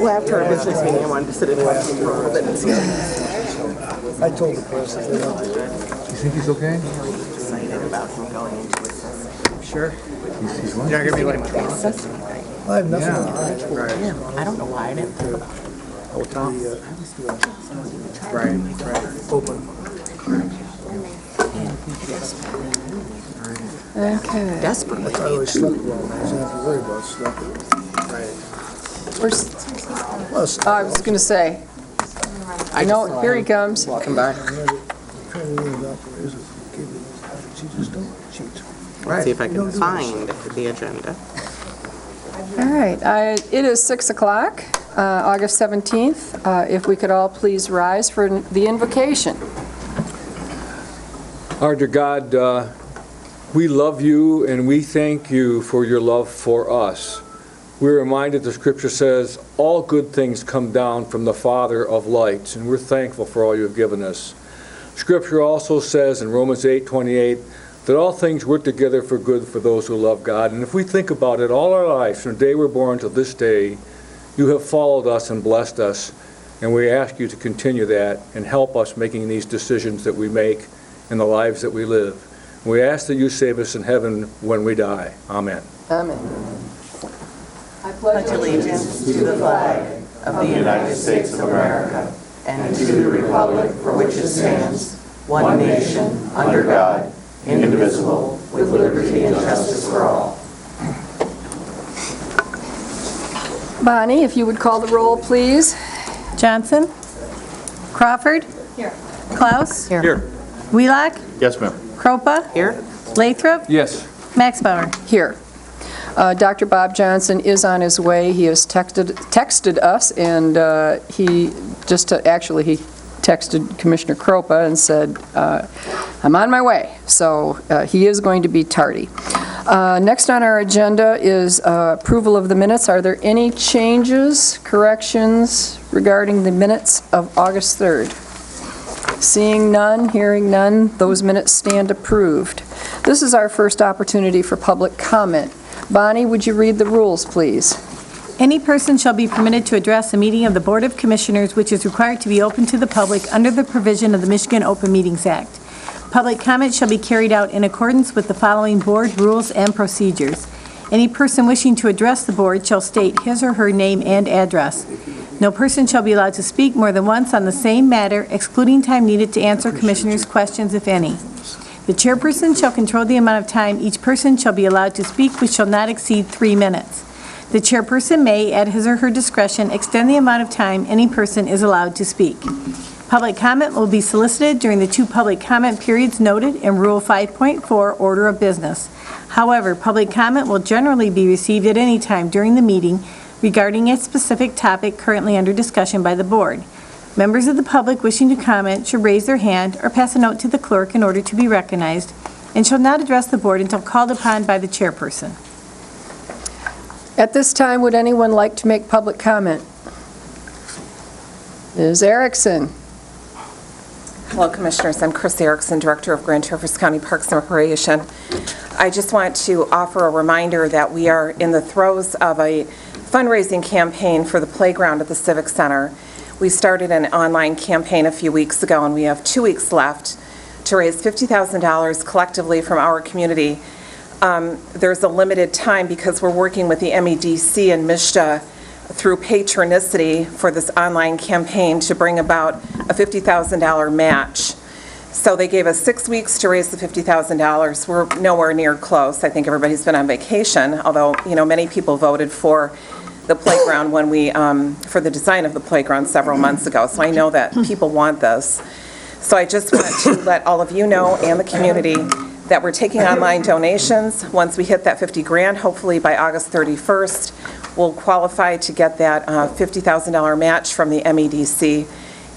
Well, after our business meeting, I wanted to sit in and watch him for a little bit and see. I told the press that they don't. You think he's okay? Excited about him going into his system. Sure. He's what? You're not gonna be like, I have nothing to hide. Yeah, I don't know why I didn't think about it. right. Open. Okay. Desperately. I always slept well. I didn't have to worry about sleeping. I was going to say, no, here he comes. Welcome back. Trying to leave operators. She just don't cheat. Let's see if I can find the agenda. All right, it is 6 o'clock, August 17th. If we could all please rise for the invocation. Our dear God, we love you and we thank you for your love for us. We're reminded the scripture says, all good things come down from the Father of lights, and we're thankful for all you have given us. Scripture also says in Romans 8:28 that all things work together for good for those who love God. And if we think about it, all our lives, from the day we're born to this day, you have followed us and blessed us, and we ask you to continue that and help us making these decisions that we make in the lives that we live. We ask that you save us in heaven when we die. Amen. Amen. I pledge Allegiance to the flag of the United States of America and to the republic for which it stands, one nation, under God, indivisible, with liberty and justice for all. Bonnie, if you would call the roll, please. Johnson? Crawford? Here. Klaus? Here. Wheelock? Yes, ma'am. Kropa? Here? Lathrop? Yes. Max Bauer? Here. Dr. Bob Johnson is on his way. He has texted us, and he texted Commissioner Kropa and said, I'm on my way. So he is going to be tardy. Next on our agenda is approval of the minutes. Are there any changes, corrections regarding the minutes of August 3rd? Seeing none, hearing none, those minutes stand approved. This is our first opportunity for public comment. Bonnie, would you read the rules, please? Any person shall be permitted to address a meeting of the Board of Commissioners which is required to be open to the public under the provision of the Michigan Open Meetings Act. Public comment shall be carried out in accordance with the following board rules and procedures. Any person wishing to address the board shall state his or her name and address. No person shall be allowed to speak more than once on the same matter, excluding time needed to answer commissioners' questions, if any. The chairperson shall control the amount of time each person shall be allowed to speak, which shall not exceed 3 minutes. The chairperson may, at his or her discretion, extend the amount of time any person is allowed to speak. Public comment will be solicited during the 2 public comment periods noted in Rule 5.4, Order of Business. However, public comment will generally be received at any time during the meeting regarding a specific topic currently under discussion by the board. Members of the public wishing to comment should raise their hand or pass a note to the clerk in order to be recognized, and shall not address the board until called upon by the chairperson. At this time, would anyone like to make public comment? Ms. Erickson. Hello, Commissioners. I'm Chris Erickson, Director of Grand Traverse County Parks and Recreation. I just want to offer a reminder that we are in the throes of a fundraising campaign for the playground at the Civic Center. We started an online campaign a few weeks ago, and we have 2 weeks left to raise $50,000 collectively from our community. There's a limited time because we're working with the MEDC and MSHDA through Patronicity for this online campaign to bring about a $50,000 match. So they gave us 6 weeks to raise the $50,000. We're nowhere near close. I think everybody's been on vacation, although, many people voted for the playground when we, for the design of the playground several months ago. So I know that people want this. So I just want to let all of you know and the community that we're taking online donations. Once we hit that 50 grand, hopefully by August 31st, we'll qualify to get that $50,000 match from the MEDC,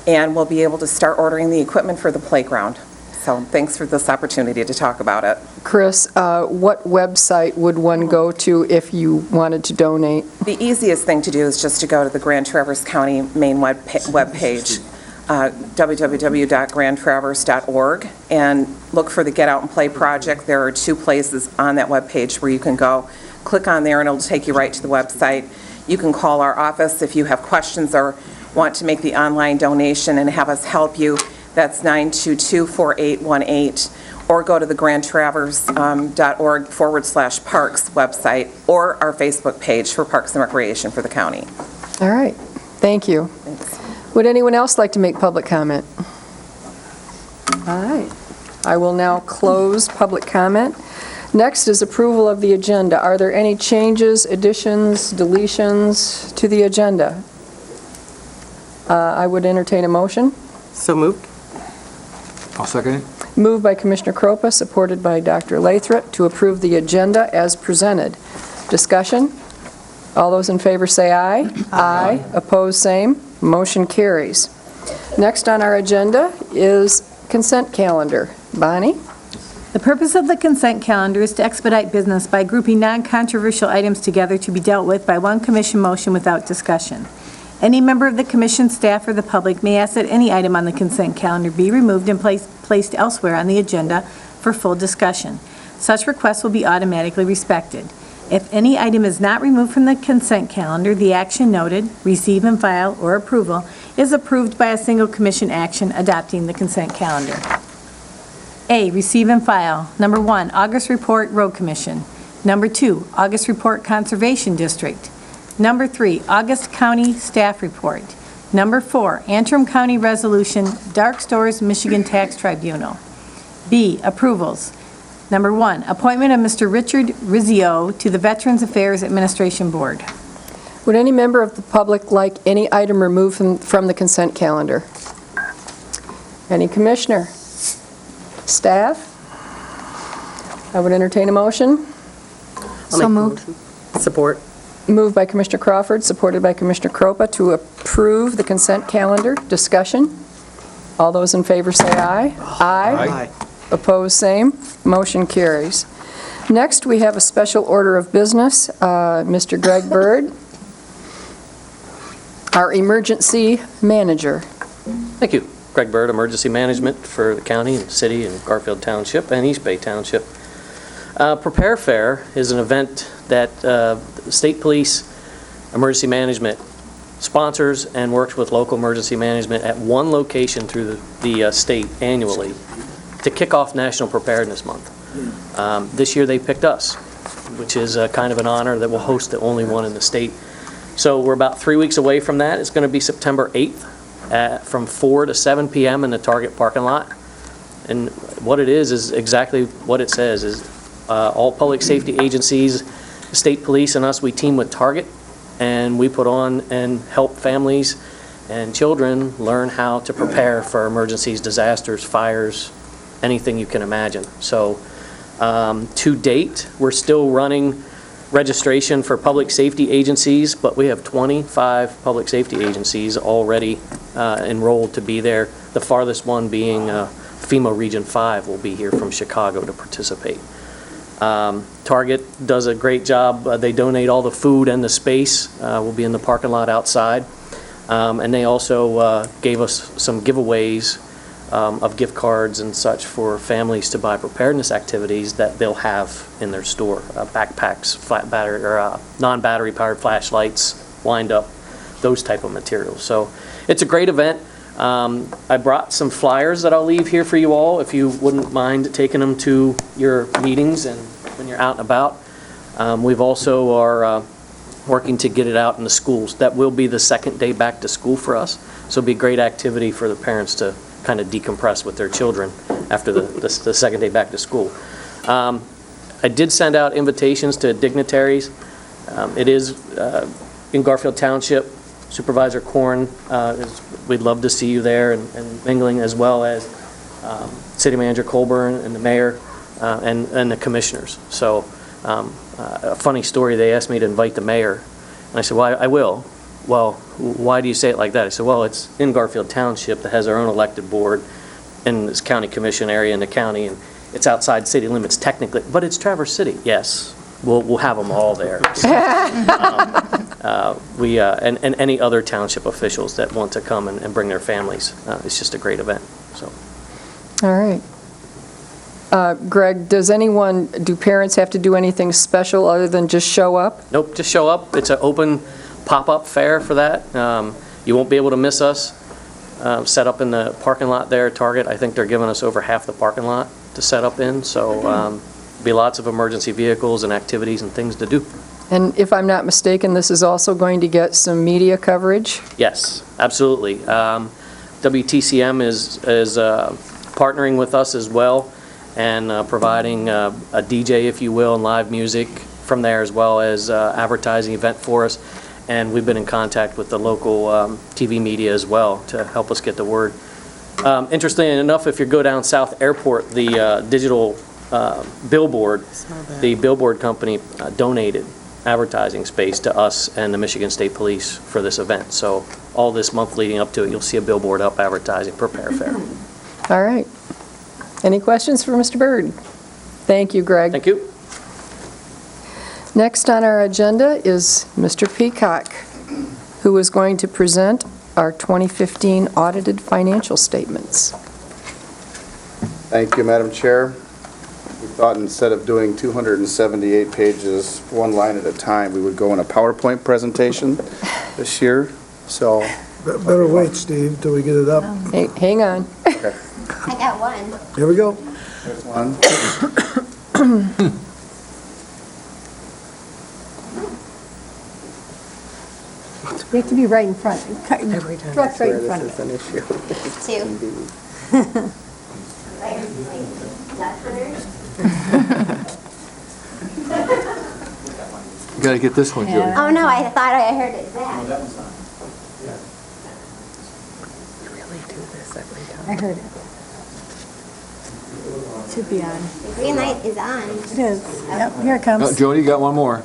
and we'll be able to start ordering the equipment for the playground. So thanks for this opportunity to talk about it. Chris, what website would one go to if you wanted to donate? The easiest thing to do is just to go to the Grand Traverse County main webpage, www.grandtraverse.org, and look for the Get Out and Play project. There are 2 places on that webpage where you can go. Click on there and it'll take you right to the website. you can call our office if you have questions or want to make the online donation and have us help you. That's 922-4818. Or go to the grandtraverse.org/parks website or our Facebook page for Parks and Recreation for the county. All right, thank you. Thanks. Would anyone else like to make public comment? All right, I will now close public comment. Next is approval of the agenda. Are there any changes, additions, deletions to the agenda? I would entertain a motion. So moved. I'll second it. Moved by Commissioner Kropa, supported by Dr. Lathrop, to approve the agenda as presented. Discussion? All those in favor say aye. Aye. Opposed, same. Motion carries. Next on our agenda is consent calendar. Bonnie? The purpose of the consent calendar is to expedite business by grouping non-controversial items together to be dealt with by one commission motion without discussion. Any member of the commission, staff, or the public may ask that any item on the consent calendar be removed and placed elsewhere on the agenda for full discussion. Such requests will be automatically respected. If any item is not removed from the consent calendar, the action noted, receive and file, or approval, is approved by a single commission action adopting the consent calendar. A, receive and file. Number 1, August report, Road Commission. Number 2, August report, Conservation District. Number 3, August County Staff Report. Number 4, Antrim County Resolution, Dark Stores, Michigan Tax Tribunal. B, approvals. Number 1, appointment of Mr. Richard Rizzio to the Veterans Affairs Administration Board. Would any member of the public like any item removed from the consent calendar? Any commissioner? Staff? I would entertain a motion. So moved. Support. Moved by Commissioner Crawford, supported by Commissioner Kropa, to approve the consent calendar. Discussion? All those in favor say aye. Aye. Opposed, same. Motion carries. Next, we have a special order of business. Mr. Greg Bird, our emergency manager. Thank you. Greg Bird, Emergency Management for the county and city and Garfield Township and East Bay Township. Prepare Fair is an event that State Police Emergency Management sponsors and works with local emergency management at one location through the state annually to kick off National Preparedness Month. This year they picked us, which is kind of an honor that we'll host the only one in the state. So we're about 3 weeks away from that. It's going to be September 8th from 4 to 7 p.m. in the Target parking lot. And what it is exactly what it says, is all public safety agencies, the state police and us, we team with Target, and we put on and help families and children learn how to prepare for emergencies, disasters, fires, anything you can imagine. So to date, we're still running registration for public safety agencies, but we have 25 public safety agencies already enrolled to be there. The farthest one being FEMA Region 5 will be here from Chicago to participate. Target does a great job. They donate all the food and the space. We'll be in the parking lot outside. And they also gave us some giveaways of gift cards and such for families to buy preparedness activities that they'll have in their store. Backpacks, flat battery or non-battery powered flashlights, wind up, those type of materials. So it's a great event. I brought some flyers that I'll leave here for you all if you wouldn't mind taking them to your meetings and when you're out and about. We've also are working to get it out in the schools. That will be the second day back to school for us. So it'll be a great activity for the parents to kind of decompress with their children after the second day back to school. I did send out invitations to dignitaries. It is in Garfield Township. Supervisor Korn, we'd love to see you there and mingling, as well as City Manager Colburn and the mayor and the commissioners. So a funny story, they asked me to invite the mayor, and I said, well, I will. Well, why do you say it like that? I said, well, it's in Garfield Township that has our own elected board in this county commission area in the county, and it's outside city limits technically, but it's Traverse City. Yes, we'll have them all there. And any other township officials that want to come and bring their families. It's just a great event. So. All right. Greg, do parents have to do anything special other than just show up? Nope, just show up. It's an open pop-up fair for that. You won't be able to miss us. Set up in the parking lot there at Target. I think they're giving us over half the parking lot to set up in, so be lots of emergency vehicles and activities and things to do. And if I'm not mistaken, this is also going to get some media coverage? Yes, absolutely. WTCM is partnering with us as well and providing a DJ, if you will, and live music from there, as well as advertising event for us. And we've been in contact with the local TV media as well to help us get the word. Interestingly enough, if you go down South Airport, the digital billboard, the billboard company donated advertising space to us and the Michigan State Police for this event. So all this month leading up to it, you'll see a billboard up advertising Prepare Fair. All right. Any questions for Mr. Byrd? Thank you, Greg. Thank you. Next on our agenda is Mr. Peacock, who is going to present our 2015 audited financial statements. Thank you, Madam Chair. We thought instead of doing 278 pages, one line at a time, we would go in a PowerPoint presentation this year, so. Better wait, Steve, till we get it up. Hey, hang on. I got one. Here we go. There's one. You have to be right in front. Direct right in front of it. Two. You gotta get this one, Judy. Oh, no, I thought I heard it back. I heard it. Should be on. The green light is on. It is. Yep, here it comes. Jody, you got one more.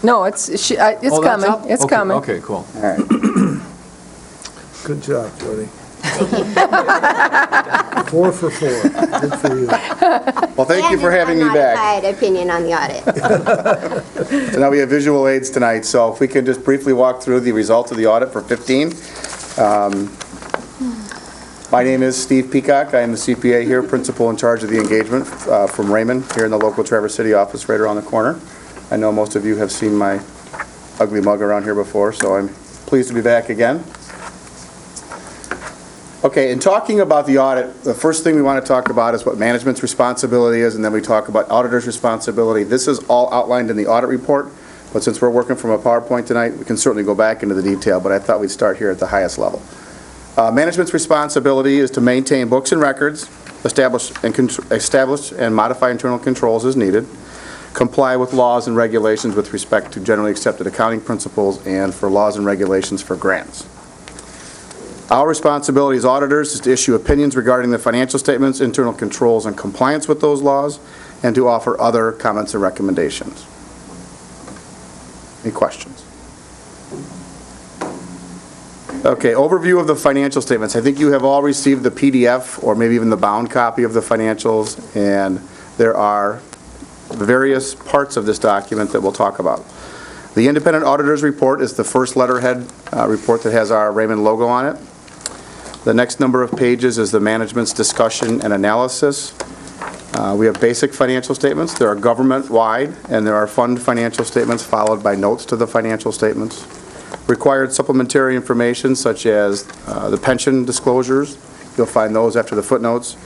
No, it's Oh, that's coming. up? It's Okay, coming. Okay, cool. All right. Good job, Jody. 4 for 4. Good for you. Well, thank you for having me back. Unmodified opinion on the audit. So now we have visual aids tonight, so if we can just briefly walk through the results of the audit for 15. My name is Steve Peacock. I am the CPA here, principal in charge of the engagement from Raymond here in the local Traverse City office right around the corner. I know most of you have seen my ugly mug around here before, so I'm pleased to be back again. Okay, in talking about the audit, the first thing we want to talk about is what management's responsibility is, and then we talk about auditor's responsibility. This is all outlined in the audit report, but since we're working from a PowerPoint tonight, we can certainly go back into the detail, but I thought we'd start here at the highest level. Management's responsibility is to maintain books and records, establish and modify internal controls as needed, comply with laws and regulations with respect to generally accepted accounting principles, and for laws and regulations for grants. Our responsibility as auditors is to issue opinions regarding the financial statements, internal controls, and compliance with those laws, and to offer other comments and recommendations. Any questions? Okay, overview of the financial statements. I think you have all received the PDF or maybe even the bound copy of the financials, and there are various parts of this document that we'll talk about. The independent auditor's report is the first letterhead report that has our Raymond logo on it. The next number of pages is the management's discussion and analysis. We have basic financial statements. There are government-wide, and there are fund financial statements followed by notes to the financial statements. Required supplementary information such as the pension disclosures. You'll find those after the footnotes.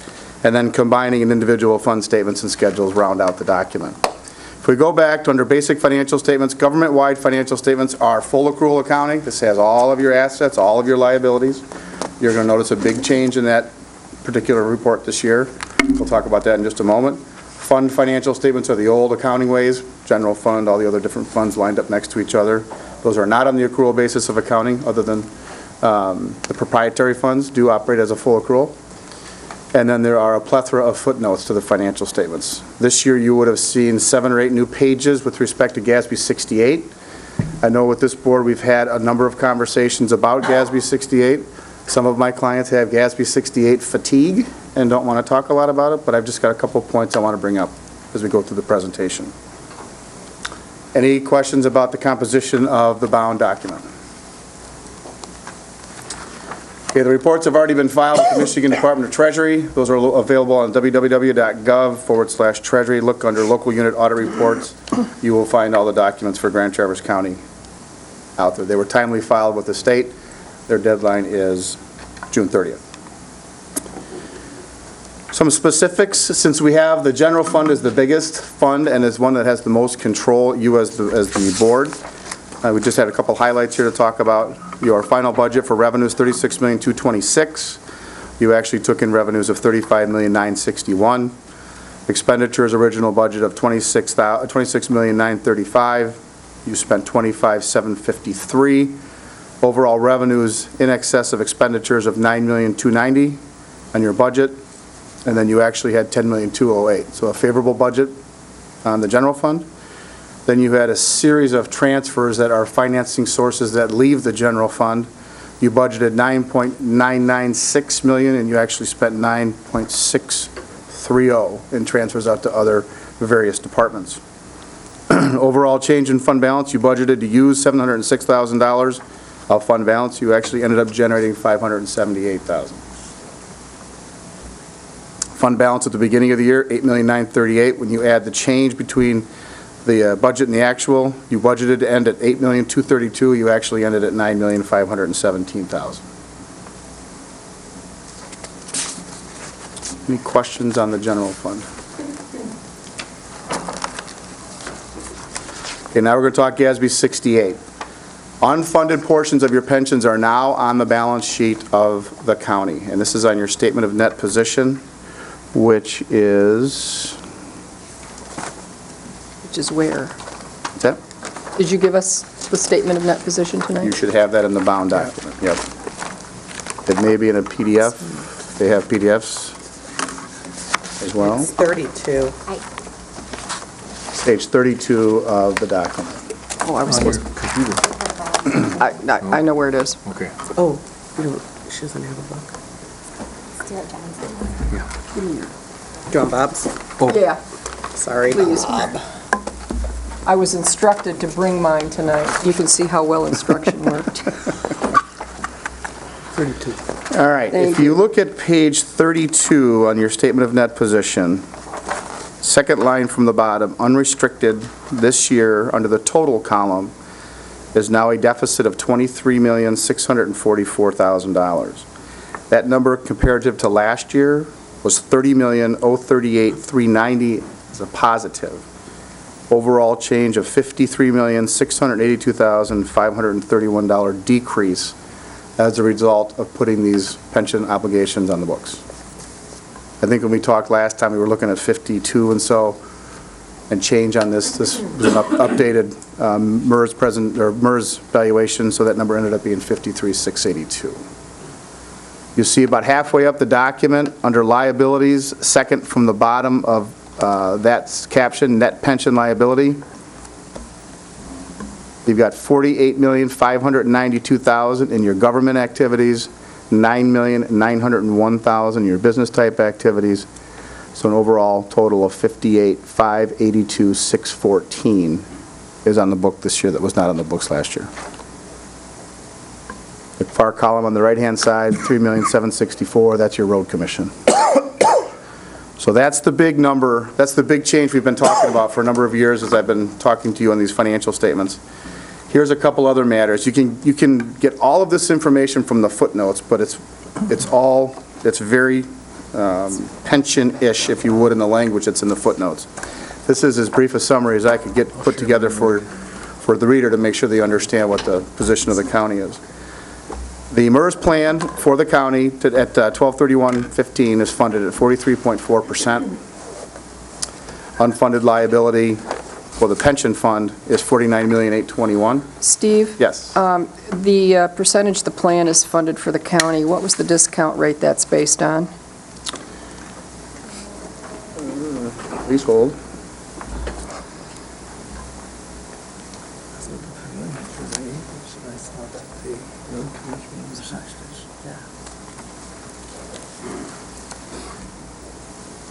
And then combining an individual fund statements and schedules round out the document. If we go back to under basic financial statements, government-wide financial statements are full accrual accounting. This has all of your assets, all of your liabilities. You're going to notice a big change in that particular report this year. We'll talk about that in just a moment. Fund financial statements are the old accounting ways, general fund, all the other different funds lined up next to each other. Those are not on the accrual basis of accounting, other than the proprietary funds do operate as a full accrual. And then there are a plethora of footnotes to the financial statements. This year you would have seen 7 or 8 new pages with respect to GASB 68. I know with this board we've had a number of conversations about GASB 68. Some of my clients have GASB 68 fatigue and don't want to talk a lot about it, but I've just got a couple of points I want to bring up as we go through the presentation. Any questions about the composition of the bound document? Okay, the reports have already been filed with the Michigan Department of Treasury. Those are available on www.gov/treasury. Look under local unit audit reports. You will find all the documents for Grand Traverse County. out there. They were timely filed with the state. Their deadline is June 30th. Some specifics, since we have the general fund is the biggest fund and is one that has the most control, you as the board. We just had a couple highlights here to talk about. Your final budget for revenues, $36,226,000. You actually took in revenues of $35,961,000. Expenditures, original budget of $26,935,000. You spent $25,753,000. Overall revenues in excess of expenditures of $9,290,000 on your budget. And then you actually had $10,208,000. So a favorable budget on the general fund. Then you had a series of transfers that are financing sources that leave the general fund. You budgeted $9.996 million, and you actually spent $9.630 in transfers out to other various departments. Overall change in fund balance, you budgeted to use $706,000 of fund balance. You actually ended up generating $578,000. Fund balance at the beginning of the year, $8,938,000. When you add the change between the budget and the actual, you budgeted to end at $8,232,000. You actually ended at $9,517,000. Any questions on the general fund? Okay, now we're going to talk GASB 68. Unfunded portions of your pensions are now on the balance sheet of the county, and this is on your statement of net position, which is where? what's that? Did you give us the statement of net position You tonight? should have that in the bound document, yep. It may be in a PDF. They have PDFs as well. It's 32. Page 32 of the document. Oh, I was On your supposed, computer. I know where it is. Okay. Oh, she doesn't have a book. Stuart Johnson. Do you want Bob's? Yeah, Sorry. please. I was instructed to bring mine tonight. You can see how well instruction worked. 32. All right, Thank if you look at page 32 on your statement of net position, second line from the bottom, unrestricted this year under the total column is now a deficit of $23,644,000. That number comparative to last year was $30,038,390 as a positive. Overall change of $53,682,531 decrease as a result of putting these pension obligations on the books. I think when we talked last time, we were looking at 52 and so, and change on this. This was an updated MERS valuation, so that number ended up being 53,682. You see about halfway up the document, under liabilities, second from the bottom of that caption, net pension liability. You've got $48,592,000 in your government activities, $9,901,000 in your business type activities. So an overall total of $58,582,614 is on the book this year that was not on the books last year. The far column on the right-hand side, $3,764,000, that's your road commission. So that's the big number, that's the big change we've been talking about for a number of years as I've been talking to you on these financial statements. Here's a couple other matters. You can get all of this information from the footnotes, but it's very pension-ish, if you would, in the language that's in the footnotes. This is as brief a summary as I could get put together for the reader to make sure they understand what the position of the county is. The MERS plan for the county at 12/31/15 is funded at 43.4%. Unfunded liability for the pension fund is $49,821,000. Steve? Yes. The percentage the plan is funded for the county, what was the discount rate that's based on? Please hold.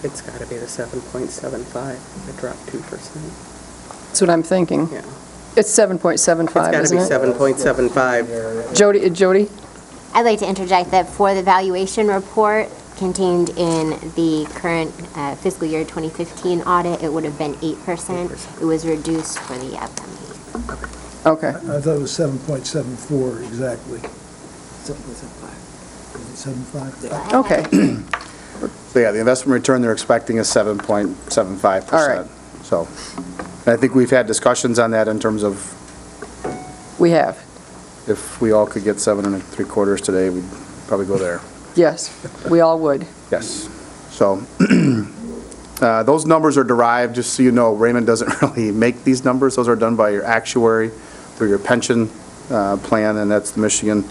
It's got to be the 7.75. It dropped 2%. That's what I'm thinking. Yeah. It's 7.75, isn't it? It's got to be 7.75. Jody? I'd like to interject that for the valuation report contained in the current fiscal year 2015 audit, it would have been 8%. It was reduced for the upcoming. Okay. I thought it was 7.74 exactly. 7.75. Okay. So yeah, the investment return they're expecting is 7.75%. All right. So, and I think we've had discussions on that in terms of We have. if we all could get 7 3/4 today, we'd probably go there. Yes, we all would. Yes. So, those numbers are derived, just so you know, Raymond doesn't really make these numbers. Those are done by your actuary through your pension plan, and that's the Michigan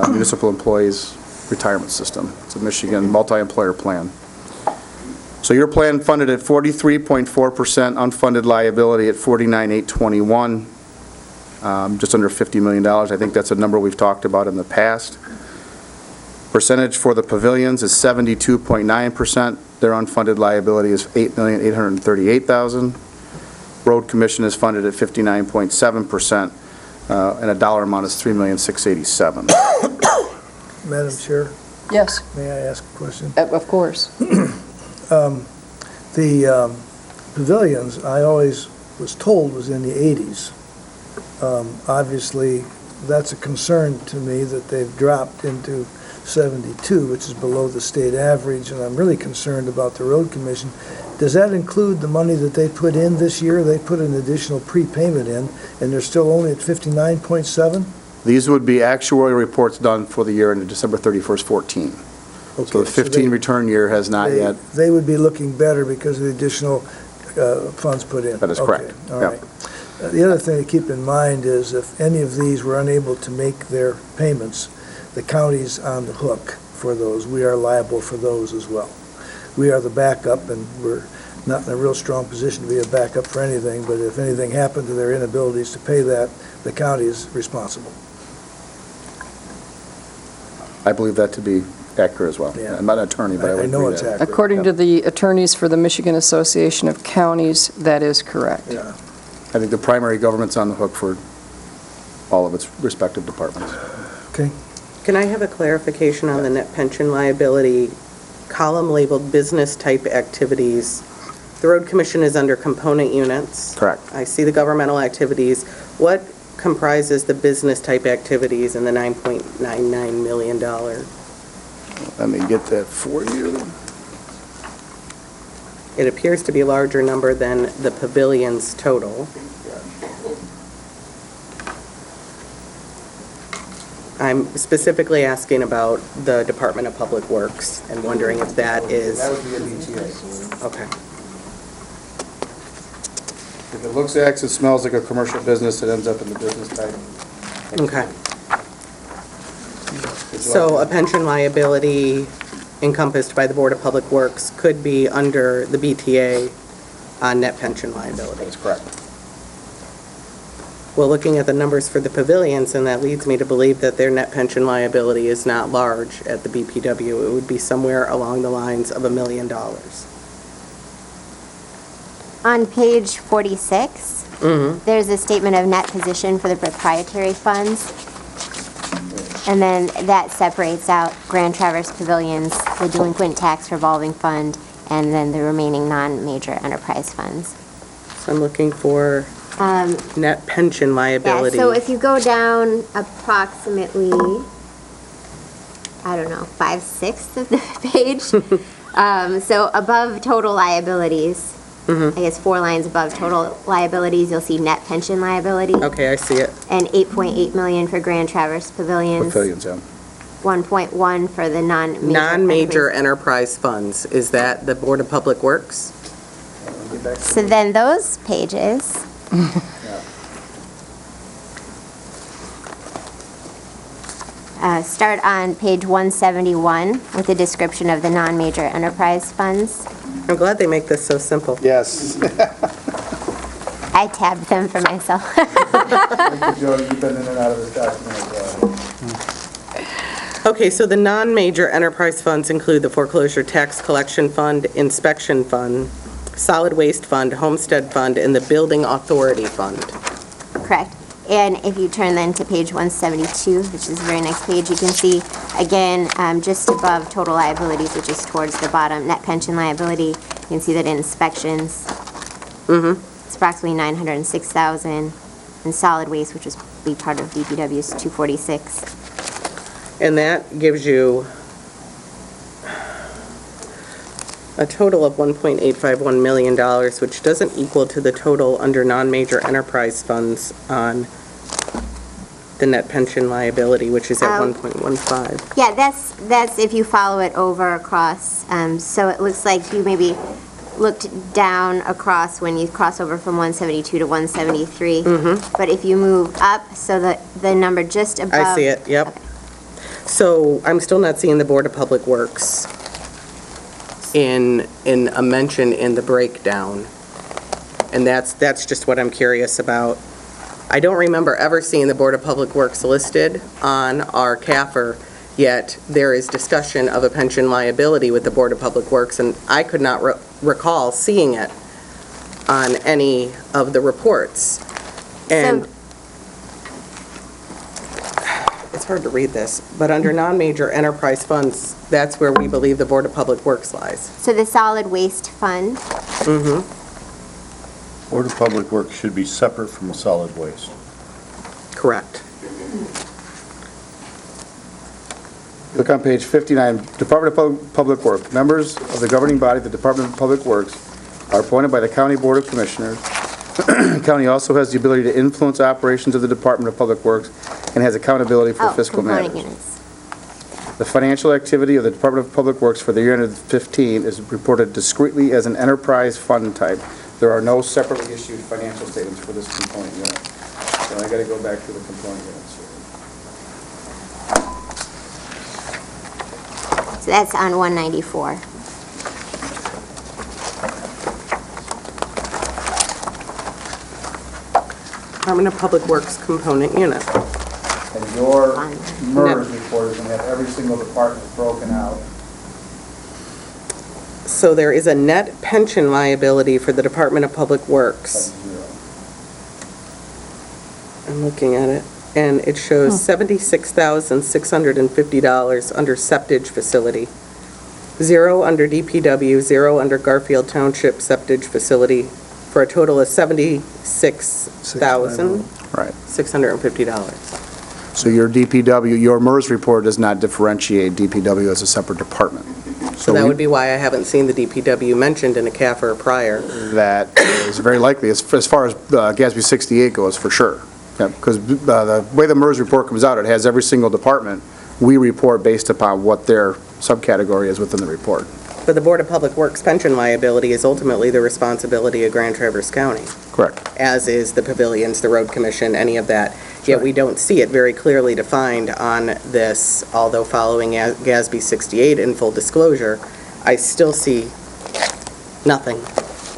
Municipal Employees Retirement System. It's a Michigan multi-employer plan. So your plan funded at 43.4%, unfunded liability at 49,821, just under $50 million. I think that's a number we've talked about in the past. Percentage for the pavilions is 72.9%. Their unfunded liability is $8,838,000. Road commission is funded at 59.7%, and a dollar amount is $3,687,000. Madam Chair, Yes, may I ask a question? of course. The pavilions, I always was told was in the 80s. Obviously, that's a concern to me that they've dropped into 72, which is below the state average, and I'm really concerned about the road commission. Does that include the money that they put in this year? They put an additional prepayment in, and they're still only at 59.7? These would be actuarial reports done for the year ended December 31st, 14. So the 15 return year has not yet. They would be looking better because of the additional funds put in. That is correct. Okay, all Yeah. right. The other thing to keep in mind is if any of these were unable to make their payments, the county's on the hook for those. We are liable for those as well. We are the backup, and we're not in a real strong position to be a backup for anything, but if anything happened to their inabilities to pay that, the county is responsible. I believe that to be accurate as well. Yeah. I'm not an attorney, but I would I know agree it's that. accurate. According to the attorneys for the Michigan Association of Counties, that is correct. Yeah. I think the primary government's on the hook for all of its respective departments. Okay. Can I have a clarification on the net pension liability column labeled business-type activities? The road commission is under component units. Correct. I see the governmental activities. What comprises the business-type activities in the $9.99 million? Let me get that for you. It appears to be a larger number than the pavilion's total. I'm specifically asking about the Department of Public Works and wondering if that is... That would be a BTA. Okay. If it looks, acts, and smells like a commercial business, it ends up in the business type. Okay. So a pension liability encompassed by the Board of Public Works could be under the BTA on net pension liability. That's correct. Well, looking at the numbers for the pavilions, and that leads me to believe that their net pension liability is not large at the BPW. It would be somewhere along the lines of $1 million. On page 46, there's a statement of net position for the proprietary funds. And then that separates out Grand Traverse Pavilions, the delinquent tax revolving fund, and then the remaining non-major enterprise funds. So I'm looking for net pension Yeah, liability. so if you go down approximately, I don't know, 5/6 of the page, so above total liabilities, I guess 4 lines above total liabilities, you'll see net pension liability. Okay, I see it. And 8.8 million for Grand Traverse Pavilions. Pavilions, yeah. 1.1 for the non-major. Non-major enterprise funds, is that the Board of Public Works? So then those pages. Start on page 171 with a description of the non-major enterprise funds. I'm glad they make this so simple. Yes. I tabbed them for myself. Joe, you've been in and out of this document as well. Okay, so the non-major enterprise funds include the foreclosure tax collection fund, inspection fund, solid waste fund, homestead fund, and the building authority fund. Correct. And if you turn then to page 172, which is the very next page, you can see, again, just above total liabilities, which is towards the bottom, net pension liability, you can see that in inspections, it's approximately $906,000. and solid waste, which was be part of DPW's 246. And that gives you a total of $1.851 million, which doesn't equal to the total under non-major enterprise funds on the net pension liability, which is at 1.15. Yeah, that's if you follow it over across. So it looks like you maybe looked down across when you cross over from 172 to 173. But if you move up, so the number just above. I see it, yep. Okay. So I'm still not seeing the Board of Public Works in a mention in the breakdown. And that's just what I'm curious about. I don't remember ever seeing the Board of Public Works listed on our CAFR, yet there is discussion of a pension liability with the Board of Public Works, and I could not recall seeing it on any of the reports. And it's hard to read this, but under non-major enterprise funds, that's where we believe the Board of Public Works lies. So the solid waste fund. Board of Public Works should be separate from solid waste. Correct. Look on page 59, Department of Public Works. Members of the governing body, the Department of Public Works, are appointed by the County Board of Commissioners. County also has the ability to influence operations of the Department of Public Works and has accountability for fiscal component matters. units. The financial activity of the Department of Public Works for the year ended 15 is reported discreetly as an enterprise fund type. There are no separately issued financial statements for this component unit. So I got to go back to the component units here. So that's on 194. Department of Public Works component unit. And your MERS report is going to have every single department broken out. So there is a net pension liability for the Department of Public Works. I'm looking at it, and it shows $76,650 under septage facility. 0 under DPW, 0 under Garfield Township septage facility, for a total of $76,650. So your DPW, your MERS report does not differentiate DPW as a separate department. So that would be why I haven't seen the DPW mentioned in a CAFR prior. That is very likely, as far as GASB 68 goes, for sure. Because the way the MERS report comes out, it has every single department. We report based upon what their subcategory is within the report. But the Board of Public Works pension liability is ultimately the responsibility of Grand Traverse County. Correct. As is the pavilions, the road commission, any of that. Yet we don't see it very clearly defined on this, although following GASB 68 in full disclosure, I still see nothing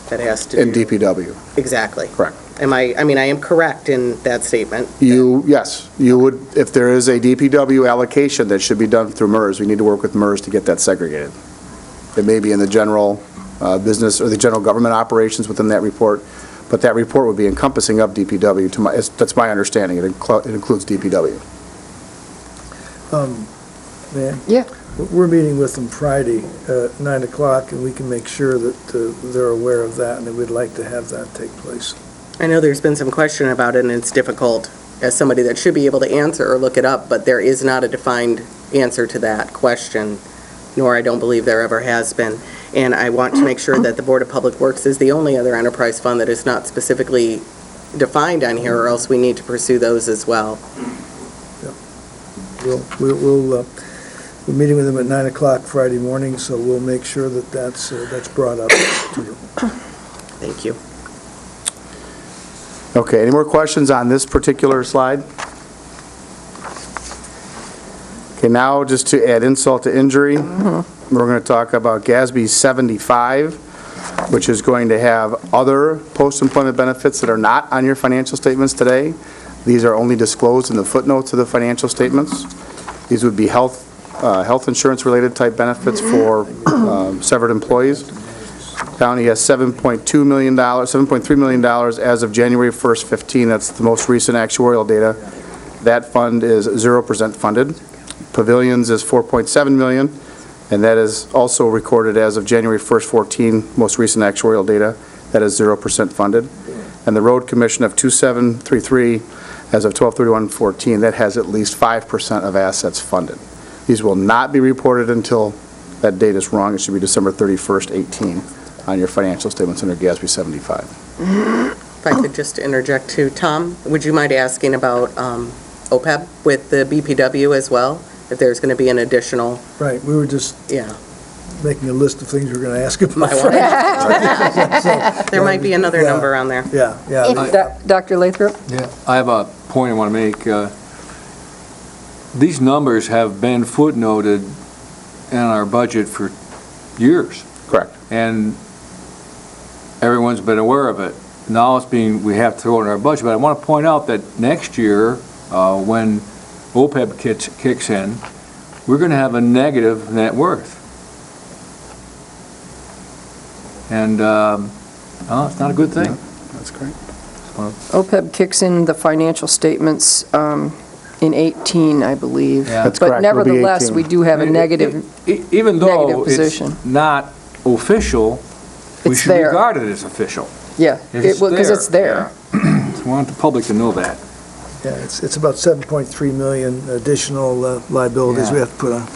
that has to do... In DPW. Exactly. Correct. I am correct in that statement. Yes, you would, if there is a DPW allocation that should be done through MERS, we need to work with MERS to get that segregated. It may be in the general business or the general government operations within that report, but that report would be encompassing of DPW. That's my understanding. It includes DPW. Man, Yeah. we're meeting with them Friday at 9 o'clock, and we can make sure that they're aware of that, and that we'd like to have that take place. I know there's been some question about it, and it's difficult as somebody that should be able to answer or look it up, but there is not a defined answer to that question, nor I don't believe there ever has been. And I want to make sure that the Board of Public Works is the only other enterprise fund that is not specifically defined on here, or else we need to pursue those as well. We're meeting with them at 9 o'clock Friday morning, so we'll make sure that that's brought up to you. Thank you. Okay, any more questions on this particular slide? Okay, now just to add insult to injury, we're going to talk about GASB 75, which is going to have other post-employment benefits that are not on your financial statements today. These are only disclosed in the footnotes of the financial statements. These would be health insurance-related type benefits for severed employees. County has $7.3 million as of January 1st, 15. That's the most recent actuarial data. That fund is 0% funded. Pavilions is $4.7 million, and that is also recorded as of January 1st, 14, most recent actuarial data. That is 0% funded. and the road commission of 2733 as of 12/31/14, that has at least 5% of assets funded. These will not be reported until, that date is wrong, it should be December 31st, 18 on your financial statements under GASB 75. If I could just interject too, Tom, would you mind asking about OPEB with the BPW as well? If there's going to be an additional, Right, we were just yeah, making a list of things we're going to ask about. my wife. There might be another Yeah. number on there. Yeah, yeah. Dr. Lathrop? Yeah, I have a point I want to make. These numbers have been footnoted in our budget for years, Correct. and everyone's been aware of it. Now we have to throw it in our budget, but I want to point out that next year, when OPEB kicks in, we're going to have a negative net worth. And, it's not a good thing. That's great. OPEB kicks in the financial statements in 18, I believe. Yeah. That's But correct. It'll be nevertheless, 18. we do have a negative, Even though negative it's position. not official, we It's should there. regard it as official. yeah, because it's there. Yeah. So I want the public to know that. Yeah, it's about 7.3 million additional liabilities we have to put on.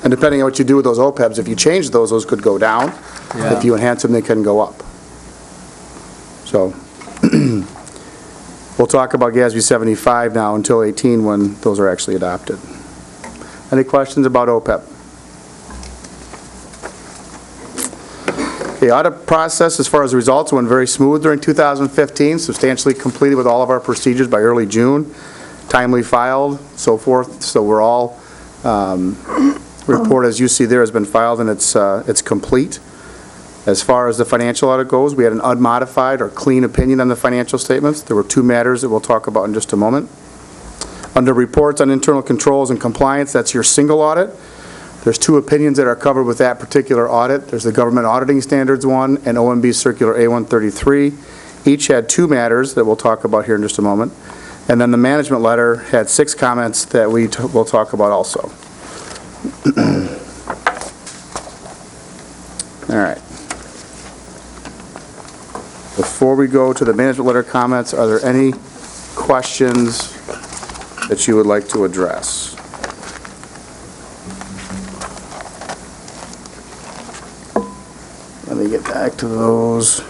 And depending on what you do with those OPEBs, if you change those could go down. Yeah. If you enhance them, they can go up. So, we'll talk about GASB 75 now until 18 when those are actually adopted. Any questions about OPEB? The audit process, as far as the results, went very smooth during 2015, substantially completed with all of our procedures by early June, timely filed, so forth. So we're all, report as you see there has been filed and it's complete. As far as the financial audit goes, we had an unmodified or clean opinion on the financial statements. There were two matters that we'll talk about in just a moment. Under reports on internal controls and compliance, that's your single audit. There's two opinions that are covered with that particular audit. There's the Government Auditing Standards one and OMB Circular A133. Each had two matters that we'll talk about here in just a moment. And then the management letter had 6 comments that we'll talk about also. All right. Before we go to the management letter comments, are there any questions that you would like to address? Let me get back to those.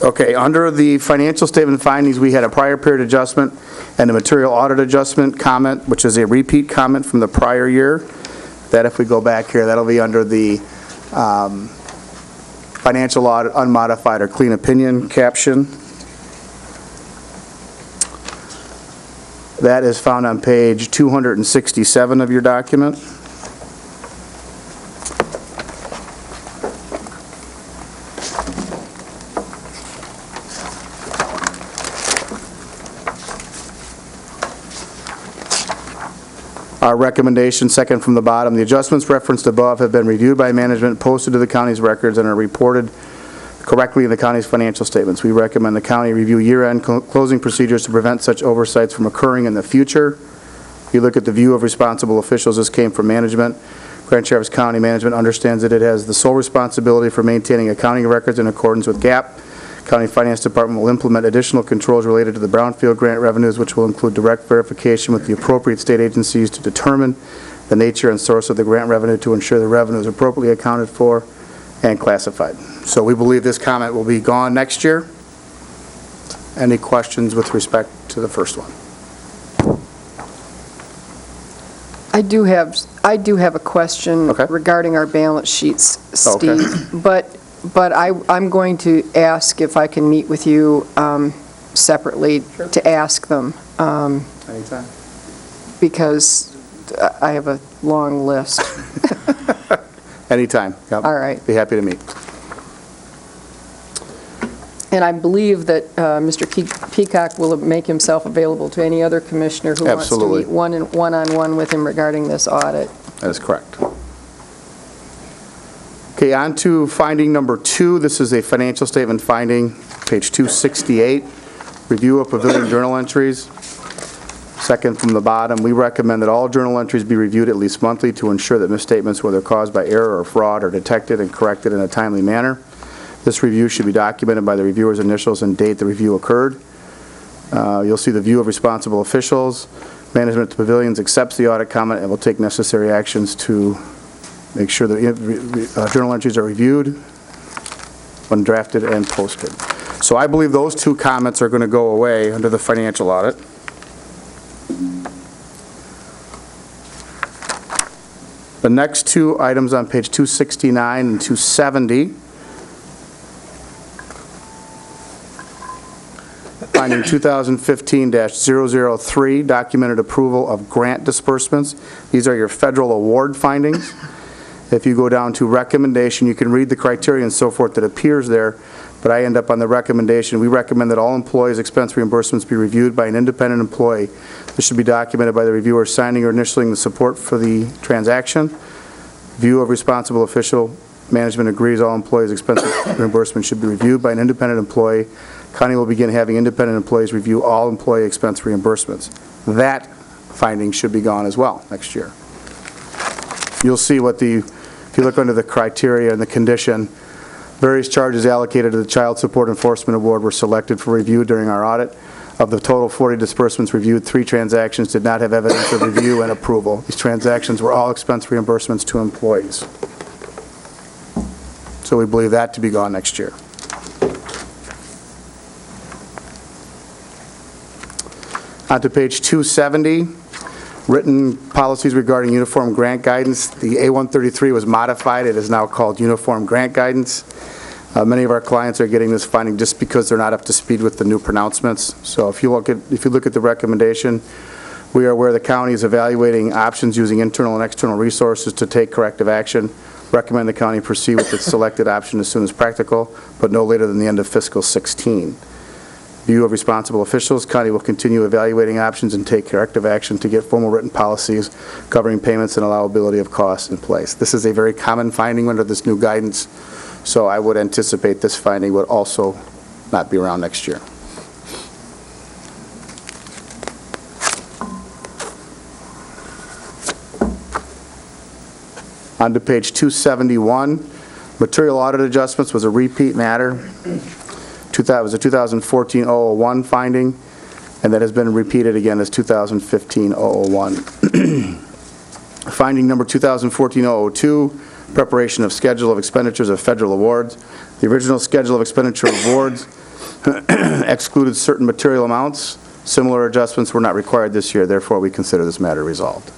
Okay, under the financial statement findings, we had a prior period adjustment and a material audit adjustment comment, which is a repeat comment from the prior year. That, if we go back here, that'll be under the financial audit unmodified or clean opinion caption. That is found on page 267 of your document. Our recommendation, second from the bottom, the adjustments referenced above have been reviewed by management, posted to the county's records, and are reported correctly in the county's financial statements. We recommend the county review year-end closing procedures to prevent such oversights from occurring in the future. If you look at the view of responsible officials, this came from management. Grand Traverse County management understands that it has the sole responsibility for maintaining accounting records in accordance with GAAP. County Finance Department will implement additional controls related to the Brownfield grant revenues, which will include direct verification with the appropriate state agencies to determine the nature and source of the grant revenue to ensure the revenue is appropriately accounted for and classified. So we believe this comment will be gone next year. Any questions with respect to the first one? I do have a question Okay. regarding our balance sheets, Okay. Steve. But I'm going to ask if I can meet with you separately to ask them, Anytime. because I have a long list. Anytime. Yep. All right. Be happy to meet. And I believe that Mr. Peacock will make himself available to any other commissioner who wants to Absolutely. meet one-on-one with him regarding this audit. That is correct. Okay, on to finding number 2. This is a financial statement finding, page 268, review of pavilion journal entries. Second from the bottom, we recommend that all journal entries be reviewed at least monthly to ensure that misstatements, whether caused by error or fraud, are detected and corrected in a timely manner. This review should be documented by the reviewer's initials and date the review occurred. You'll see the view of responsible officials. Management of the pavilions accepts the audit comment and will take necessary actions to make sure that journal entries are reviewed when drafted and posted. So I believe those two comments are going to go away under the financial audit. The next two items on page 269 and 270, finding 2015-003, documented approval of grant disbursements. These are your federal award findings. If you go down to recommendation, you can read the criteria and so forth that appears there, but I end up on the recommendation. We recommend that all employees' expense reimbursements be reviewed by an independent employee. This should be documented by the reviewer signing or initialing the support for the transaction. View of responsible official. Management agrees all employees' expense reimbursement should be reviewed by an independent employee. County will begin having independent employees review all employee expense reimbursements. That finding should be gone as well next year. You'll see what if you look under the criteria and the condition, various charges allocated to the Child Support Enforcement Award were selected for review during our audit. Of the total 40 disbursements reviewed, 3 transactions did not have evidence of review and approval. These transactions were all expense reimbursements to employees. So we believe that to be gone next year. On to page 270, written policies regarding uniform grant guidance. The A133 was modified. It is now called uniform grant guidance. Many of our clients are getting this finding just because they're not up to speed with the new pronouncements. So if you look at the recommendation, we are aware the county is evaluating options using internal and external resources to take corrective action. Recommend the county proceed with its selected option as soon as practical, but no later than the end of fiscal 16. View of responsible officials, county will continue evaluating options and take corrective action to get formal written policies covering payments and allowability of costs in place. This is a very common finding under this new guidance, so I would anticipate this finding would also not be around next year. On to page 271, material audit adjustments was a repeat matter. That was a 2014-001 finding, and that has been repeated again as 2015-001. Finding number 2014-002, preparation of schedule of expenditures of federal awards. The original schedule of expenditure of awards excluded certain material amounts. Similar adjustments were not required this year, therefore we consider this matter resolved.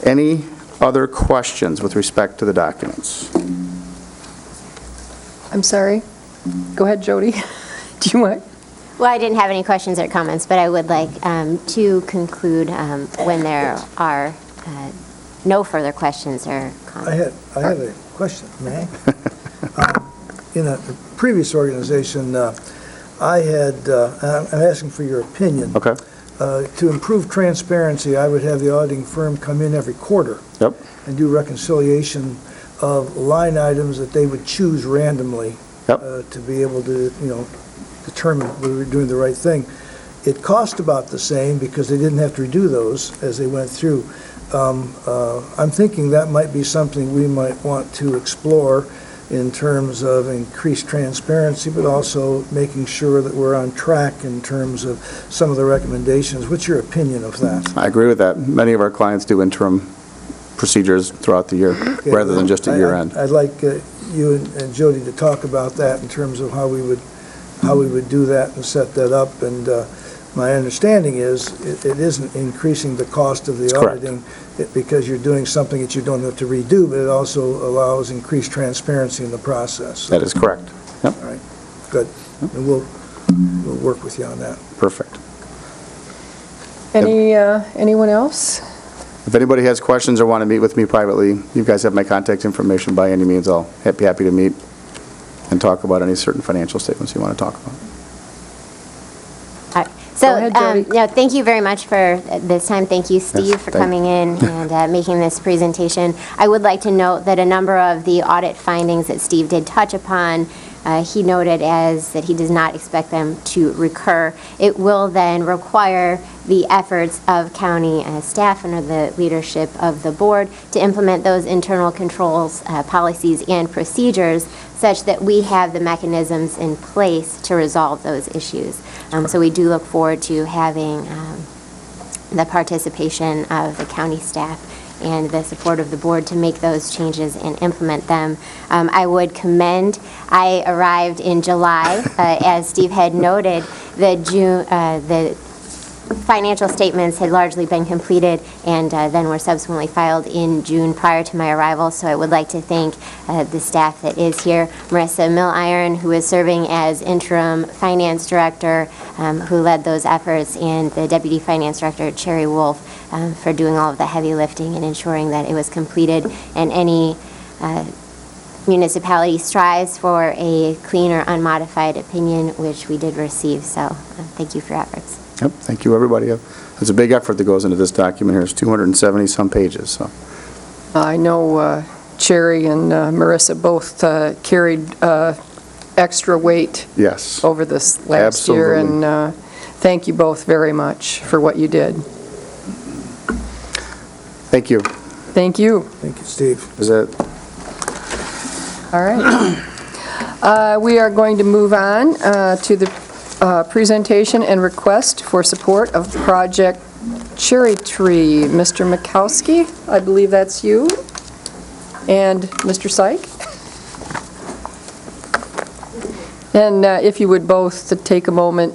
Any other questions with respect to the documents? I'm sorry. Go ahead, Jody. Do you want? Well, I didn't have any questions or comments, but I would like to conclude when there are no further questions or comments. I have a question, may I? In a previous organization, I had, I'm asking for your opinion. Okay. To improve transparency, I would have the auditing firm come in every quarter. Yep. And do reconciliation of line items that they would choose randomly. Yep. To be able to, determine whether we're doing the right thing. It cost about the same because they didn't have to redo those as they went through. I'm thinking that might be something we might want to explore in terms of increased transparency, but also making sure that we're on track in terms of some of the recommendations. What's your opinion of that? I agree with that. Many of our clients do interim procedures throughout the year rather than just at year end. I'd like you and Jody to talk about that in terms of how we would do that and set that up. And my understanding is it isn't increasing the cost of the auditing because you're doing something that you don't have to redo, but it also allows increased transparency in the process. That is correct. Yep. All right, good. And we'll work with you on that. Perfect. Anyone else? If anybody has questions or want to meet with me privately, you guys have my contact information. By any means, I'll be happy to meet and talk about any certain financial statements you want to talk about. All right. So, Go ahead, Jody. thank you very much for this time. Thank you, Steve, for coming in and making this presentation. I would like to note that a number of the audit findings that Steve did touch upon he noted as that he does not expect them to recur. It will then require the efforts of county staff under the leadership of the board to implement those internal controls, policies, and procedures such that we have the mechanisms in place to resolve those issues. So we do look forward to having the participation of the county staff and the support of the board to make those changes and implement them. I would commend, I arrived in July, as Steve had noted, the financial statements had largely been completed and then were subsequently filed in June prior to my arrival. So I would like to thank the staff that is here. Marissa Milliron, who is serving as interim finance director, who led those efforts, and the deputy finance director, Cherry Wolf, for doing all of the heavy lifting and ensuring that it was completed. And any municipality strives for a clean or unmodified opinion, which we did receive. So thank you for your efforts. Yep, thank you, everybody. There's a big effort that goes into this document here. It's 270-some pages, so. I know Cherry and Marissa both carried extra weight Yes. over this last year, Absolutely. and thank you both very much for what you did. Thank you. Thank you. Thank you, Steve. Is that, All right. We are going to move on to the presentation and request for support of Project Cherry Tree. Mr. Mikowski, I believe that's you, and Mr. Syke. And if you would both to take a moment,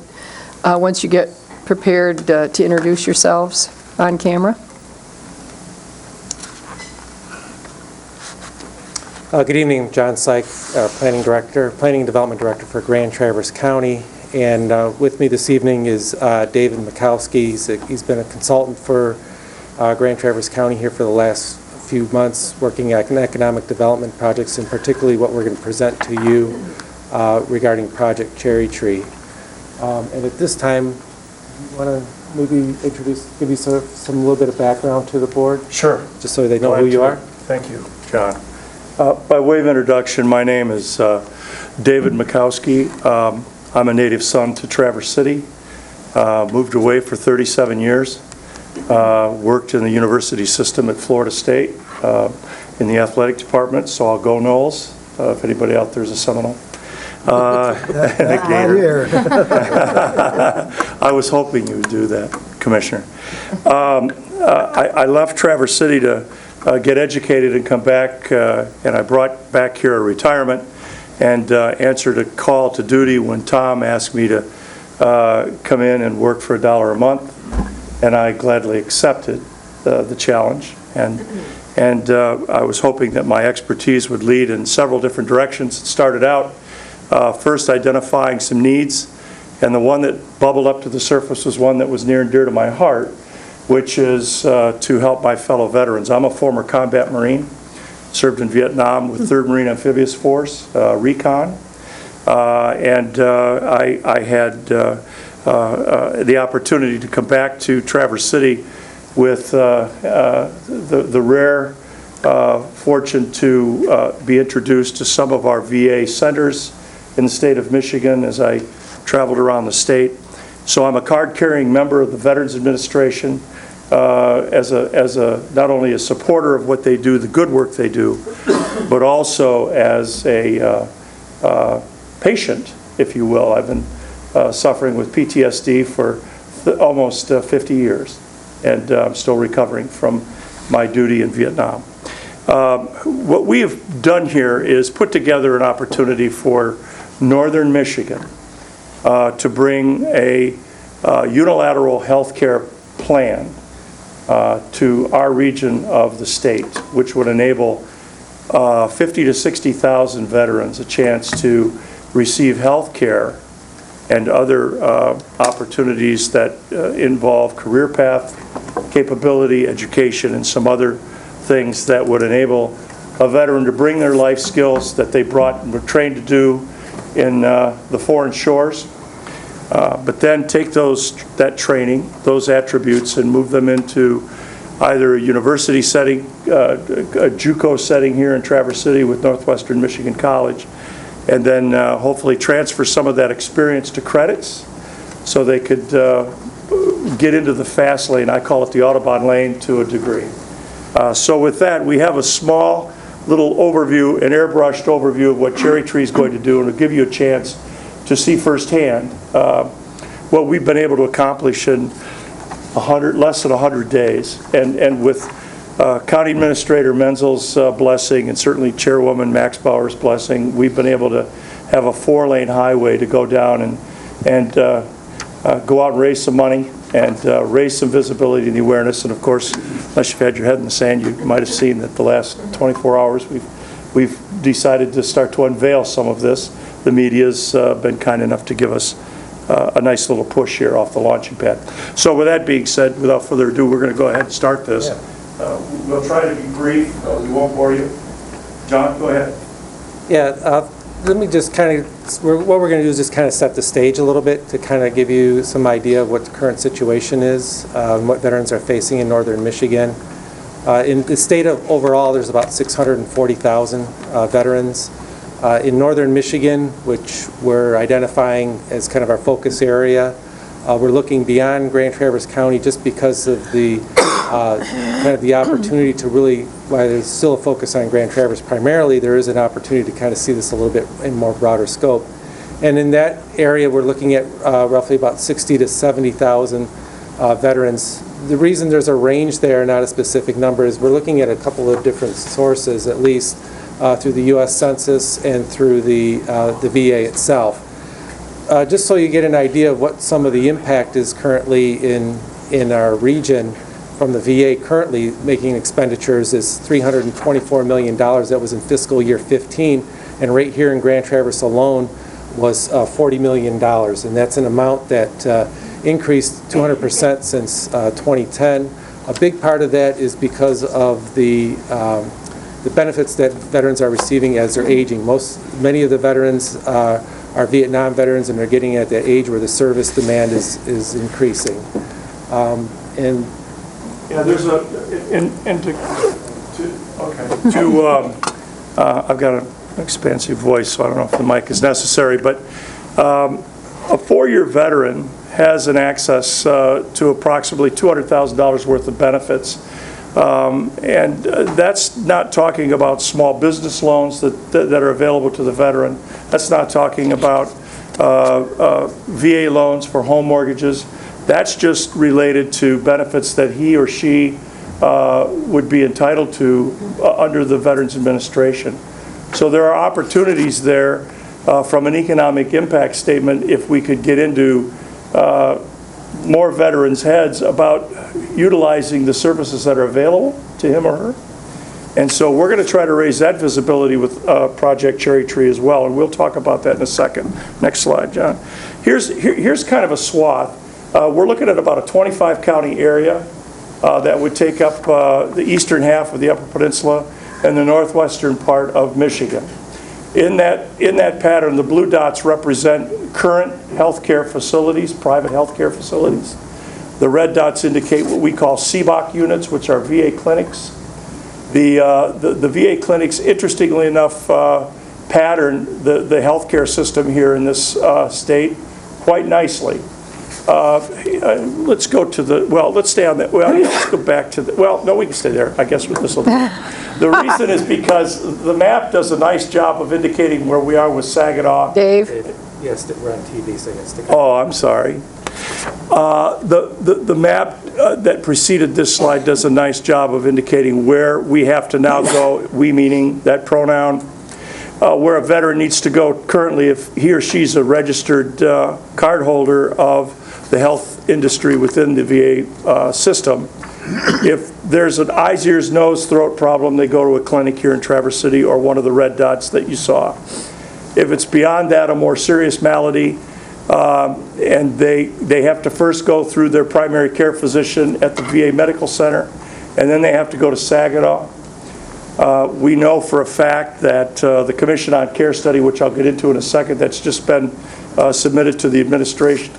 once you get prepared, to introduce yourselves on camera. Good evening, John Syke, Planning and Development Director for Grand Traverse County. And with me this evening is David Mikowski. He's been a consultant for Grand Traverse County here for the last few months, working on economic development projects, and particularly what we're going to present to you regarding Project Cherry Tree. And at this time, you want to maybe give you some little bit of background to the board? Sure. Just so they know who you are? Thank you, John. By way of introduction, my name is David Mikowski. I'm a native son to Traverse City. Moved away for 37 years. Worked in the university system at Florida State in the athletic department, so I'll go Noles, if anybody out there is a Seminole. And a Gator. I was hoping you would do that, Commissioner. I left Traverse City to get educated and come back, and I brought back here a retirement and answered a call to duty when Tom asked me to come in and work for $1 a month, and I gladly accepted the challenge. And I was hoping that my expertise would lead in several different directions. It started out first identifying some needs, and the one that bubbled up to the surface was one that was near and dear to my heart, which is to help my fellow veterans. I'm a former combat Marine, served in Vietnam with 3rd Marine Amphibious Force, Recon, and I had the opportunity to come back to Traverse City with the rare fortune to be introduced to some of our VA centers in the state of Michigan as I traveled around the state. So I'm a card-carrying member of the Veterans Administration, as not only a supporter of what they do, the good work they do, but also as a patient, if you will. I've been suffering with PTSD for almost 50 years, and I'm still recovering from my duty in Vietnam. What we have done here is put together an opportunity for Northern Michigan to bring a unilateral health care plan to our region of the state, which would enable 50 to 60,000 veterans a chance to receive health care and other opportunities that involve career path, capability, education, and some other things that would enable a veteran to bring their life skills that they brought and were trained to do in the foreign shores, but then take that training, those attributes, and move them into either a university setting, a JUCO setting here in Traverse City with Northwestern Michigan College, and then hopefully transfer some of that experience to credits so they could get into the fast lane. I call it the Autobahn lane to a degree. So with that, we have a small little overview, an airbrushed overview of what Cherry Tree is going to do, and it'll give you a chance to see firsthand what we've been able to accomplish in less than 100 days. And with County Administrator Menzel's blessing, and certainly Chairwoman Max Bauer's blessing, we've been able to have a 4-lane highway to go down and go out and raise some money and raise some visibility and awareness. And of course, unless you've had your head in the sand, you might have seen that the last 24 hours we've decided to start to unveil some of this. The media's been kind enough to give us a nice little push here off the launching pad. So with that being said, without further ado, we're going to go ahead and start this. We'll try to be brief. We won't bore you. John, go ahead. Yeah, let me just kind of, what we're going to do is just kind of set the stage a little bit to kind of give you some idea of what the current situation is, and what veterans are facing in northern Michigan. In the state of overall, there's about 640,000 veterans. In northern Michigan, which we're identifying as kind of our focus area, we're looking beyond Grand Traverse County just because of the kind of the opportunity to really, while there's still a focus on Grand Traverse primarily, there is an opportunity to kind of see this a little bit in more broader scope. And in that area, we're looking at roughly about 60 to 70,000 veterans. The reason there's a range there, not a specific number, is we're looking at a couple of different sources, at least through the U.S. Census and through the VA itself. Just so you get an idea of what some of the impact is currently in our region, from the VA currently making expenditures is $324 million. That was in fiscal year 15, and right here in Grand Traverse alone was $40 million, and that's an amount that increased 200% since 2010. A big part of that is because of the benefits that veterans are receiving as they're aging. Many of the veterans are Vietnam veterans, and they're getting at that age where the service demand is increasing. And yeah, there's I've got an expansive voice, so I don't know if the mic is necessary, but a 4-year veteran has an access to approximately $200,000 worth of benefits. And that's not talking about small business loans that are available to the veteran. That's not talking about VA loans for home mortgages. That's just related to benefits that he or she would be entitled to under the Veterans Administration. So there are opportunities there from an economic impact statement if we could get into more veterans' heads about utilizing the services that are available to him or her. And so we're going to try to raise that visibility with Project Cherry Tree as well, and we'll talk about that in a second. Next slide, John. Here's kind of a swath. We're looking at about a 25-county area that would take up the eastern half of the Upper Peninsula and the northwestern part of Michigan. In that pattern, the blue dots represent current healthcare facilities, private healthcare facilities. The red dots indicate what we call CBOC units, which are VA clinics. The VA clinics, interestingly enough, pattern the healthcare system here in this state quite nicely. Let's go to the, well, let's stay on that. Well, let's go back to the, well, no, we can stay there. I guess with this will do. The reason is because the map does a nice job of indicating where we are with Saginaw. Dave? Yes, we're on TV, so you got to stick. Oh, I'm sorry. The map that preceded this slide does a nice job of indicating where we have to now go, we meaning that pronoun, where a veteran needs to go currently if he or she's a registered card holder of the health industry within the VA system. If there's an eyes, ears, nose, throat problem, they go to a clinic here in Traverse City or one of the red dots that you saw. If it's beyond that, a more serious malady, and they have to first go through their primary care physician at the VA Medical Center, and then they have to go to Saginaw. We know for a fact that the Commission on Care study, which I'll get into in a second, that's just been submitted to the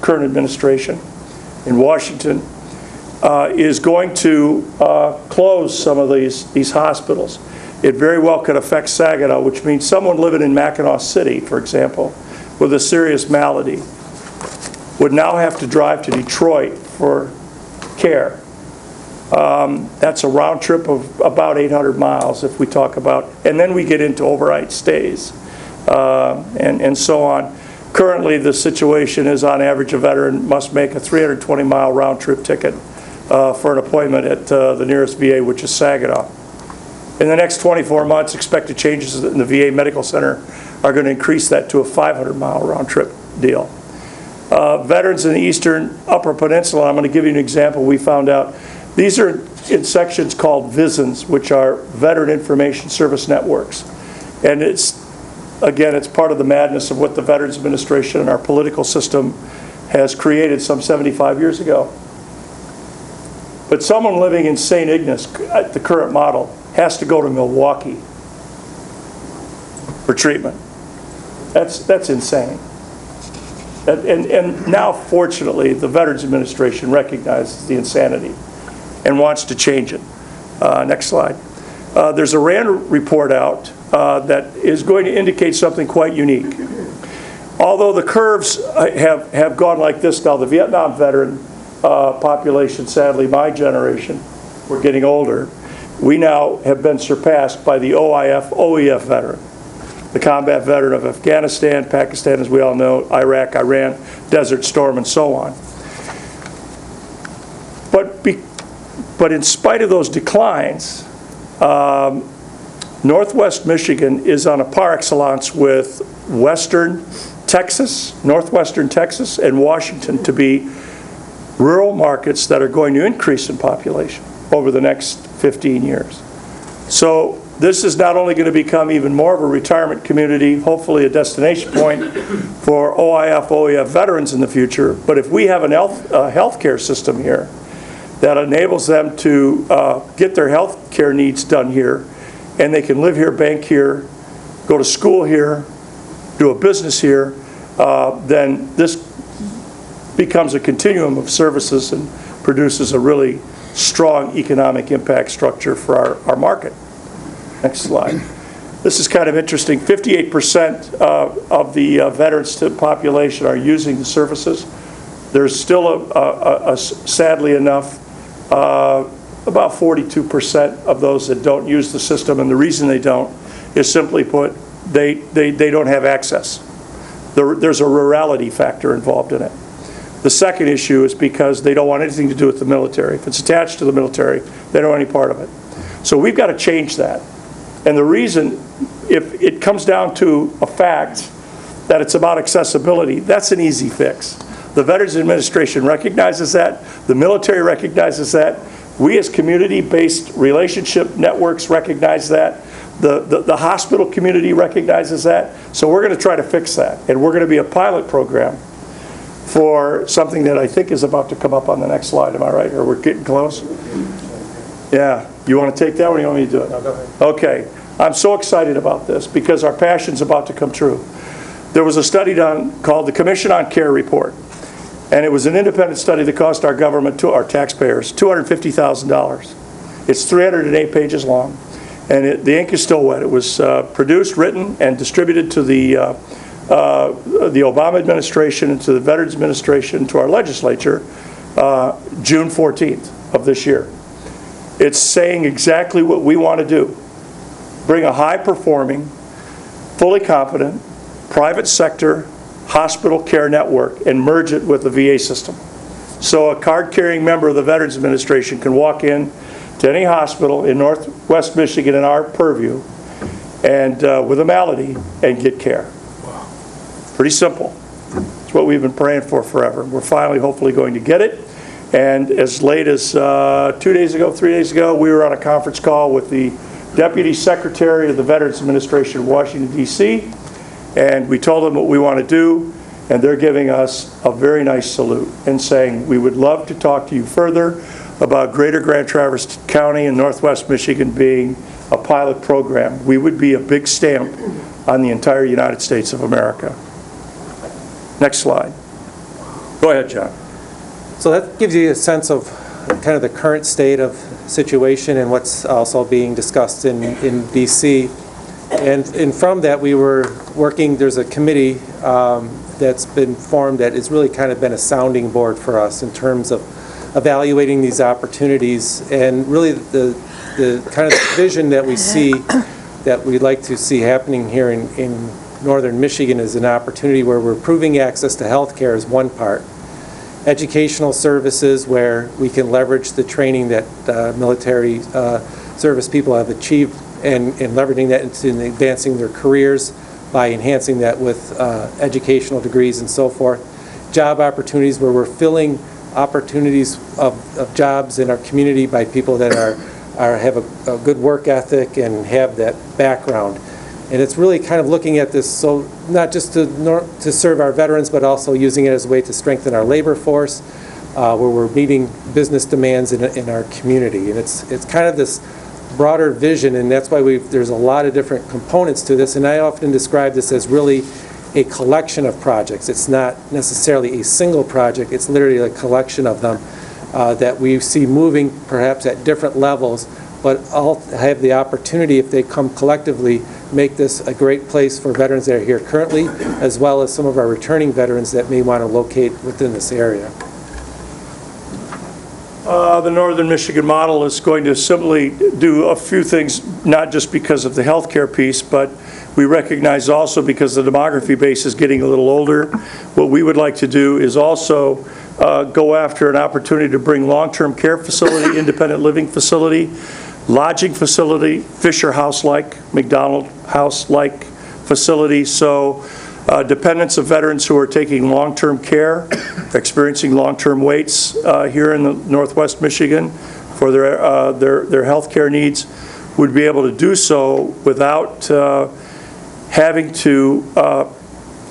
current administration in Washington, is going to close some of these hospitals. it very well could affect Saginaw, which means someone living in Mackinac City, for example, with a serious malady, would now have to drive to Detroit for care. That's a round trip of about 800 miles if we talk about, and then we get into overnight stays and so on. Currently, the situation is on average a veteran must make a 320-mile round trip ticket for an appointment at the nearest VA, which is Saginaw. In the next 24 months, expected changes in the VA Medical Center are going to increase that to a 500-mile round trip deal. Veterans in the eastern Upper Peninsula, I'm going to give you an example we found out. These are in sections called VISNs, which are Veteran Information Service Networks. And it's part of the madness of what the Veterans Administration and our political system has created some 75 years ago. But someone living in St. Ignace, at the current model, has to go to Milwaukee for treatment. That's insane. And now, fortunately, the Veterans Administration recognizes the insanity and wants to change it. Next slide. There's a RAND report out that is going to indicate something quite unique. Although the curves have gone like this now, the Vietnam veteran population, sadly my generation, we're getting older, we now have been surpassed by the OIF veteran. The combat veteran of Afghanistan, Pakistan, as we all know, Iraq, Iran, Desert Storm, and so on. But in spite of those declines, Northwest Michigan is on a par excellence with Western Texas, Northwestern Texas, and Washington to be rural markets that are going to increase in population over the next 15 years. So this is not only going to become even more of a retirement community, hopefully a destination point for OIF veterans in the future, but if we have a healthcare system here that enables them to get their health care needs done here, and they can live here, bank here, go to school here, do a business here, then this becomes a continuum of services and produces a really strong economic impact structure for our market. Next slide. This is kind of interesting. 58% of the veterans to population are using the services. There's still, sadly enough, about 42% of those that don't use the system, and the reason they don't is simply put, they don't have access. There's a rurality factor involved in it. The second issue is because they don't want anything to do with the military. If it's attached to the military, they don't want any part of it. So we've got to change that. And the reason, if it comes down to a fact that it's about accessibility, that's an easy fix. The Veterans Administration recognizes that. The military recognizes that. We as community-based relationship networks recognize that. The hospital community recognizes that. So we're going to try to fix that. And we're going to be a pilot program for something that I think is about to come up on the next slide. Am I right? Or we're getting close? Yeah. You want to take that, or you want me to do it? No, go ahead. Okay. I'm so excited about this because our passion's about to come true. There was a study done called the Commission on Care Report. And it was an independent study that cost our government, our taxpayers, $250,000. It's 308 pages long. And the ink is still wet. It was produced, written, and distributed to the Obama administration and to the Veterans Administration, to our legislature, June 14th of this year. It's saying exactly what we want to do. Bring a high-performing, fully competent, private sector hospital care network and merge it with the VA system. So a card-carrying member of the Veterans Administration can walk in to any hospital in Northwest Michigan in our purview and with a malady and get care. Pretty simple. It's what we've been praying for forever. We're finally, hopefully, going to get it. And as late as 3 days ago, we were on a conference call with the Deputy Secretary of the Veterans Administration of Washington, D.C., and we told them what we want to do, and they're giving us a very nice salute and saying, we would love to talk to you further about Greater Grand Traverse County and Northwest Michigan being a pilot program. We would be a big stamp on the entire United States of America. Next slide. Go ahead, John. So that gives you a sense of kind of the current state of situation and what's also being discussed in DC. And from that, we were working, there's a committee that's been formed that has really kind of been a sounding board for us in terms of evaluating these opportunities, and really the kind of vision that we see, that we'd like to see happening here in northern Michigan is an opportunity where we're improving access to health care is one part. Educational services where we can leverage the training that military service people have achieved and leveraging that into advancing their careers by enhancing that with educational degrees and so forth. Job opportunities where we're filling opportunities of jobs in our community by people that have a good work ethic and have that background. And it's really kind of looking at this, so not just to serve our veterans, but also using it as a way to strengthen our labor force, where we're meeting business demands in our community. And it's kind of this broader vision, and that's why there's a lot of different components to this. And I often describe this as really a collection of projects. It's not necessarily a single project. It's literally a collection of them that we see moving perhaps at different levels, but all have the opportunity, if they come collectively, make this a great place for veterans that are here currently, as well as some of our returning veterans that may want to locate within this area. The Northern Michigan model is going to simply do a few things, not just because of the healthcare piece, but we recognize also because the demography base is getting a little older. What we would like to do is also go after an opportunity to bring long-term care facility, independent living facility, lodging facility, Fisher House-like, McDonald House-like facility. So dependents of veterans who are taking long-term care, experiencing long-term waits here in the Northwest Michigan for their health care needs would be able to do so without having to,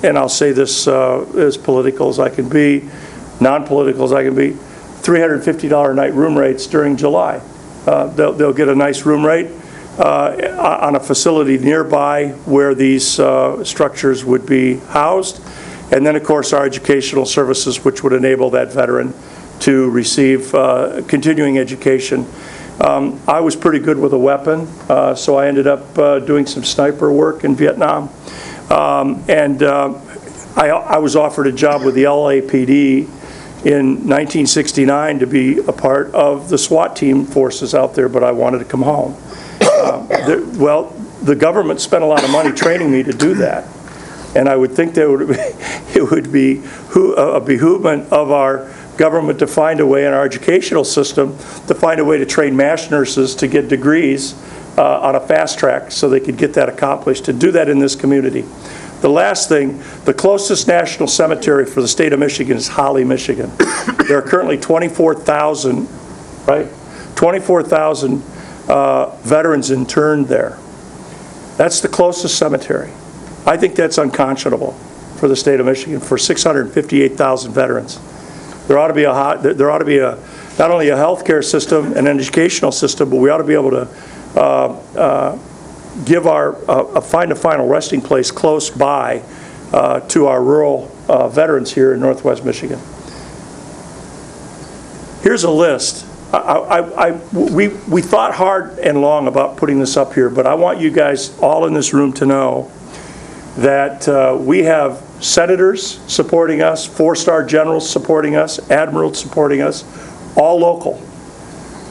and I'll say this as political as I can be, non-political as I can be, $350 a night room rates during July. They'll get a nice room rate on a facility nearby where these structures would be housed. And then, of course, our educational services, which would enable that veteran to receive continuing education. I was pretty good with a weapon, so I ended up doing some sniper work in Vietnam. I was offered a job with the LAPD in 1969 to be a part of the SWAT team forces out there, but I wanted to come home. The government spent a lot of money training me to do that, and I would think that it would be a behoovement of our government to find a way in our educational system to find a way to train MASH nurses to get degrees on a fast track so they could get that accomplished, to do that in this community. The last thing, the closest national cemetery for the state of Michigan is Holly, Michigan. There are currently 24,000, right? 24,000 veterans interned there. That's the closest cemetery. I think that's unconscionable for the state of Michigan for 658,000 veterans. There ought to be not only a healthcare system and an educational system, but we ought to be able to give find a final resting place close by to our rural veterans here in Northwest Michigan. Here's a list. We thought hard and long about putting this up here, but I want you guys all in this room to know that we have senators supporting us, 4-star generals supporting us, admirals supporting us, all local.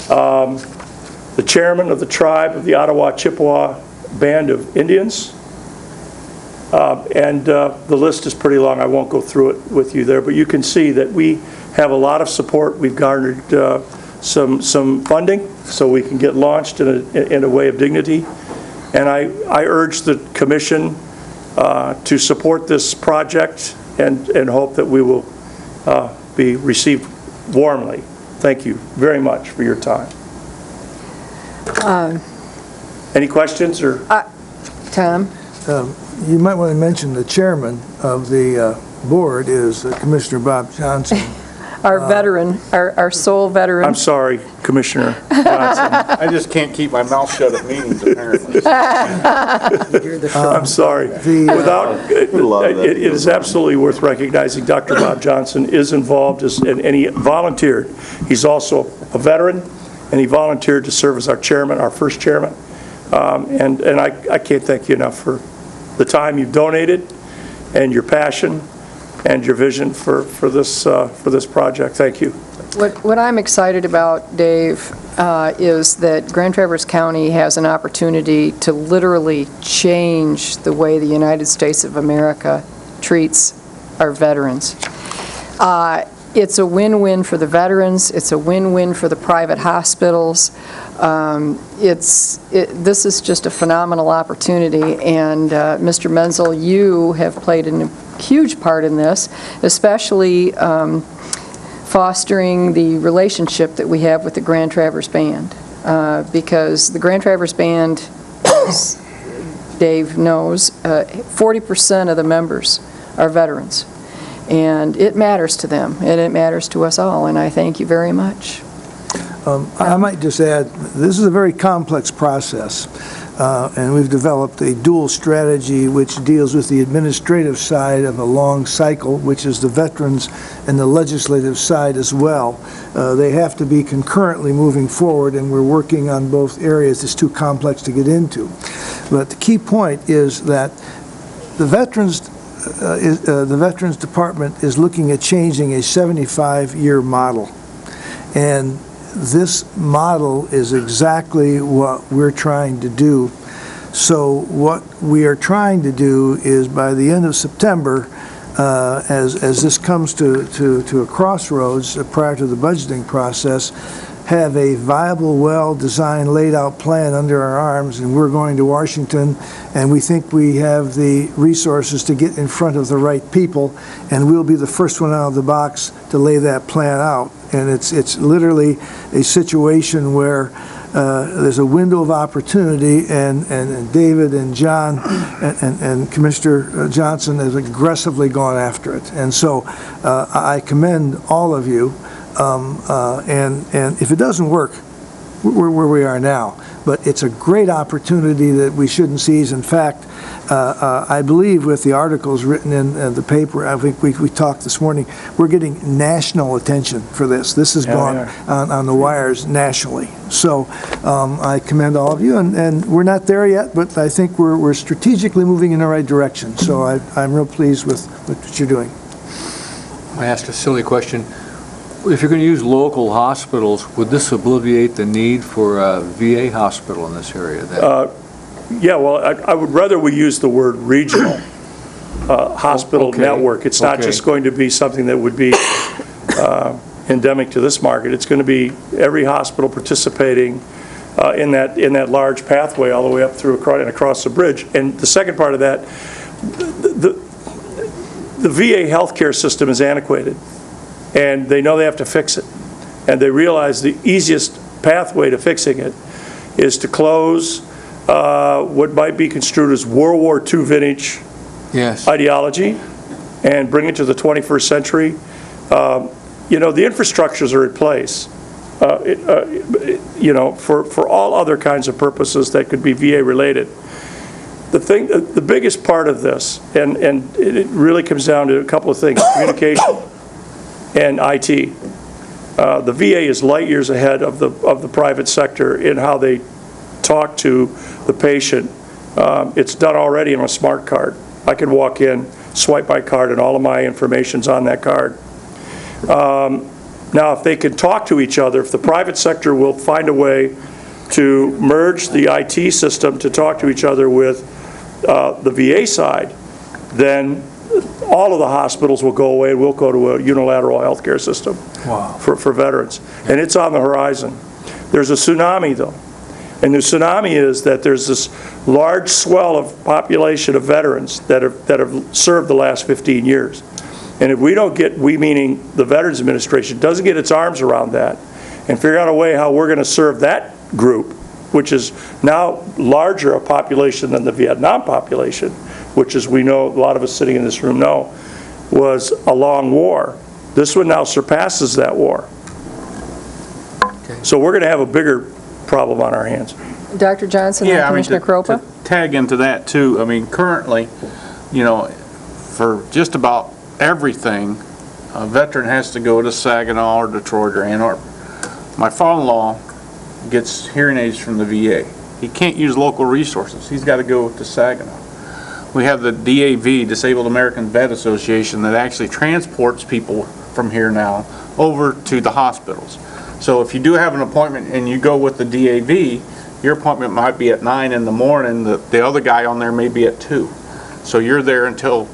The chairman of the tribe of the Ottawa Chippewa Band of Indians, and the list is pretty long. I won't go through it with you there, but you can see that we have a lot of support. We've garnered some funding so we can get launched in a way of dignity, and I urge the commission to support this project and hope that we will be received warmly. Thank you very much for your time. Any questions or? Tom? You might want to mention the chairman of the board is Commissioner Bob Johnson. Our veteran, our sole veteran. I'm sorry, Commissioner Johnson. I just can't keep my mouth shut at meetings, apparently. I'm sorry. It is absolutely worth recognizing Dr. Bob Johnson is involved, and he volunteered. He's also a veteran, and he volunteered to serve as our chairman, our first chairman. And I can't thank you enough for the time you've donated and your passion and your vision for this project. Thank you. What I'm excited about, Dave, is that Grand Traverse County has an opportunity to literally change the way the United States of America treats our veterans. It's a win-win for the veterans. It's a win-win for the private hospitals. This is just a phenomenal opportunity, and Mr. Menzel, you have played a huge part in this, especially fostering the relationship that we have with the Grand Traverse Band, because the Grand Traverse Band, as Dave knows, 40% of the members are veterans, and it matters to them, and it matters to us all, and I thank you very much. I might just add, this is a very complex process, and we've developed a dual strategy which deals with the administrative side of a long cycle, which is the veterans, and the legislative side as well. They have to be concurrently moving forward, and we're working on both areas. It's too complex to get into. But the key point is that the Veterans Department is looking at changing a 75-year model. And this model is exactly what we're trying to do. So what we are trying to do is, by the end of September, as this comes to a crossroads prior to the budgeting process, have a viable, well-designed, laid-out plan under our arms, and we're going to Washington, and we think we have the resources to get in front of the right people, and we'll be the first one out of the box to lay that plan out. And it's literally a situation where there's a window of opportunity, and David and John and Commissioner Johnson has aggressively gone after it. And so I commend all of you. And if it doesn't work, we're where we are now. But it's a great opportunity that we shouldn't seize. In fact, I believe with the articles written in the paper, I think we talked this morning, we're getting national attention for this. This has gone on the wires nationally. So I commend all of you, and we're not there yet, but I think we're strategically moving in the right direction. So I'm real pleased with what you're doing. I asked a silly question. If you're going to use local hospitals, would this obviate the need for a VA hospital in this area then? Yeah, well, I would rather we use the word regional hospital network. It's not just going to be something that would be endemic to this market. It's going to be every hospital participating in that large pathway all the way up through and across the bridge. And the second part of that, the VA healthcare system is antiquated, and they know they have to fix it. And they realize the easiest pathway to fixing it is to close what might be construed as World War II vintage ideology and bring it to the 21st century. You know, the infrastructures are in place, you know, for all other kinds of purposes that could be VA related. The biggest part of this, and it really comes down to a couple of things: communication and IT. The VA is light years ahead of the private sector in how they talk to the patient. It's done already on a smart card. I can walk in, swipe my card, and all of my information's on that card. Now, if they can talk to each other, if the private sector will find a way to merge the IT system to talk to each other with the VA side, then all of the hospitals will go away and we'll go to a unilateral healthcare system for veterans. And it's on the horizon. There's a tsunami, though. And the tsunami is that there's this large swell of population of veterans that have served the last 15 years. And if we don't get, we meaning the Veterans Administration, doesn't get its arms around that and figure out a way how we're going to serve that group, which is now larger a population than the Vietnam population, which, as we know, a lot of us sitting in this room know, was a long war. This one now surpasses that war. So we're going to have a bigger problem on our hands. Dr. Johnson and Commissioner Croppa? To tag into that too, I mean, currently, you know, for just about everything, a veteran has to go to Saginaw or Detroit or Ann Arbor. my father-in-law gets hearing aids from the VA. He can't use local resources. He's got to go to Saginaw. We have the DAV, Disabled American Vet Association, that actually transports people from here now over to the hospitals. So if you do have an appointment and you go with the DAV, your appointment might be at 9 in the morning, the other guy on there may be at 2. So you're there until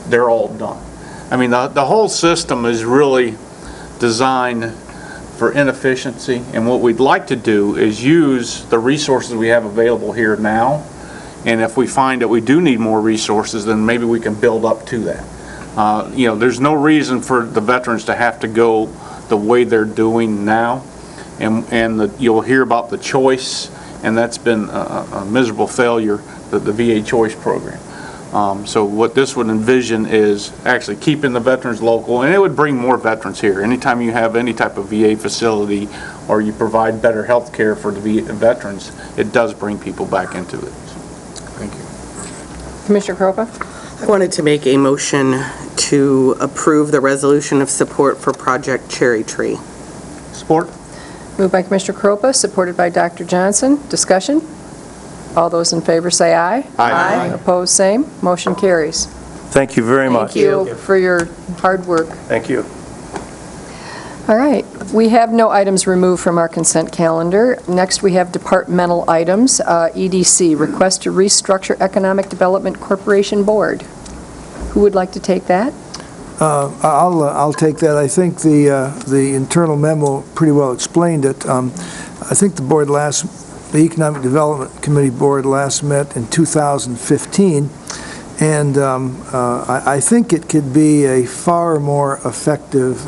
they're all done. I mean, the whole system is really designed for inefficiency, and what we'd like to do is use the resources we have available here now, and if we find that we do need more resources, then maybe we can build up to that. You know, there's no reason for the veterans to have to go the way they're doing now, and you'll hear about the choice, and that's been a miserable failure, the VA Choice program. So what this would envision is actually keeping the veterans local, and it would bring more veterans here. Anytime you have any type of VA facility or you provide better health care for the veterans, it does bring people back into it. So, thank you. Commissioner Coropa? I wanted to make a motion to approve the resolution of support for Project Cherry Tree. Support? Moved by Commissioner Coropa, supported by Dr. Johnson. Discussion? All those in favor say aye. Aye. Opposed, same. Motion carries. Thank you very much. Thank you for your hard work. Thank you. All right, we have no items removed from our consent calendar. Next, we have departmental items. EDC, Request to Restructure Economic Development Corporation Board. Who would like to take that? I'll take that. I think the internal memo pretty well explained it. I think the Economic Development Committee Board last met in 2015, and I think it could be a far more effective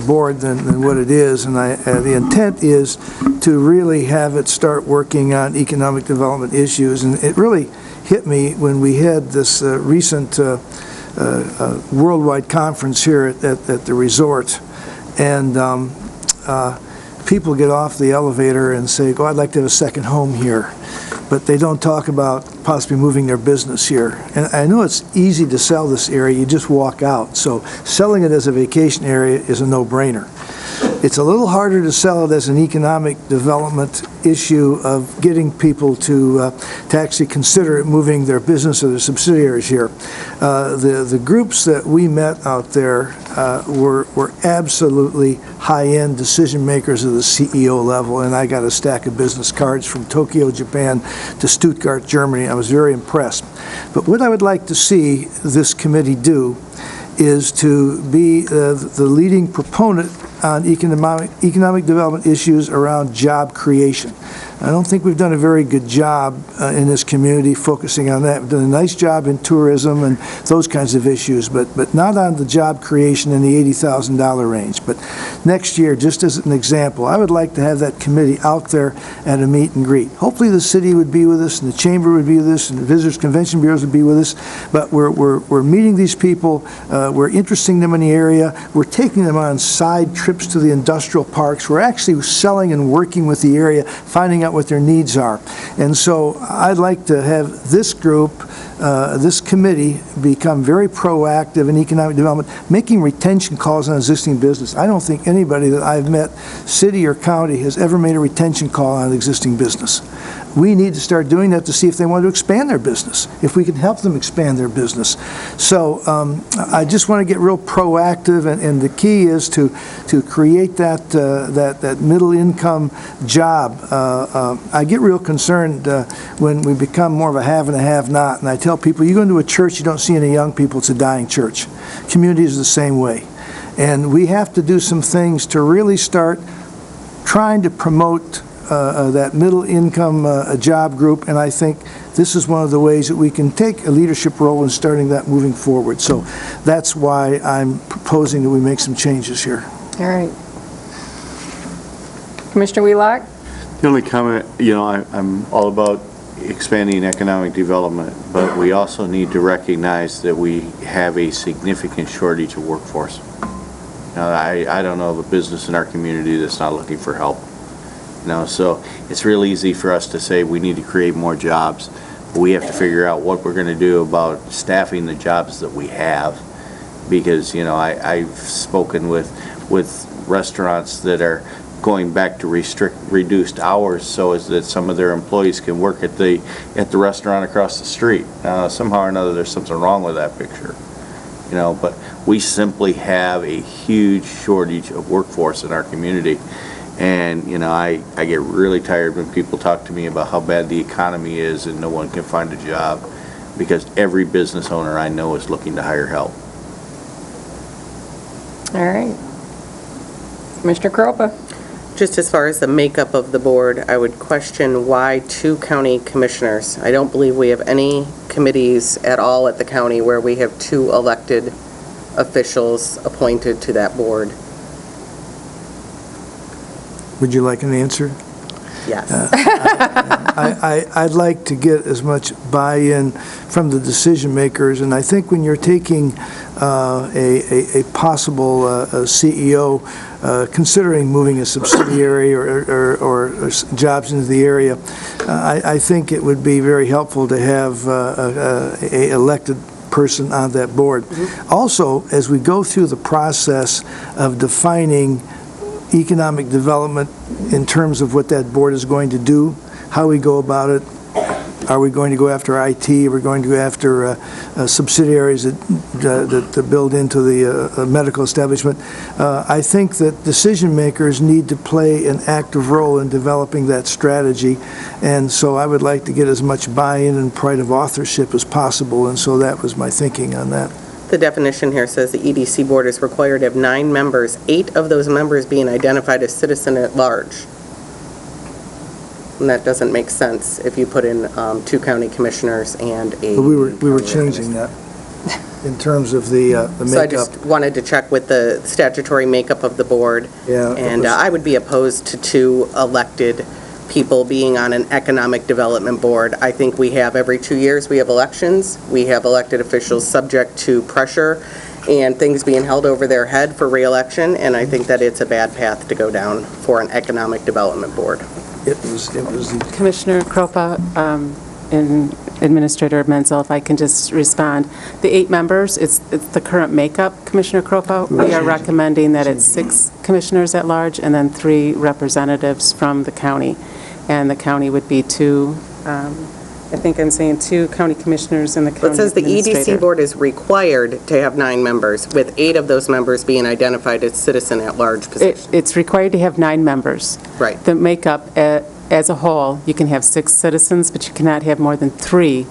board than what it is, and the intent is to really have it start working on economic development issues. And it really hit me when we had this recent worldwide conference here at the resort, and people get off the elevator and say, "Oh, I'd like to have a second home here," but they don't talk about possibly moving their business here. And I know it's easy to sell this area, you just walk out. So selling it as a vacation area is a no-brainer. It's a little harder to sell it as an economic development issue of getting people to actually consider moving their business or their subsidiaries here. The groups that we met out there were absolutely high-end decision makers of the CEO level, and I got a stack of business cards from Tokyo, Japan to Stuttgart, Germany. I was very impressed. But what I would like to see this committee do is to be the leading proponent on economic development issues around job creation. I don't think we've done a very good job in this community focusing on that. We've done a nice job in tourism and those kinds of issues, but not on the job creation in the $80,000 range. But next year, just as an example, I would like to have that committee out there at a meet and greet. Hopefully the city would be with us, and the chamber would be with us, and the Visitors Convention Bureaus would be with us. But we're meeting these people, we're interesting them in the area, we're taking them on side trips to the industrial parks, we're actually selling and working with the area, finding out what their needs are. And so I'd like to have this group, this committee, become very proactive in economic development, making retention calls on existing business. I don't think anybody that I've met, city or county, has ever made a retention call on an existing business. We need to start doing that to see if they want to expand their business, if we can help them expand their business. So I just want to get real proactive, and the key is to create that middle income job. I get real concerned when we become more of a have and a have not, and I tell people, you go into a church, you don't see any young people, it's a dying church. Community is the same way. And we have to do some things to really start trying to promote that middle income job group, and I think this is one of the ways that we can take a leadership role in starting that moving forward. So that's why I'm proposing that we make some changes here. All right. Commissioner Wheelock? The only comment, I'm all about expanding economic development, but we also need to recognize that we have a significant shortage of workforce. Now, I don't know of a business in our community that's not looking for help. So it's real easy for us to say we need to create more jobs, but we have to figure out what we're going to do about staffing the jobs that we have, because I've spoken with restaurants that are going back to reduced hours so as that some of their employees can work at the restaurant across the street. Somehow or another, there's something wrong with that picture. But we simply have a huge shortage of workforce in our community. And, I get really tired when people talk to me about how bad the economy is and no one can find a job, because every business owner I know is looking to hire help. All right. Commissioner Kropa? Just as far as the makeup of the board, I would question why 2 county commissioners. I don't believe we have any committees at all at the county where we have 2 elected officials appointed to that board. Would you like an answer? Yes. I'd like to get as much buy-in from the decision makers, and I think when you're taking a possible CEO considering moving a subsidiary or jobs into the area, I think it would be very helpful to have a elected person on that board. Also, as we go through the process of defining economic development in terms of what that board is going to do, how we go about it. Are we going to go after IT? Are we going to go after subsidiaries that build into the medical establishment? I think that decision makers need to play an active role in developing that strategy, and so I would like to get as much buy-in and pride of authorship as possible, and so that was my thinking on that. The definition here says the EDC board is required to have 9 members, 8 of those members being identified as citizen at large. And that doesn't make sense if you put in 2 county commissioners and a... But we were changing that in terms of the makeup. So I just wanted to check with the statutory makeup of the board. Yeah, And I would be opposed to 2 elected people being on an economic development board. I think we have every 2 years, we have elections. We have elected officials subject to pressure and things being held over their head for re-election, and I think that it's a bad path to go down for an economic development board. It was Commissioner Kropa and Administrator Menzel, if I can just respond. The 8 members, it's the current makeup, Commissioner Kropa. We are recommending that it's 6 commissioners at large and then 3 representatives from the county. And the county would be 2, I think I'm saying 2 county commissioners and the county It says the administrator. EDC board is required to have 9 members, with 8 of those members being identified as citizen at large positions. It's required to have 9 members. Right. The makeup, as a whole, you can have 6 citizens, but you cannot have more than 3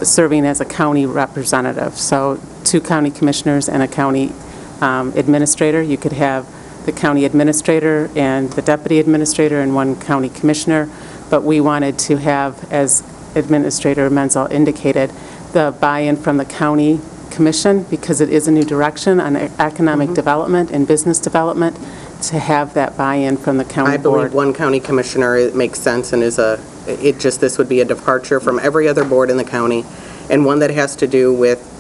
serving as a county representative. So 2 county commissioners and a county administrator. You could have the county administrator and the deputy administrator and 1 county commissioner. But we wanted to have, as Administrator Menzel indicated, the buy-in from the county commission, because it is a new direction on economic development and business development, to have that buy-in from the county board. I believe 1 county commissioner, it makes sense and this would be a departure from every other board in the county, and one that has to do with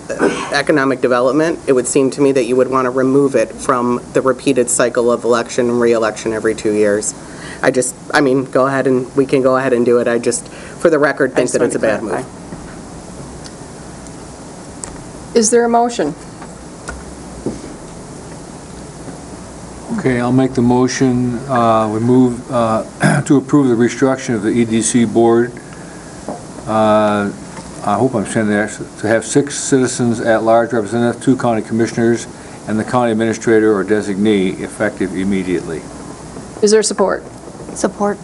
economic development. It would seem to me that you would want to remove it from the repeated cycle of election and re-election every 2 years. Go ahead and, we can go ahead and do it. I just, for the record, think that it's a bad move. Is there a motion? Okay, I'll make the motion. We move to approve the restructuring of the EDC board. I hope I'm saying that, to have 6 citizens at large representatives, 2 county commissioners, and the county administrator or designee effective immediately. Is there support? Support.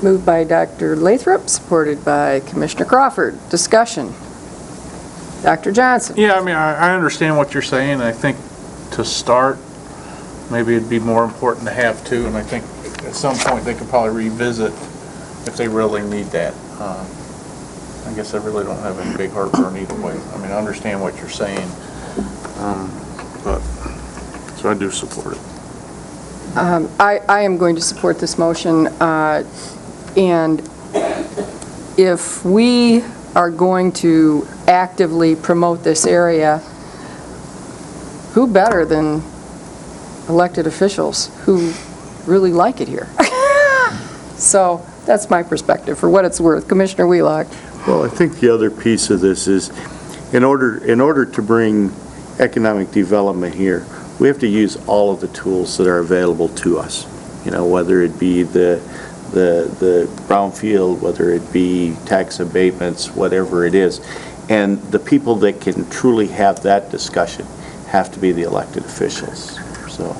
Moved by Dr. Lathrop, supported by Commissioner Crawford. Discussion. Dr. Johnson? Yeah, I understand what you're saying. I think to start, maybe it'd be more important to have 2, and I think at some point they could probably revisit if they really need that. I guess I really don't have any big heartburn either way. I understand what you're saying, so I do support it. I am going to support this motion, and if we are going to actively promote this area, who better than elected officials who really like it here? So that's my perspective, for what it's worth. Commissioner Wheelock. Well, I think the other piece of this is, in order to bring economic development here, we have to use all of the tools that are available to us. whether it be the brownfield, whether it be tax abatements, whatever it is. And the people that can truly have that discussion have to be the elected officials. So,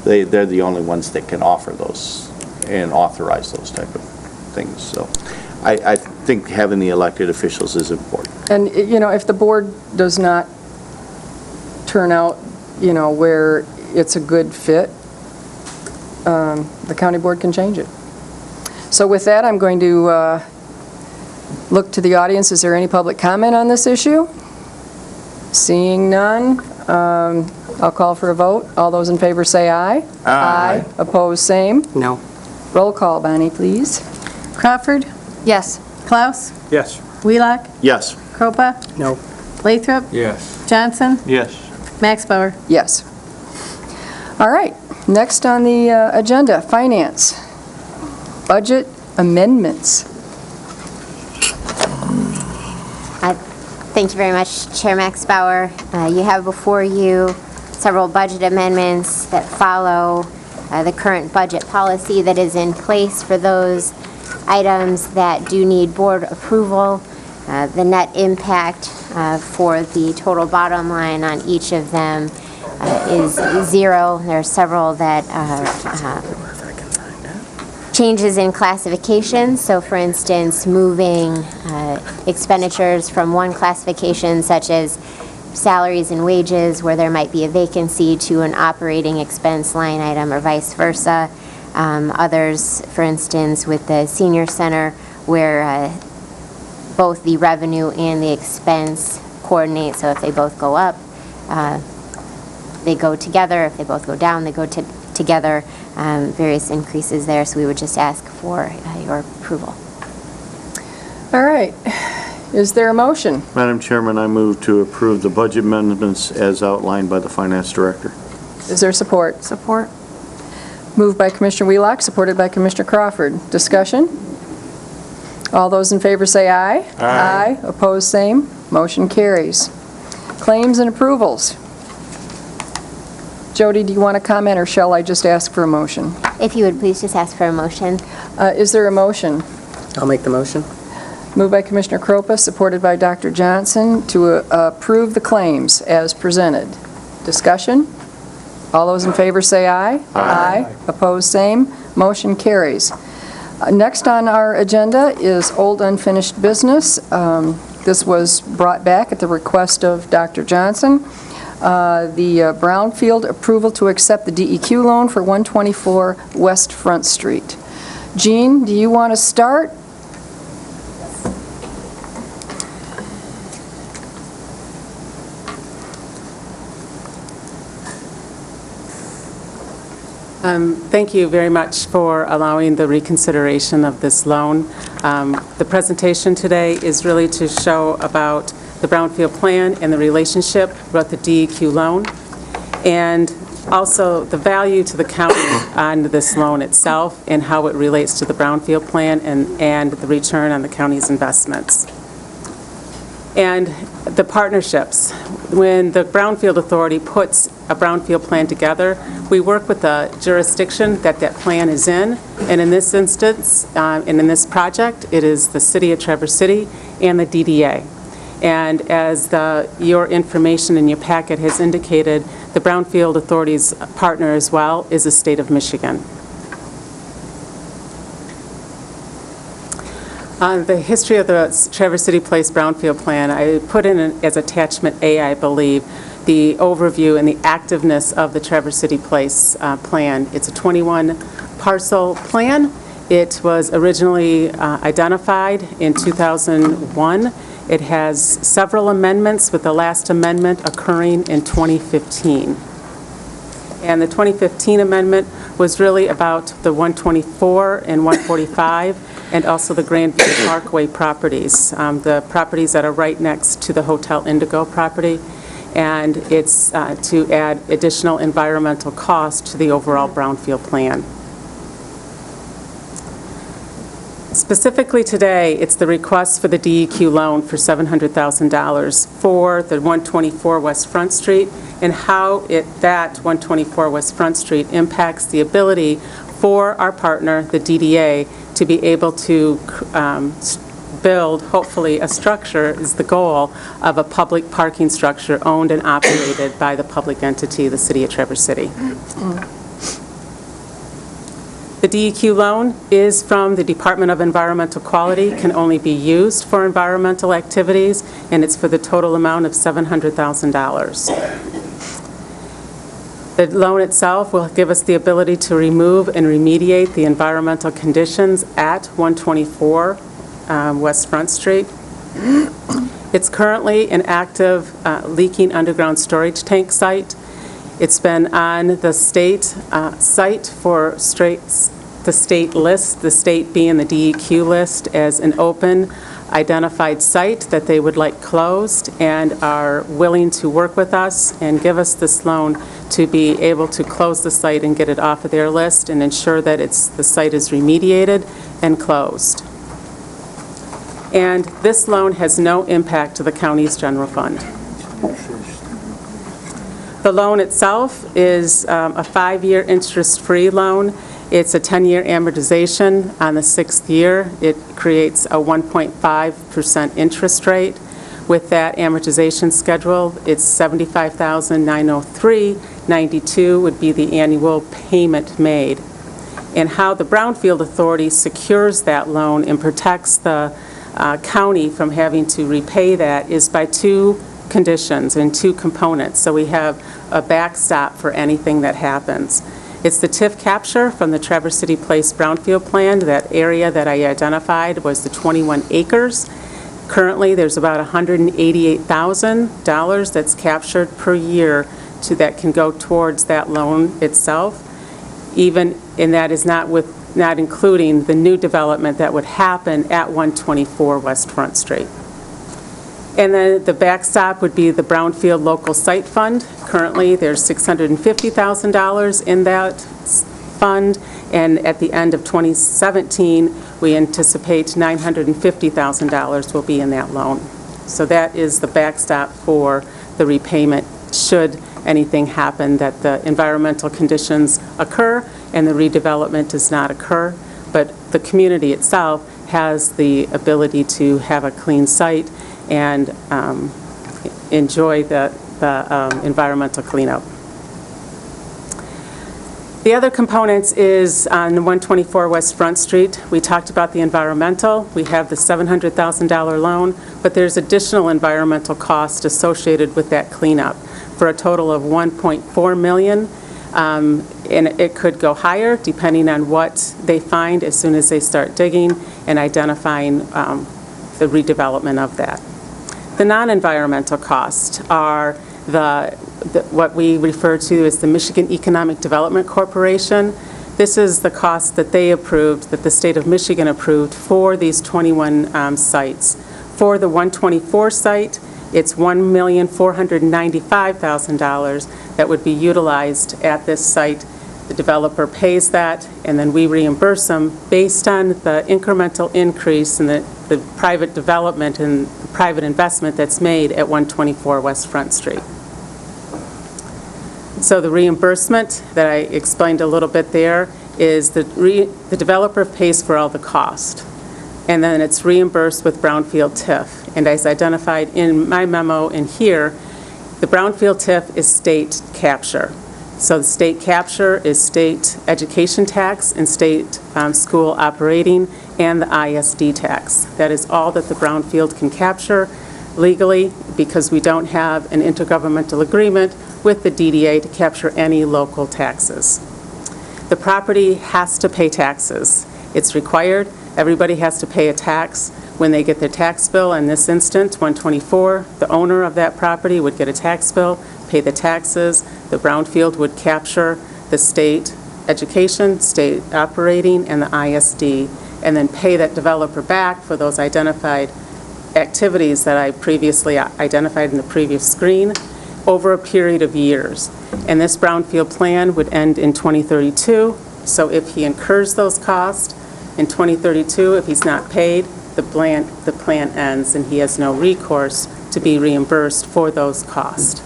they're the only ones that can offer those and authorize those type of things. So I think having the elected officials is important. And, if the board does not turn out, where it's a good fit, the county board can change it. So with that, I'm going to look to the audience. Is there any public comment on this issue? Seeing none, I'll call for a vote. All those in favor say aye. Aye. Opposed, same. No. Roll call, Bonnie, please. Crawford, Yes. Klaus, Yes. Wheelock, Yes. Croupa, No. Lathrop, Yes. Johnson, Yes. Max Bauer. Yes. All right, next on the agenda, finance. Budget amendments. Thank you very much, Chair Max Bauer. You have before you several budget amendments that follow the current budget policy that is in place for those items that do need board approval. The net impact for the total bottom line on each of them is zero. There are several that are changes in classification. So for instance, moving expenditures from one classification such as salaries and wages where there might be a vacancy to an operating expense line item or vice versa. Others, for instance, with the senior center where both the revenue and the expense coordinate. So if they both go up, they go together. If they both go down, they go together. Various increases there, so we would just ask for your approval. All right. Is there a motion? Madam Chairman, I move to approve the budget amendments as outlined by the Finance Director. Is there support? Support. Moved by Commissioner Wheelock, supported by Commissioner Crawford. Discussion? All those in favor say aye. Aye. Opposed, same. Motion carries. Claims and approvals. Jody, do you want to comment, or shall I just ask for a motion? If you would please just ask for a motion. Is there a motion? I'll make the motion. Moved by Commissioner Croupa, supported by Dr. Johnson, to approve the claims as presented. Discussion? All those in favor say aye. Aye. Opposed, same. Motion carries. Next on our agenda is old unfinished business. This was brought back at the request of Dr. Johnson. The brownfield approval to accept the DEQ loan for 124 West Front Street. Jean, do you want to start? Thank you very much for allowing the reconsideration of this loan. The presentation today is really to show about the brownfield plan and the relationship with the DEQ loan, and also the value to the county on this loan itself and how it relates to the brownfield plan and the return on the county's investments. And the partnerships. When the Brownfield Authority puts a brownfield plan together, we work with the jurisdiction that plan is in. And in this instance, and in this project, it is the City of Traverse City and the DDA. And as your information in your packet has indicated, the Brownfield Authority's partner as well is the state of Michigan. The history of the Traverse City Place Brownfield Plan, I put in as attachment A, I believe, the overview and the activeness of the Traverse City Place plan. It's a 21 parcel plan. It was originally identified in 2001. It has several amendments, with the last amendment occurring in 2015. And the 2015 amendment was really about the 124 and 145, and also the Grandview Parkway properties, the properties that are right next to the Hotel Indigo property. And it's to add additional environmental cost to the overall brownfield plan. Specifically today, it's the request for the DEQ loan for $700,000 for the 124 West Front Street, and how that 124 West Front Street impacts the ability for our partner, the DDA, to be able to build, hopefully, a structure is the goal of a public parking structure owned and operated by the public entity, the City of Traverse City. The DEQ loan is from the Department of Environmental Quality, can only be used for environmental activities, and it's for the total amount of $700,000. The loan itself will give us the ability to remove and remediate the environmental conditions at 124 West Front Street. It's currently an active leaking underground storage tank site. It's been on the state site for the state list, the state being the DEQ list, as an open identified site that they would like closed, and are willing to work with us and give us this loan to be able to close the site and get it off of their list and ensure that the site is remediated and closed. And this loan has no impact to the county's general fund. The loan itself is a 5-year interest-free loan. It's a 10-year amortization. On the 6th year, it creates a 1.5% interest rate. With that amortization schedule, it's $75,903.92 would be the annual payment made. And how the Brownfield Authority secures that loan and protects the county from having to repay that is by 2 conditions and 2 components. So we have a backstop for anything that happens. It's the TIF capture from the Traverse City Place Brownfield Plan. That area that I identified was the 21 acres. Currently, there's about $188,000 that's captured per year that can go towards that loan itself. And that is not including the new development that would happen at 124 West Front Street. And then the backstop would be the Brownfield Local Site Fund. Currently, there's $650,000 in that fund, and at the end of 2017, we anticipate $950,000 will be in that loan. So that is the backstop for the repayment should anything happen, that the environmental conditions occur and the redevelopment does not occur. But the community itself has the ability to have a clean site and enjoy the environmental cleanup. The other components is on 124 West Front Street. We talked about the environmental. We have the $700,000 loan, but there's additional environmental cost associated with that cleanup for a total of $1.4 million. And it could go higher depending on what they find as soon as they start digging and identifying the redevelopment of that. The non-environmental costs are what we refer to as the Michigan Economic Development Corporation. This is the cost that they approved, that the state of Michigan approved for these 21 sites. For the 124 site, it's $1,495,000 that would be utilized at this site. The developer pays that, and then we reimburse them based on the incremental increase in the private development and the private investment that's made at 124 West Front Street. So the reimbursement that I explained a little bit there is the developer pays for all the cost, and then it's reimbursed with Brownfield TIF. And as identified in my memo in here, the Brownfield TIF is state capture. So the state capture is state education tax and state school operating and the ISD tax. That is all that the Brownfield can capture legally, because we don't have an intergovernmental agreement with the DDA to capture any local taxes. The property has to pay taxes. It's required. Everybody has to pay a tax when they get their tax bill. In this instance, 124, the owner of that property would get a tax bill, pay the taxes. The Brownfield would capture the state education, state operating, and the ISD, and then pay that developer back for those identified activities that I previously identified in the previous screen over a period of years. And this Brownfield plan would end in 2032. So if he incurs those costs in 2032, if he's not paid, the plan ends and he has no recourse to be reimbursed for those costs.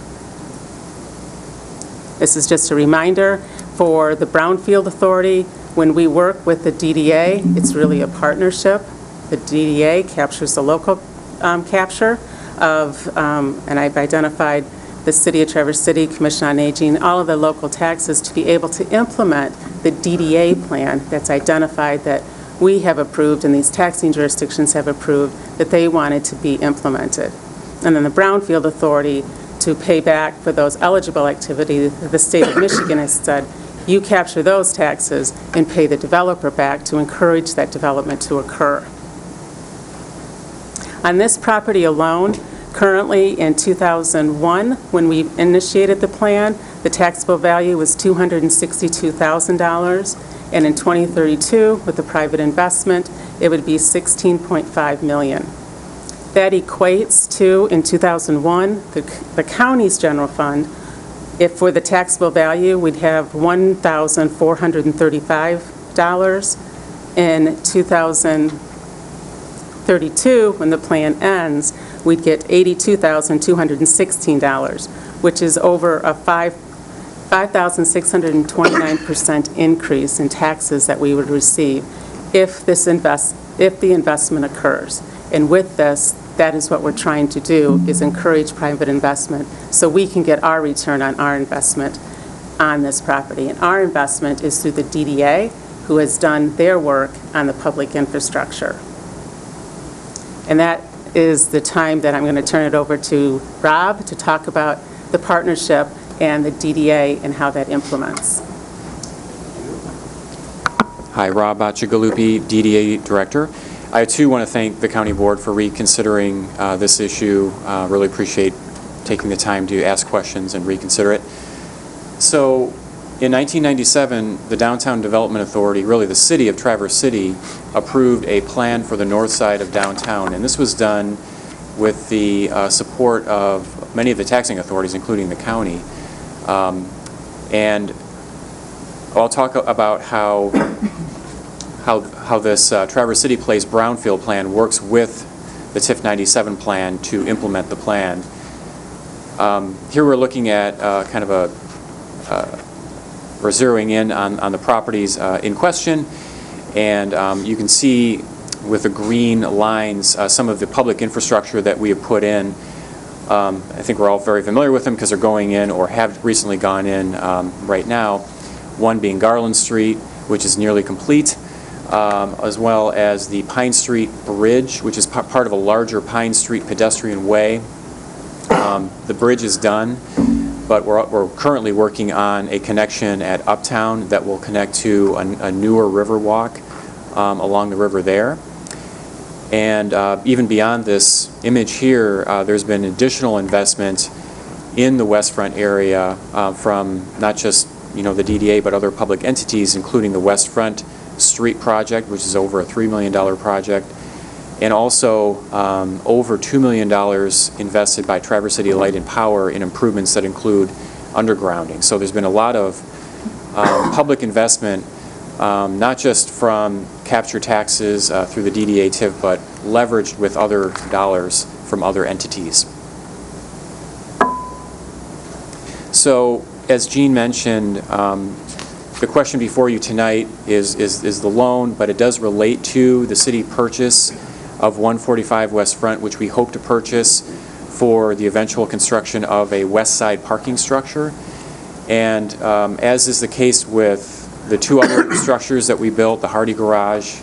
This is just a reminder for the Brownfield Authority. When we work with the DDA, it's really a partnership. The DDA captures the local capture of, and I've identified the City of Traverse City, Commission on Aging, all of the local taxes to be able to implement the DDA plan that's identified that we have approved and these taxing jurisdictions have approved that they wanted to be implemented. And then the Brownfield Authority to pay back for those eligible activities, the state of Michigan has said, you capture those taxes and pay the developer back to encourage that development to occur. On this property alone, currently in 2001, when we initiated the plan, the taxable value was $262,000, and in 2032, with the private investment, it would be $16.5 million. That equates to, in 2001, the county's general fund, if for the taxable value, we'd have $1,435. In 2032, when the plan ends, we'd get $82,216, which is over a 5,629% increase in taxes that we would receive if the investment occurs. And with this, that is what we're trying to do, is encourage private investment so we can get our return on our investment on this property. And our investment is through the DDA, who has done their work on the public infrastructure. And that is the time that I'm going to turn it over to Rob to talk about the partnership and the DDA and how that implements. Hi, Rob Cigalupi, DDA Director. I too want to thank the County Board for reconsidering this issue. Really appreciate taking the time to ask questions and reconsider it. So in 1997, the Downtown Development Authority, really the City of Traverse City, approved a plan for the north side of downtown. And this was done with the support of many of the taxing authorities, including the county. And I'll talk about how this Traverse City Place Brownfield plan works with the TIF 97 plan to implement the plan. Here we're looking at kind of we're zeroing in on the properties in question, and you can see with the green lines some of the public infrastructure that we have put in. I think we're all very familiar with them because they're going in or have recently gone in right now. One being Garland Street, which is nearly complete, as well as the Pine Street Bridge, which is part of a larger Pine Street pedestrian way. The bridge is done, but we're currently working on a connection at Uptown that will connect to a newer river walk along the river there. And even beyond this image here, there's been additional investment in the West Front area from not just the DDA, but other public entities, including the West Front Street project, which is over a $3 million project, and also over $2 million invested by Traverse City Light and Power in improvements that include undergrounding. So there's been a lot of public investment, not just from capture taxes through the DDA TIF, but leveraged with other dollars from other entities. So, as Jean mentioned, the question before you tonight is the loan, but it does relate to the city purchase of 145 West Front, which we hope to purchase for the eventual construction of a west side parking structure. And as is the case with the two other structures that we built, the Hardy Garage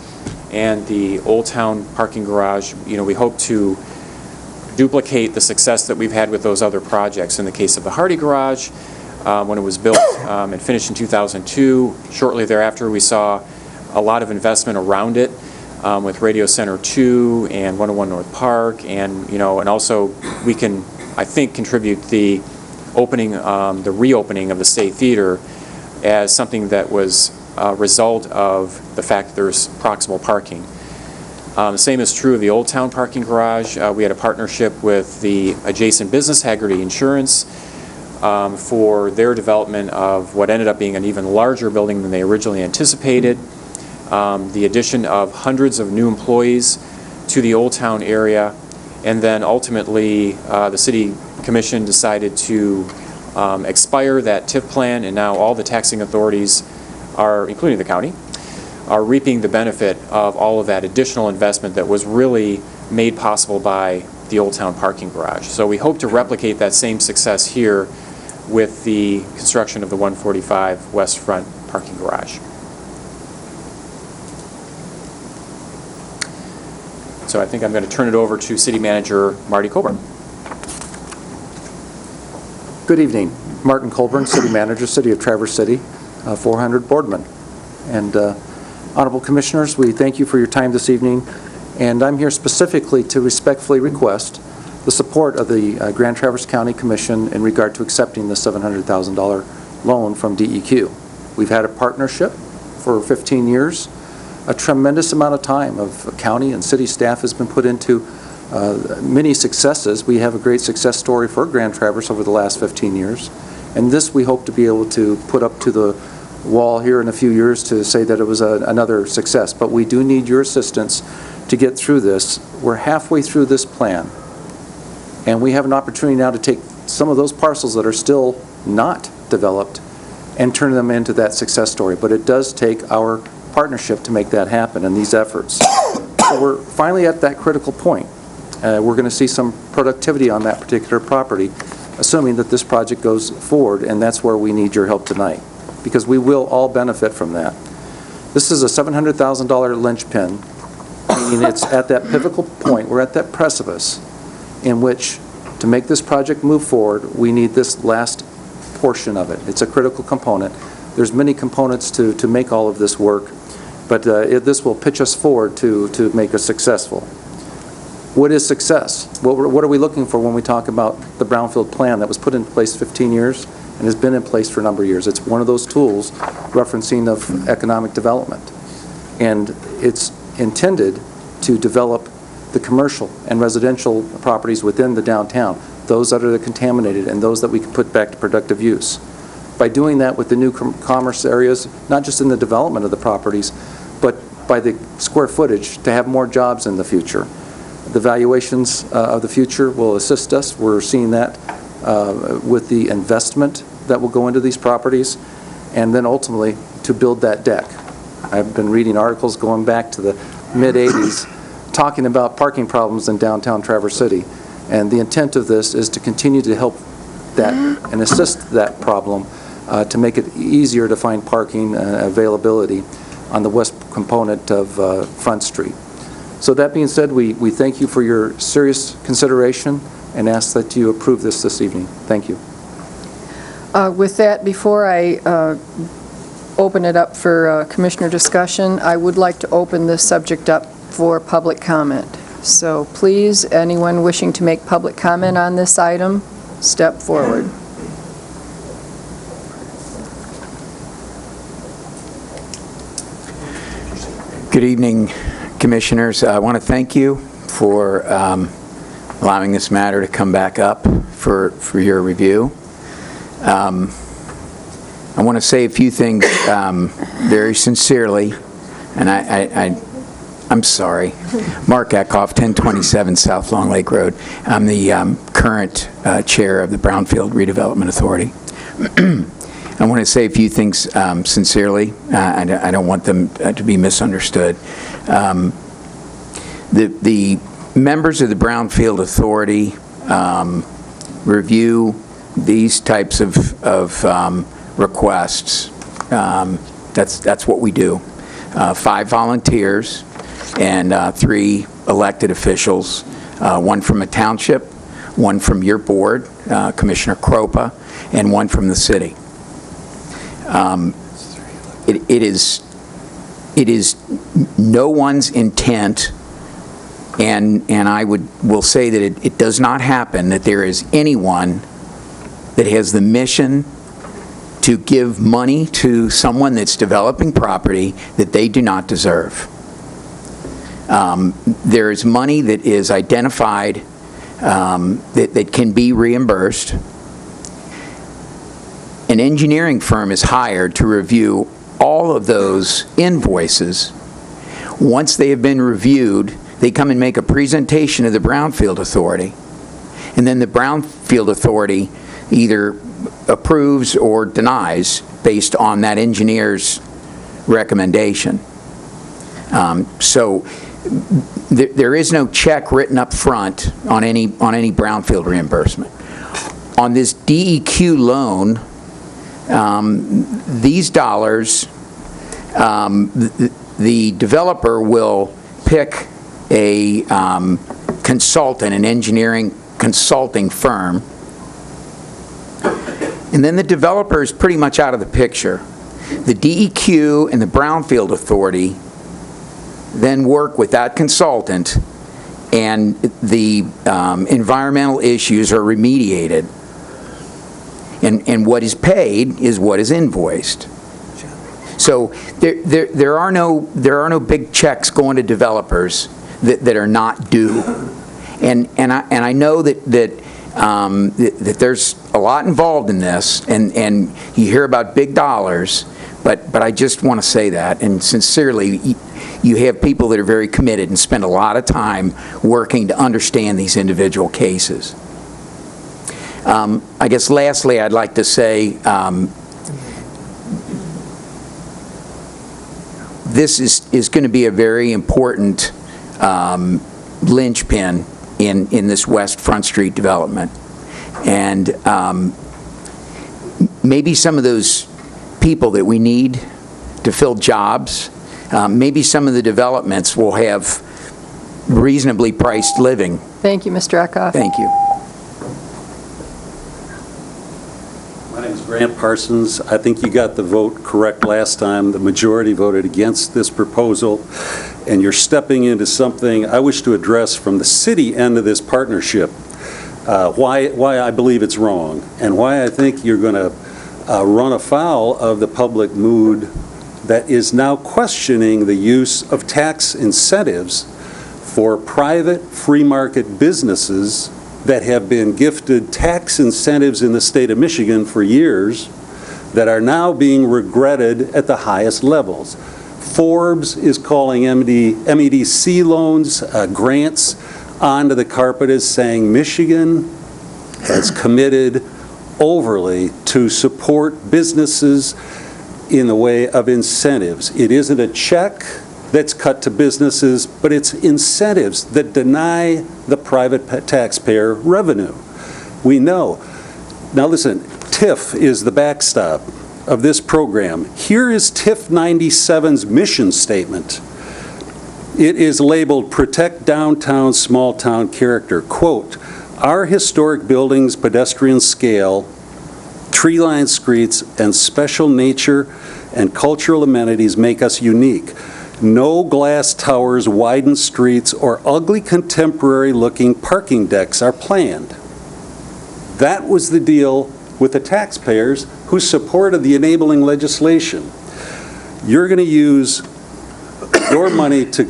and the Old Town Parking Garage, we hope to duplicate the success that we've had with those other projects. In the case of the Hardy Garage, when it was built and finished in 2002, shortly thereafter we saw a lot of investment around it with Radio Center 2 and 101 North Park, and and also we can, I think, contribute the reopening of the State Theater as something that was a result of the fact that there's proximal parking. The same is true of the Old Town Parking Garage. We had a partnership with the adjacent business, Haggerty Insurance, for their development of what ended up being an even larger building than they originally anticipated. The addition of hundreds of new employees to the Old Town area, and then ultimately the City Commission decided to expire that TIF plan, and now all the taxing authorities are, including the county, are reaping the benefit of all of that additional investment that was really made possible by the Old Town parking garage. So we hope to replicate that same success here with the construction of the 145 West Front parking garage. So I think I'm going to turn it over to City Manager Marty Colburn. Good evening. Martin Colburn, City Manager, City of Traverse City, 400 Boardman. And Honorable Commissioners, we thank you for your time this evening. And I'm here specifically to respectfully request the support of the Grand Traverse County Commission in regard to accepting the $700,000 loan from DEQ. We've had a partnership for 15 years. A tremendous amount of time of county and city staff has been put into many successes. We have a great success story for Grand Traverse over the last 15 years. And this we hope to be able to put up to the wall here in a few years to say that it was another success. But we do need your assistance to get through this. We're halfway through this plan. And we have an opportunity now to take some of those parcels that are still not developed and turn them into that success story. But it does take our partnership to make that happen and these efforts. So we're finally at that critical point. We're going to see some productivity on that particular property, assuming that this project goes forward, and that's where we need your help tonight, because we will all benefit from that. This is a $700,000 linchpin, meaning it's at that pivotal point, we're at that precipice in which, to make this project move forward, we need this last portion of it. It's a critical component. There's many components to make all of this work, but this will pitch us forward to make us successful. What is success? What are we looking for when we talk about the Brownfield plan that was put in place 15 years and has been in place for a number of years? It's one of those tools referencing of economic development. And it's intended to develop the commercial and residential properties within the downtown, those that are contaminated and those that we can put back to productive use. By doing that with the new commerce areas, not just in the development of the properties, but by the square footage to have more jobs in the future. The valuations of the future will assist us. We're seeing that with the investment that will go into these properties, and then ultimately to build that deck. I've been reading articles going back to the mid-'80s talking about parking problems in downtown Traverse City, and the intent of this is to continue to help that and assist that problem to make it easier to find parking availability on the west component of Front Street. So that being said, we thank you for your serious consideration and ask that you approve this evening. Thank you. With that, before I open it up for commissioner discussion, I would like to open this subject up for public comment. So please, anyone wishing to make public comment on this item, step forward. Good evening, Commissioners. I want to thank you for allowing this matter to come back up for your review. I want to say a few things very sincerely, and I'm sorry. Mark Eckhoff, 1027 South Long Lake Road. I'm the current chair of the Brownfield Redevelopment Authority. I want to say a few things sincerely. I don't want them to be misunderstood. The members of the Brownfield Authority review these types of requests. That's what we do. 5 volunteers and 3 elected officials, 1 from a township, 1 from your board, Commissioner Kropa, and 1 from the city. It is no one's intent, and I will say that it does not happen that there is anyone that has the mission to give money to someone that's developing property that they do not deserve. There is money that is identified that can be reimbursed. An engineering firm is hired to review all of those invoices. Once they have been reviewed, they come and make a presentation to the Brownfield Authority, and then the Brownfield Authority either approves or denies based on that engineer's recommendation. So there is no check written up front on any brownfield reimbursement. On this DEQ loan, these dollars, the developer will pick a consultant, an engineering consulting firm, and then the developer is pretty much out of the picture. The DEQ and the Brownfield Authority then work with that consultant, and the environmental issues are remediated. And what is paid is what is invoiced. So there are no big checks going to developers that are not due. And I know that there's a lot involved in this, and you hear about big dollars, but I just want to say that, and sincerely, you have people that are very committed and spend a lot of time working to understand these individual cases. I guess lastly, I'd like to say this is going to be a very important linchpin in this West Front Street development. And maybe some of those people that we need to fill jobs, maybe some of the developments will have reasonably priced living. Thank you, Mr. Eckhoff. Thank you. My name is Grant Parsons. I think you got the vote correct last time. The majority voted against this proposal, and you're stepping into something I wish to address from the city end of this partnership, why I believe it's wrong, and why I think you're going to run afoul of the public mood that is now questioning the use of tax incentives for private free market businesses that have been gifted tax incentives in the state of Michigan for years that are now being regretted at the highest levels. Forbes is calling MEDC loans, grants onto the carpet, as saying Michigan has committed overly to support businesses in the way of incentives. It isn't a check that's cut to businesses, but it's incentives that deny the private taxpayer revenue. We know. Now listen, TIF is the backstop of this program. Here is TIF 97's mission statement. It is labeled Protect Downtown Small Town Character. Quote, our historic buildings, pedestrian scale, tree-lined streets, and special nature and cultural amenities make us unique. No glass towers, widened streets, or ugly contemporary-looking parking decks are planned. That was the deal with the taxpayers who supported the enabling legislation. You're going to use your money to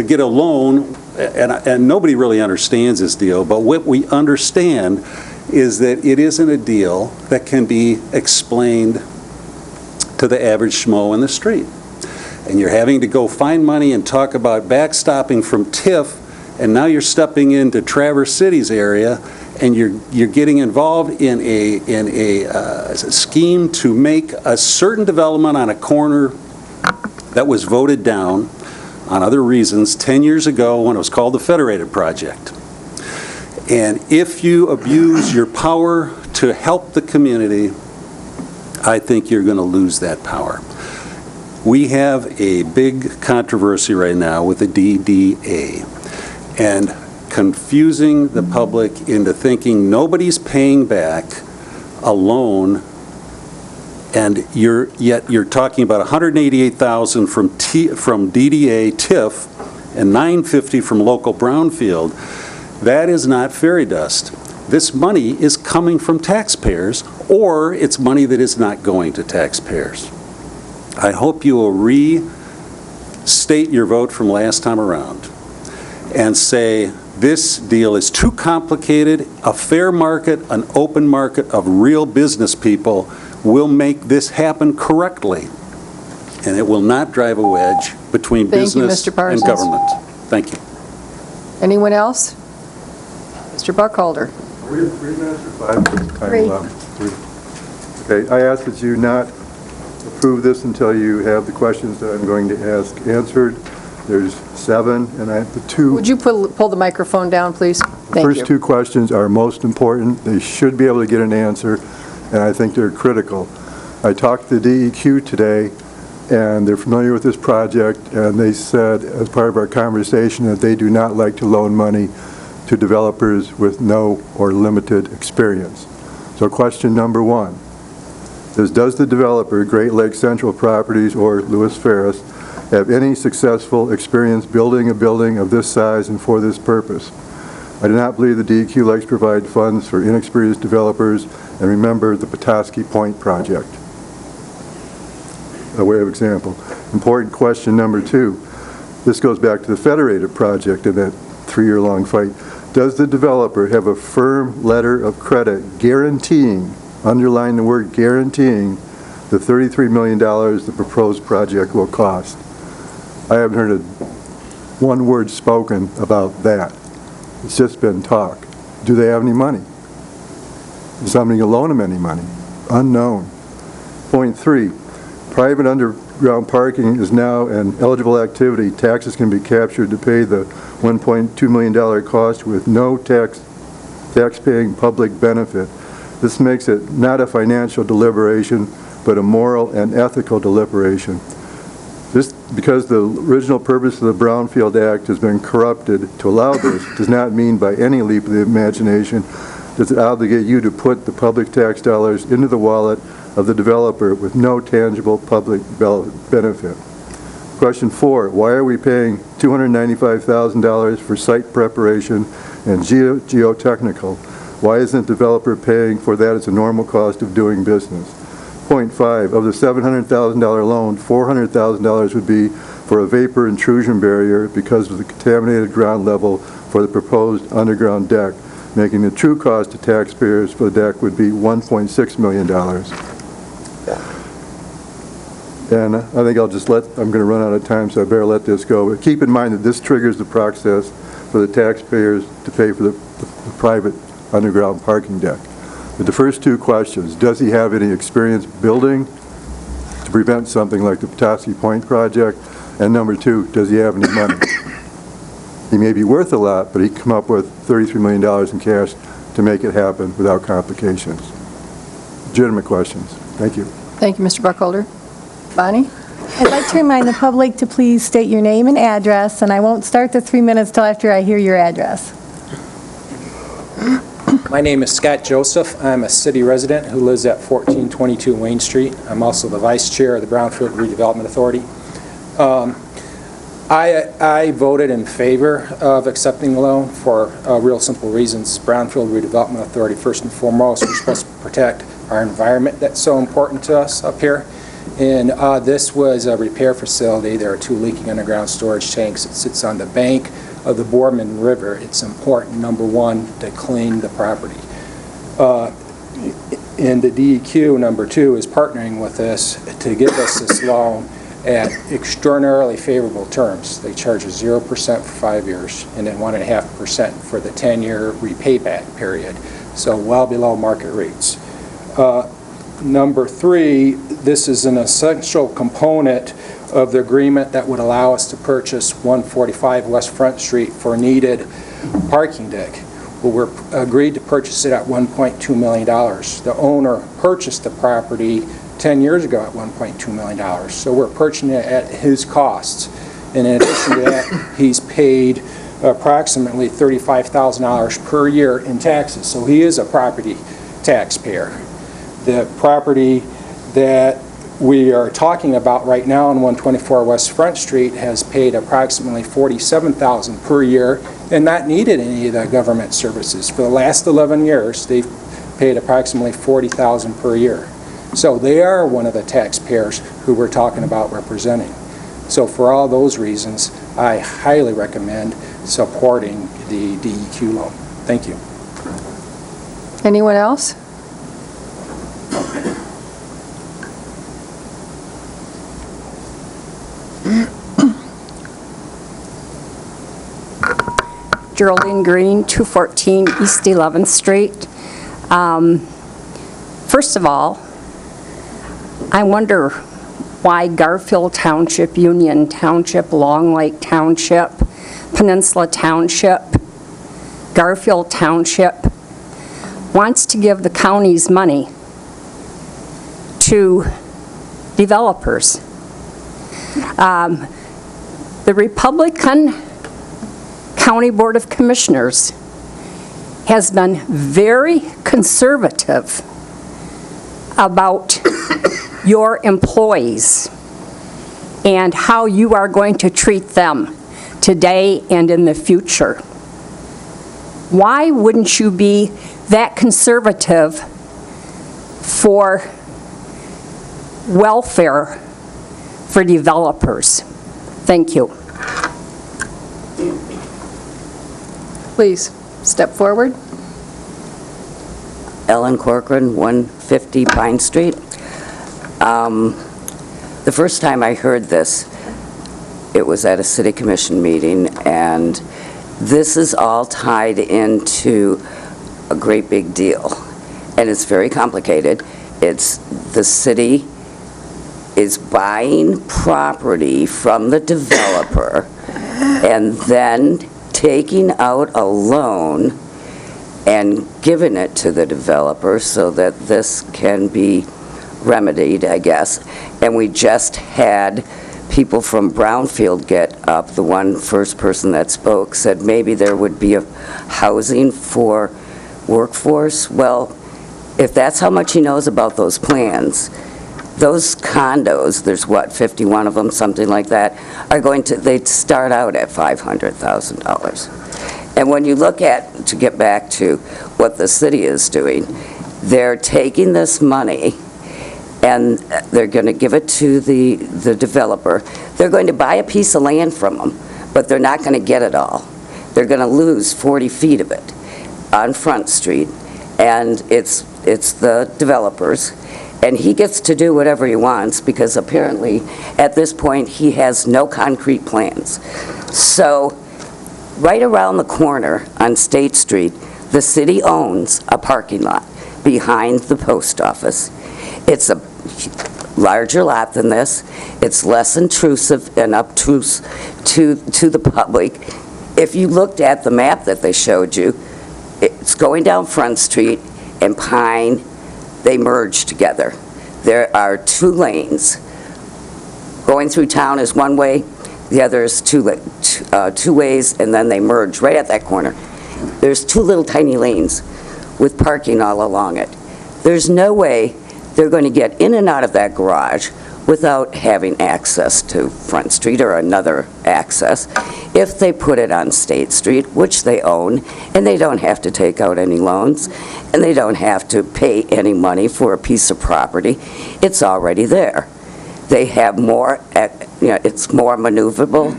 get a loan, and nobody really understands this deal, but what we understand is that it isn't a deal that can be explained to the average schmo in the street. And you're having to go find money and talk about backstopping from TIF, and now you're stepping into Traverse City's area, and you're getting involved in a scheme to make a certain development on a corner that was voted down on other reasons 10 years ago when it was called the Federated Project. And if you abuse your power to help the community, I think you're going to lose that power. We have a big controversy right now with the DDA and confusing the public into thinking nobody's paying back a loan, and yet you're talking about $188,000 from DDA TIF and $950 from local brownfield. That is not fairy dust. This money is coming from taxpayers, or it's money that is not going to taxpayers. I hope you will restate your vote from last time around and say this deal is too complicated. A fair market, an open market of real business people will make this happen correctly, and it will not drive a wedge between business and government. Thank you. Anyone else? Mr. Buckholder. Are we at 3 minutes or 5 minutes? Three. Okay, I ask that you not approve this until you have the questions that I'm going to ask answered. There's 7, and the 2... Would you pull the microphone down, please? Thank you. First 2 questions are most important. They should be able to get an answer, and I think they're critical. I talked to the DEQ today, and they're familiar with this project, and they said, as part of our conversation, that they do not like to loan money to developers with no or limited experience. So question number 1 is, does the developer, Great Lakes Central Properties or Louis Ferris, have any successful experience building a building of this size and for this purpose? I do not believe the DEQ likes to provide funds for inexperienced developers, and remember the Petoskey Point project. A way of example. Important question number 2. This goes back to the Federated project and that 3-year-long fight. Does the developer have a firm letter of credit guaranteeing, underline the word guaranteeing, the $33 million the proposed project will cost? I haven't heard one word spoken about that. It's just been talk. Do they have any money? Is somebody going to loan them any money? Unknown. Point 3, private underground parking is now an eligible activity. Taxes can be captured to pay the $1.2 million cost with no tax-paying public benefit. This makes it not a financial deliberation, but a moral and ethical deliberation. This, because the original purpose of the Brownfield Act has been corrupted to allow this, does not mean by any leap of the imagination does it obligate you to put the public tax dollars into the wallet of the developer with no tangible public benefit. Question 4, why are we paying $295,000 for site preparation and geotechnical? Why isn't the developer paying for that as a normal cost of doing business? Point 5, of the $700,000 loan, $400,000 would be for a vapor intrusion barrier because of the contaminated ground level for the proposed underground deck, making the true cost to taxpayers for the deck would be $1.6 million. And I think I'm going to run out of time, so I better let this go. But keep in mind that this triggers the process for the taxpayers to pay for the private underground parking deck. But the first 2 questions, does he have any experience building to prevent something like the Petoskey Point project? And number 2, does he have any money? He may be worth a lot, but he can come up with $33 million in cash to make it happen without complications. Legitimate questions. Thank you. Thank you, Mr. Buckholder. Bonnie? I'd like to remind the public to please state your name and address, and I won't start the 3 minutes till after I hear your address. My name is Scott Joseph. I'm a city resident who lives at 1422 Wayne Street. I'm also the vice chair of the Brownfield Redevelopment Authority. I voted in favor of accepting the loan for real simple reasons. Brownfield Redevelopment Authority, first and foremost, we're supposed to protect our environment that's so important to us up here. And this was a repair facility. There are 2 leaking underground storage tanks. It sits on the bank of the Boardman River. It's important, number 1, to clean the property. And the DEQ, number 2, is partnering with us to give us this loan at extraordinarily favorable terms. They charge us 0% for 5 years and then 1.5% for the 10-year repayback period, so well below market rates. Number 3, this is an essential component of the agreement that would allow us to purchase 145 West Front Street for needed parking deck. Well, we're agreed to purchase it at $1.2 million. The owner purchased the property 10 years ago at $1.2 million. So we're purchasing it at his costs. And in addition to that, he's paid approximately $35,000 per year in taxes. So he is a property taxpayer. The property that we are talking about right now on 124 West Front Street has paid approximately $47,000 per year and not needed any of the government services. For the last 11 years, they've paid approximately $40,000 per year. So they are one of the taxpayers who we're talking about representing. So for all those reasons, I highly recommend supporting the DEQ loan. Thank you. Anyone else? Geraldine Green, 214 East 11th Street. First of all, I wonder why Garfield Township, Union Township, Long Lake Township, Peninsula Township, Garfield Township wants to give the county's money to developers. The Republican County Board of Commissioners has been very conservative about your employees and how you are going to treat them today and in the future. Why wouldn't you be that conservative for welfare for developers? Thank you. Please, step forward. Ellen Corcoran, 150 Pine Street. The first time I heard this, it was at a city commission meeting, and this is all tied into a great big deal, and it's very complicated. It's the city is buying property from the developer and then taking out a loan and giving it to the developer so that this can be remedied, I guess. And we just had people from Brownfield get up. The first person that spoke said maybe there would be a housing for workforce. Well, if that's how much he knows about those plans, those condos, there's what, 51 of them, something like that, they'd start out at $500,000. And when you look at, to get back to what the city is doing, they're taking this money and they're going to give it to the developer. They're going to buy a piece of land from them, but they're not going to get it all. They're going to lose 40 feet of it on Front Street, and it's the developer's. And he gets to do whatever he wants because apparently at this point he has no concrete plans. So right around the corner on State Street, the city owns a parking lot behind the post office. It's a larger lot than this. It's less intrusive and obtuse to the public. If you looked at the map that they showed you, it's going down Front Street and Pine. They merge together. There are 2 lanes. Going through town is one way, the other is two ways, and then they merge right at that corner. There's 2 little tiny lanes with parking all along it. There's no way they're going to get in and out of that garage without having access to Front Street or another access if they put it on State Street, which they own, and they don't have to take out any loans, and they don't have to pay any money for a piece of property. It's already there. They have more, it's more maneuverable,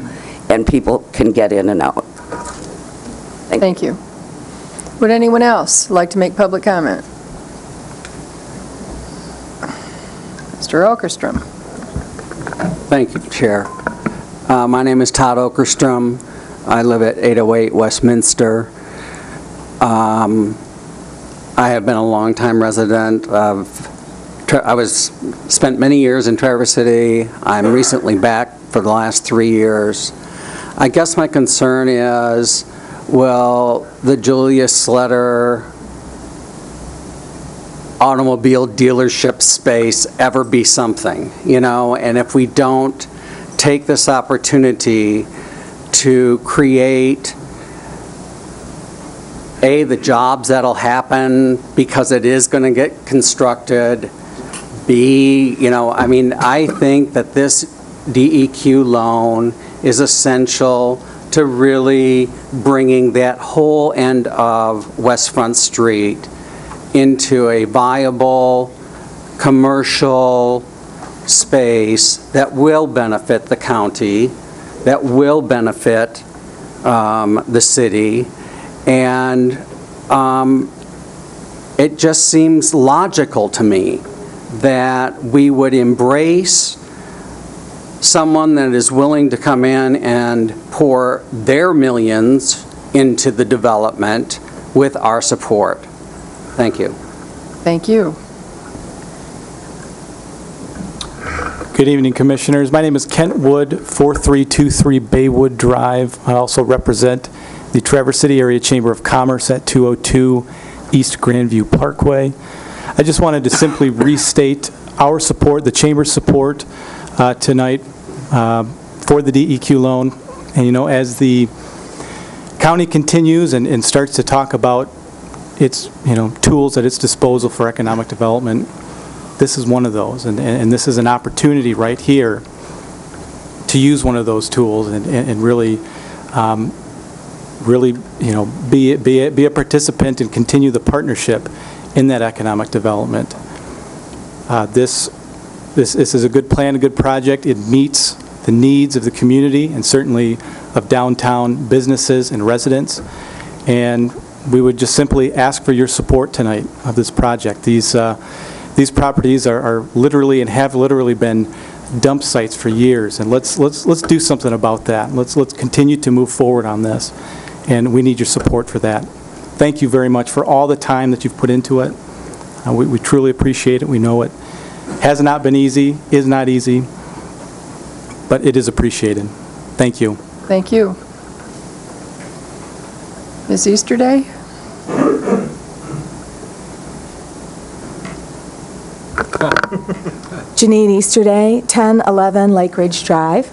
and people can get in and out. Thank you. Would anyone else like to make public comment? Mr. Okerstrom. Thank you, Chair. My name is Todd Okerstrom. I live at 808 Westminster. I have been a longtime resident of, spent many years in Traverse City. I'm recently back for the last 3 years. I guess my concern is, will the Julius Sletter automobile dealership space ever be something, and if we don't take this opportunity to create the jobs that'll happen because it is going to get constructed, I think that this DEQ loan is essential to really bringing that whole end of West Front Street into a viable commercial space that will benefit the county, that will benefit the city, and it just seems logical to me that we would embrace someone that is willing to come in and pour their millions into the development with our support. Thank you. Thank you. Good evening, Commissioners. My name is Kent Wood, 4323 Baywood Drive. I also represent the Traverse City Area Chamber of Commerce at 202 East Grandview Parkway. I just wanted to simply restate our support, the Chamber's support tonight for the DEQ loan. And, you know, as the county continues and starts to talk about its, you know, tools at its disposal for economic development, this is one of those, and this is an opportunity right here to use one of those tools and really, really, you know, be a participant and continue the partnership in that economic development. This is a good plan, a good project. It meets the needs of the community and certainly of downtown businesses and residents. And we would just simply ask for your support tonight of this project. These properties are literally and have literally been dump sites for years, and let's do something about that. Let's continue to move forward on this, and we need your support for that. Thank you very much for all the time that you've put into it. We truly appreciate it. We know it has not been easy, is not easy, but it is appreciated. Thank you. Thank you. Ms. Easterday? Janine Easterday, 1011 Lake Ridge Drive.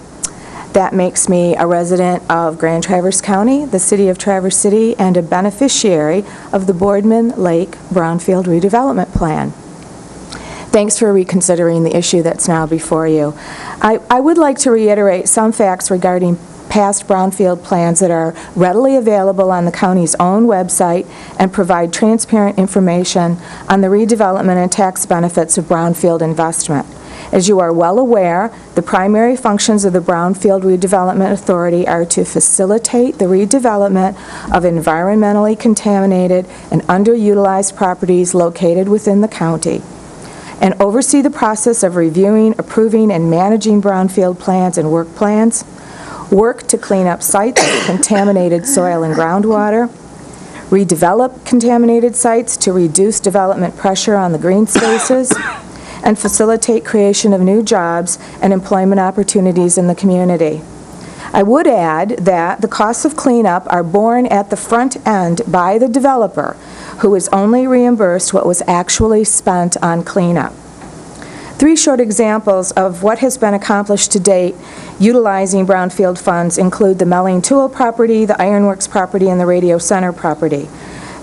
That makes me a resident of Grand Traverse County, the city of Traverse City, and a beneficiary of the Boardman Lake Brownfield Redevelopment Plan. Thanks for reconsidering the issue that's now before you. I would like to reiterate some facts regarding past brownfield plans that are readily available on the county's own website and provide transparent information on the redevelopment and tax benefits of brownfield investment. As you are well aware, the primary functions of the Brownfield Redevelopment Authority are to facilitate the redevelopment of environmentally contaminated and underutilized properties located within the county, and oversee the process of reviewing, approving, and managing brownfield plans and work plans, work to clean up sites with contaminated soil and groundwater, redevelop contaminated sites to reduce development pressure on the green spaces, and facilitate creation of new jobs and employment opportunities in the community. I would add that the costs of cleanup are borne at the front end by the developer, who is only reimbursed what was actually spent on cleanup. 3 short examples of what has been accomplished to date utilizing brownfield funds include the Melling Tool property, the Ironworks property, and the Radio Center property.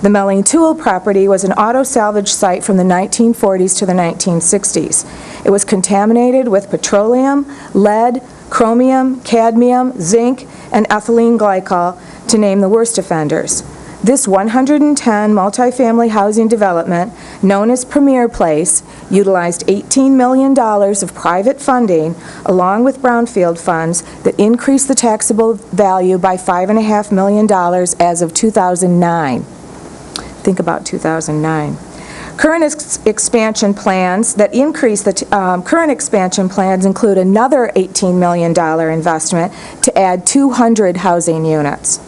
The Melling Tool property was an auto salvage site from the 1940s to the 1960s. It was contaminated with petroleum, lead, chromium, cadmium, zinc, and ethylene glycol, to name the worst offenders. This 110 multifamily housing development, known as Premier Place, utilized $18 million of private funding along with brownfield funds that increased the taxable value by $5.5 million as of 2009. Think about 2009. Current expansion plans that increase the current expansion plans include another $18 million investment to add 200 housing units.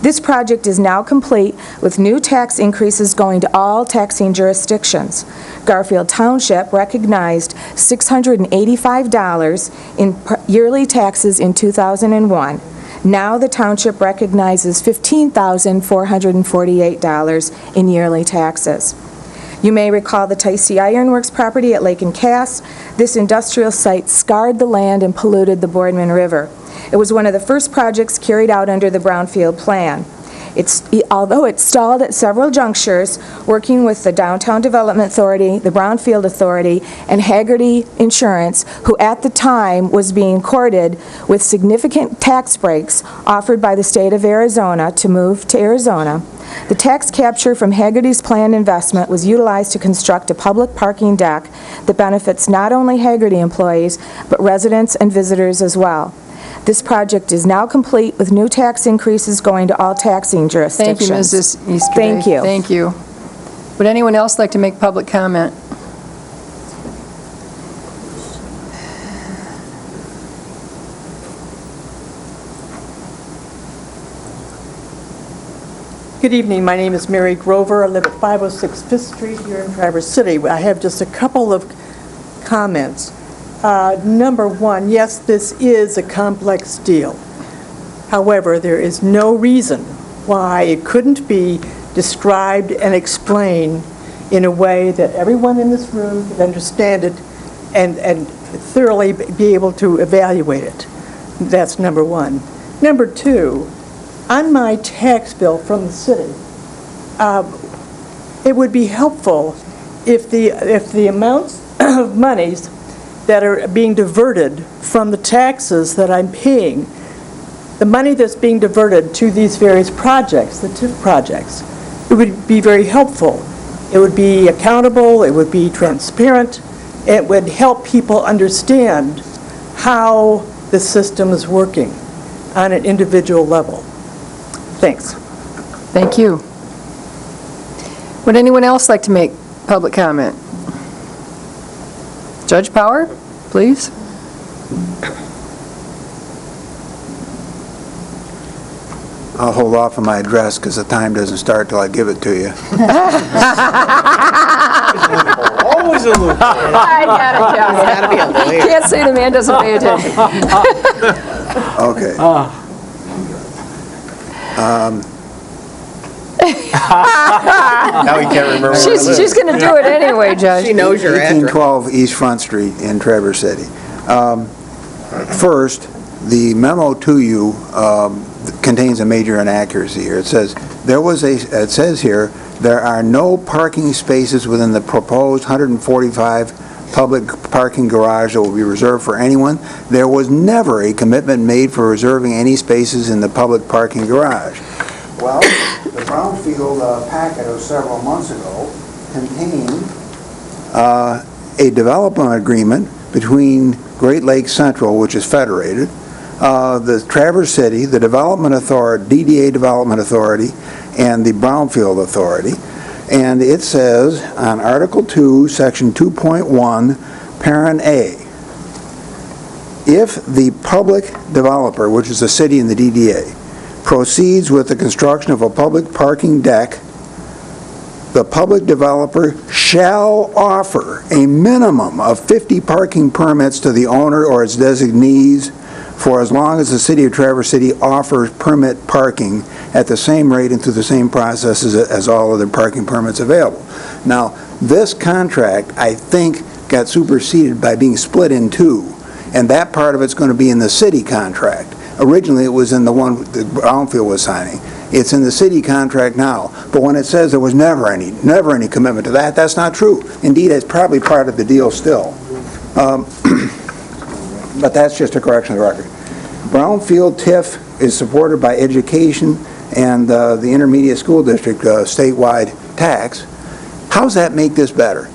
This project is now complete with new tax increases going to all taxing jurisdictions. Garfield Township recognized $685 in yearly taxes in 2001. Now the township recognizes $15,448 in yearly taxes. You may recall the Ticey Ironworks property at Lake and Cass. This industrial site scarred the land and polluted the Boardman River. It was one of the first projects carried out under the Brownfield Plan. Although it stalled at several junctures, working with the Downtown Development Authority, the Brownfield Authority, and Haggerty Insurance, who at the time was being courted with significant tax breaks offered by the state of Arizona to move to Arizona, the tax capture from Haggerty's planned investment was utilized to construct a public parking deck that benefits not only Haggerty employees, but residents and visitors as well. This project is now complete with new tax increases going to all taxing jurisdictions. Thank you, Mrs. Easterday. Thank you. Thank you. Would anyone else like to make public comment? Good evening. My name is Mary Grover. I live at 506 5th Street here in Traverse City. I have just a couple of comments. Number one, yes, this is a complex deal. However, there is no reason why it couldn't be described and explained in a way that everyone in this room can understand it and thoroughly be able to evaluate it. That's number one. Number two, on my tax bill from the city, it would be helpful if the amounts of monies that are being diverted from the taxes that I'm paying, the money that's being diverted to these various projects, the TIF projects, it would be very helpful. It would be accountable, it would be transparent, it would help people understand how the system is working on an individual level. Thanks. Thank you. Would anyone else like to make public comment? Judge Power, please. I'll hold off on my address because the time doesn't start till I give it to you. Always a loophole. I got it, Can't say the man doesn't pay attention. Okay. Now he can't remember. She's going to do it anyway, Judge. She knows your address. 1812 East Front Street in Traverse City. First, the memo to you contains a major inaccuracy here. It says, it says here, there are no parking spaces within the proposed 145 public parking garage that will be reserved for anyone. There was never a commitment made for reserving any spaces in the public parking garage. Well, the Brownfield packet of several months ago contained a development agreement between Great Lakes Central, which is federated, the Traverse City, the Development Authority, DDA Development Authority, and the Brownfield Authority. And it says on Article 2, Section 2.1, Parent A, if the public developer, which is the city and the DDA, proceeds with the construction of a public parking deck, the public developer shall offer a minimum of 50 parking permits to the owner or its designees for as long as the city of Traverse City offers permit parking at the same rate and through the same process as all other parking permits available. Now, this contract, I think, got superseded by being split in two, and that part of it's going to be in the city contract. Originally, it was in the one that Brownfield was signing. It's in the city contract now. But when it says there was never any commitment to that, that's not true. Indeed, it's probably part of the deal still. But that's just a correction of the record. Brownfield TIF is supported by education and the intermediate school district statewide tax. How does that make this better?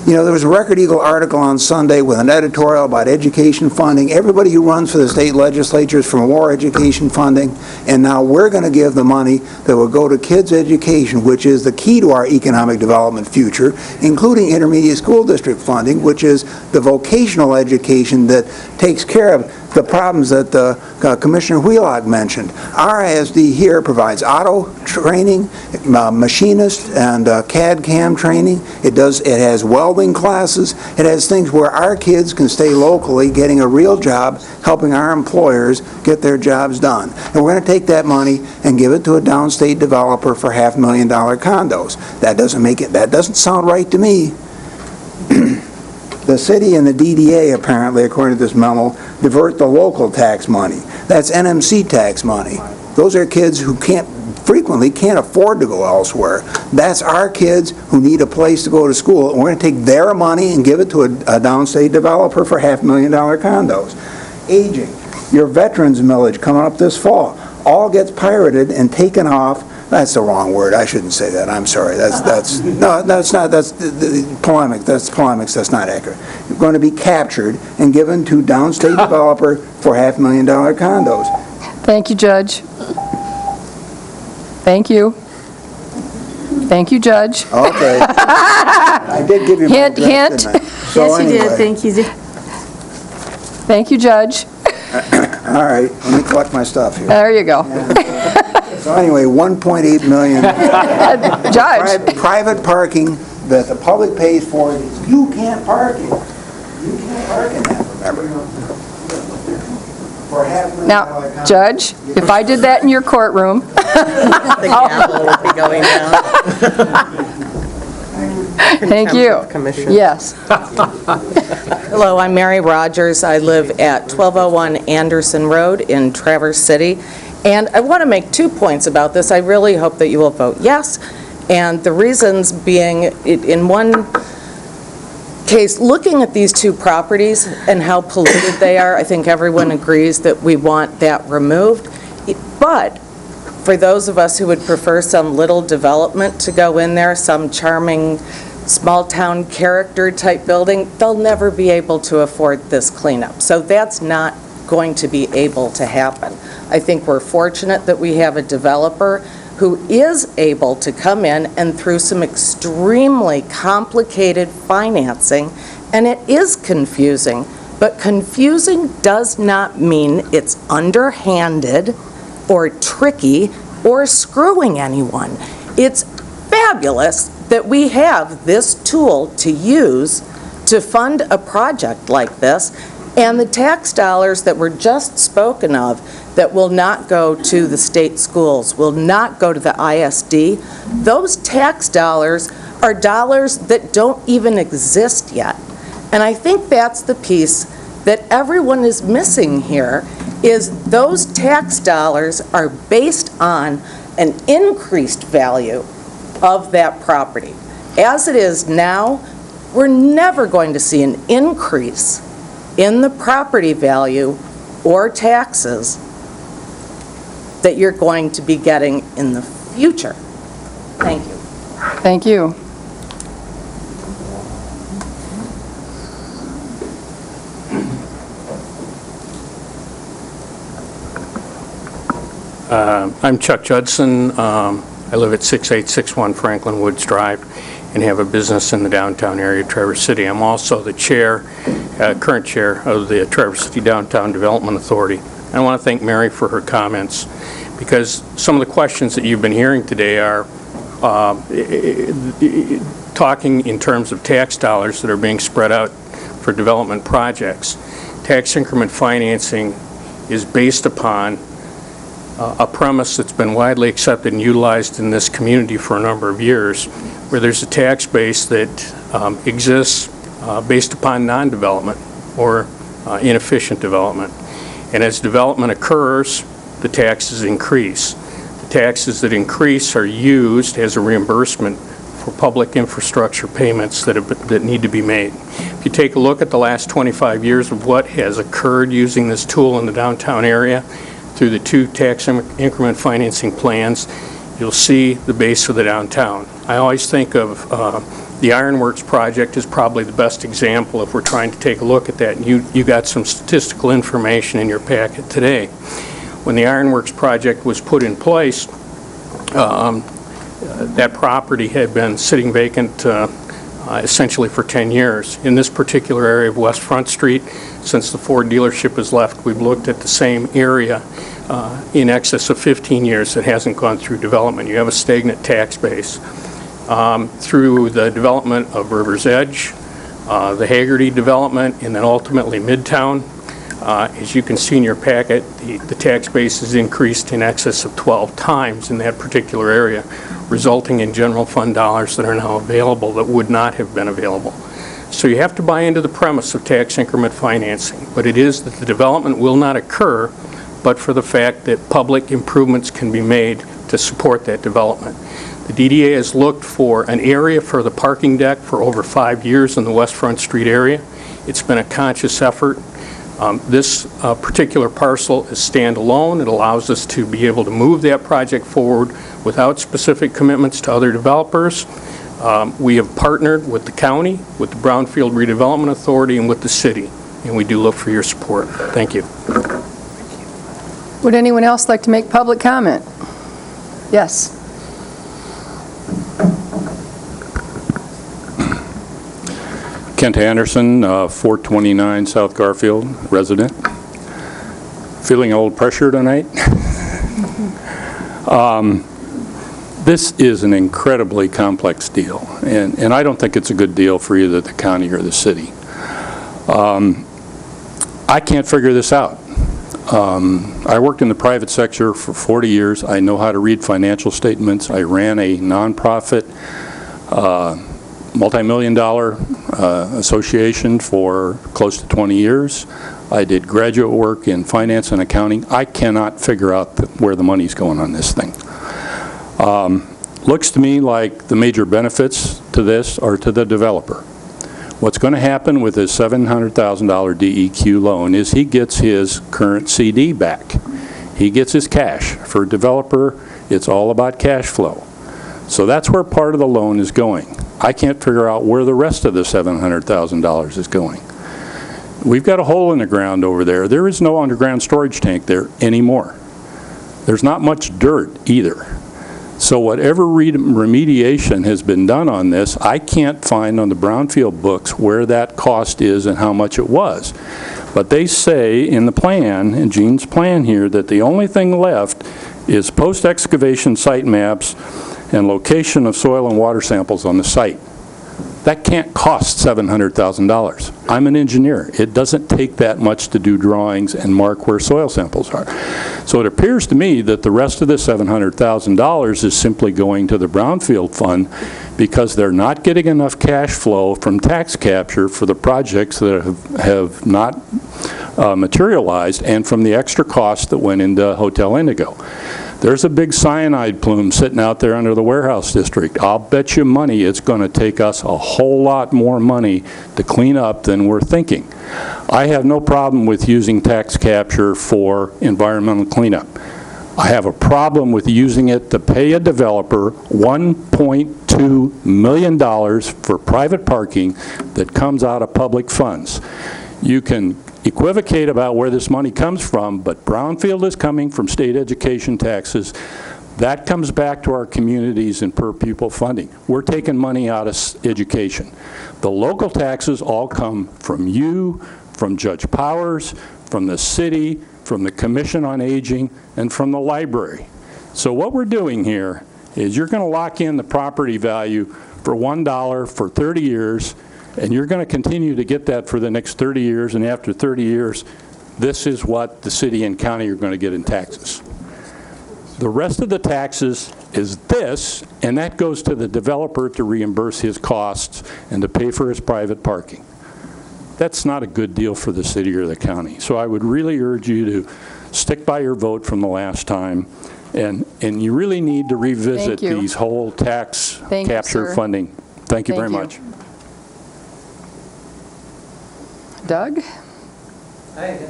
You know, there was a Record Eagle article on Sunday with an editorial about education funding. Everybody who runs for the state legislature is for more education funding, and now we're going to give the money that will go to kids' education, which is the key to our economic development future, including intermediate school district funding, which is the vocational education that takes care of the problems that Commissioner Wheelock mentioned. Our ISD here provides auto training, machinist and CAD/CAM training. It has welding classes. It has things where our kids can stay locally getting a real job, helping our employers get their jobs done. And we're going to take that money and give it to a downstate developer for $500,000 condos. That doesn't sound right to me. The city and the DDA, apparently, according to this memo, divert the local tax money. That's NMC tax money. Those are kids who frequently can't afford to go elsewhere. That's our kids who need a place to go to school, and we're going to take their money and give it to a downstate developer for $500,000 condos. Aging. Your veterans millage coming up this fall all gets pirated and taken off. That's the wrong word. I shouldn't say that. I'm sorry. That's polemic. That's polemics. That's not accurate. You're going to be captured and given to downstate developer for $500,000 condos. Thank you, Judge. Thank you. Thank you, Judge. Okay. I did give you my hint, address, hint. didn't I? So Yes, you anyway. did. Thank you. Thank you, Judge. All right. Let me collect my stuff here. There you go. So anyway, 1.8 million. Judge. Private parking that the public pays for, you can't park it. You can't park in that, remember? For half a million dollar Now, contract. Judge, if I did that in your courtroom, The gavel will be going down. thank you. Contempt of commission. Yes. Hello, I'm Mary Rogers. I live at 1201 Anderson Road in Traverse City. And I want to make 2 points about this. I really hope that you will vote yes. And the reasons being, in one case, looking at these two properties and how polluted they are, I think everyone agrees that we want that removed. But for those of us who would prefer some little development to go in there, some charming small-town character type building, they'll never be able to afford this cleanup. So that's not going to be able to happen. I think we're fortunate that we have a developer who is able to come in and through some extremely complicated financing, and it is confusing, but confusing does not mean it's underhanded or tricky or screwing anyone. It's fabulous that we have this tool to use to fund a project like this, and the tax dollars that were just spoken of that will not go to the state schools, will not go to the ISD, those tax dollars are dollars that don't even exist yet. And I think that's the piece that everyone is missing here, is those tax dollars are based on an increased value of that property. As it is now, we're never going to see an increase in the property value or taxes that you're going to be getting in the future. Thank you. Thank you. I'm Chuck Judson. I live at 6861 Franklin Woods Drive and have a business in the downtown area of Traverse City. I'm also the current chair of the Traverse City Downtown Development Authority. I want to thank Mary for her comments, because some of the questions that you've been hearing today are talking in terms of tax dollars that are being spread out for development projects. Tax increment financing is based upon a premise that's been widely accepted and utilized in this community for a number of years, where there's a tax base that exists based upon non-development or inefficient development. And as development occurs, the taxes increase. The taxes that increase are used as a reimbursement for public infrastructure payments that need to be made. If you take a look at the last 25 years of what has occurred using this tool in the downtown area through the two tax increment financing plans, you'll see the base of the downtown. I always think of the Ironworks project is probably the best example if we're trying to take a look at that. And you got some statistical information in your packet today. When the Ironworks project was put in place, that property had been sitting vacant essentially for 10 years. In this particular area of West Front Street, since the Ford dealership has left, we've looked at the same area in excess of 15 years that hasn't gone through development. You have a stagnant tax base. Through the development of River's Edge, the Hagerty development, and then ultimately Midtown, as you can see in your packet, the tax base has increased in excess of 12 times in that particular area, resulting in general fund dollars that are now available that would not have been available. So you have to buy into the premise of tax increment financing, but it is that the development will not occur but for the fact that public improvements can be made to support that development. The DDA has looked for an area for the parking deck for over 5 years in the West Front Street area. It's been a conscious effort. This particular parcel is standalone. It allows us to be able to move that project forward without specific commitments to other developers. We have partnered with the county, with the Brownfield Redevelopment Authority, and with the city, and we do look for your support. Thank you. Would anyone else like to make public comment? Yes. Kent Anderson, 429 South Garfield, resident. Feeling a little pressure tonight? This is an incredibly complex deal, and I don't think it's a good deal for either the county or the city. I can't figure this out. I worked in the private sector for 40 years. I know how to read financial statements. I ran a nonprofit, multi-million-dollar association for close to 20 years. I did graduate work in finance and accounting. I cannot figure out where the money's going on this thing. Looks to me like the major benefits to this are to the developer. What's going to happen with his $700,000 DEQ loan is he gets his current CD back. He gets his cash. For a developer, it's all about cash flow. So that's where part of the loan is going. I can't figure out where the rest of the $700,000 is going. We've got a hole in the ground over there. There is no underground storage tank there anymore. There's not much dirt either. So whatever remediation has been done on this, I can't find on the brownfield books where that cost is and how much it was. But they say in the plan, in Gene's plan here, that the only thing left is post-excavation site maps and location of soil and water samples on the site. That can't cost $700,000. I'm an engineer. It doesn't take that much to do drawings and mark where soil samples are. So it appears to me that the rest of the $700,000 is simply going to the brownfield fund because they're not getting enough cash flow from tax capture for the projects that have not materialized and from the extra cost that went into Hotel Indigo. There's a big cyanide plume sitting out there under the warehouse district. I'll bet you money it's going to take us a whole lot more money to clean up than we're thinking. I have no problem with using tax capture for environmental cleanup. I have a problem with using it to pay a developer $1.2 million for private parking that comes out of public funds. You can equivocate about where this money comes from, but brownfield is coming from state education taxes. That comes back to our communities in per pupil funding. We're taking money out of education. The local taxes all come from you, from Judge Powers, from the city, from the Commission on Aging, and from the library. So what we're doing here is you're going to lock in the property value for $1 for 30 years, and you're going to continue to get that for the next 30 years, and after 30 years, this is what the city and county are going to get in taxes. The rest of the taxes is this, and that goes to the developer to reimburse his costs and to pay for his private parking. That's not a good deal for the city or the county. So I would really urge you to stick by your vote from the last time, and you really need to revisit these whole tax capture funding. Thank you very much. Doug? Hi.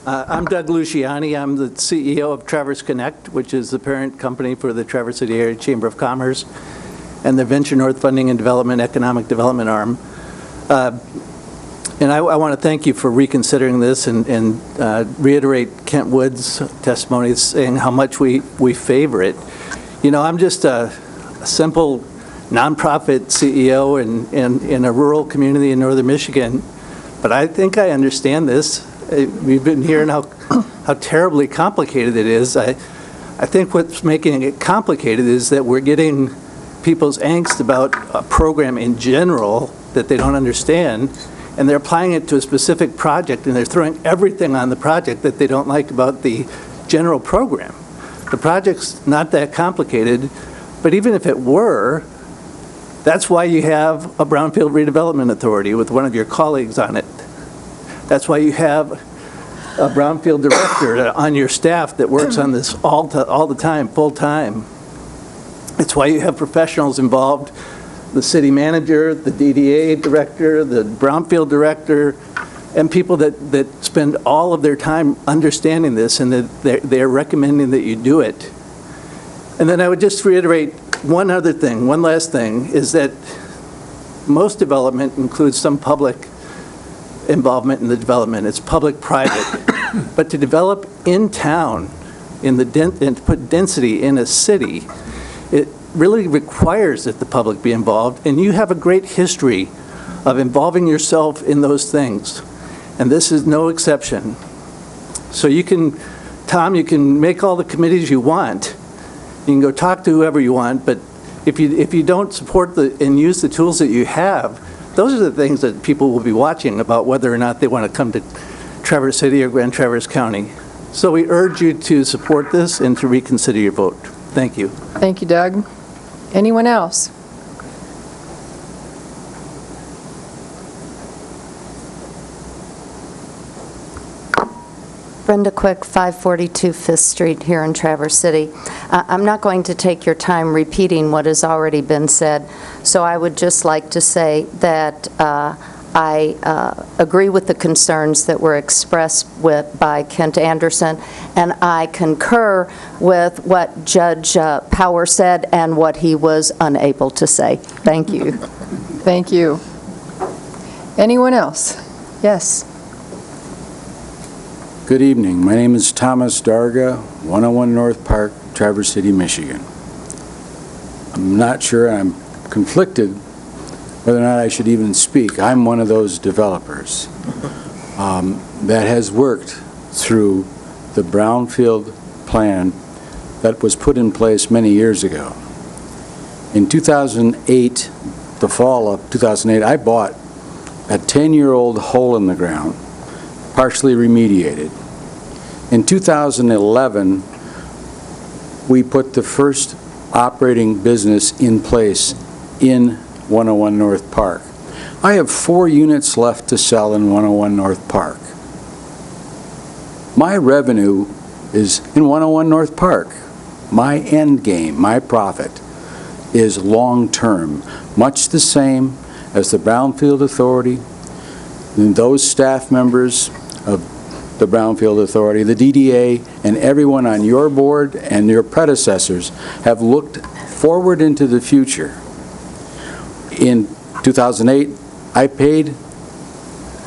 I'm Doug Luciani. I'm the CEO of Traverse Connect, which is the parent company for the Traverse City Area Chamber of Commerce and the Venture North Funding and Development Economic Development arm. And I want to thank you for reconsidering this and reiterate Kent Wood's testimony saying how much we favor it. You know, I'm just a simple nonprofit CEO in a rural community in northern Michigan. But I think I understand this. We've been hearing how terribly complicated it is. I think what's making it complicated is that we're getting people's angst about a program in general that they don't understand, and they're applying it to a specific project, and they're throwing everything on the project that they don't like about the general program. The project's not that complicated, but even if it were, that's why you have a Brownfield Redevelopment Authority with one of your colleagues on it. That's why you have a Brownfield Director on your staff that works on this all the time, full time. It's why you have professionals involved, the city manager, the DDA director, the Brownfield Director, and people that spend all of their time understanding this and that they're recommending that you do it. And then I would just reiterate one other thing, one last thing, is that most development includes some public involvement in the development. It's public-private. But to develop in town, and to put density in a city, it really requires that the public be involved. And you have a great history of involving yourself in those things. And this is no exception. So you can, Tom, you can make all the committees you want. You can go talk to whoever you want, but if you don't support and use the tools that you have, those are the things that people will be watching about whether or not they want to come to Traverse City or Grand Traverse County. So we urge you to support this and to reconsider your vote. Thank you. Thank you, Doug. Anyone else? Brenda Quick, 542 Fifth Street here in Traverse City. I'm not going to take your time repeating what has already been said, so I would just like to say that I agree with the concerns that were expressed by Kent Anderson, and I concur with what Judge Power said and what he was unable to say. Thank you. Thank you. Anyone else? Yes. Good evening. My name is Thomas Darga, 101 North Park, Traverse City, Michigan. I'm not sure, I'm conflicted whether or not I should even speak. I'm one of those developers that has worked through the brownfield plan that was put in place many years ago. In 2008, the fall of 2008, I bought a 10-year-old hole in the ground, partially remediated. In 2011, we put the first operating business in place in 101 North Park. I have 4 units left to sell in 101 North Park. My revenue is in 101 North Park. My end game, my profit, is long-term, much the same as the Brownfield Authority, and those staff members of the Brownfield Authority, the DDA, and everyone on your board and your predecessors have looked forward into the future. In 2008, I paid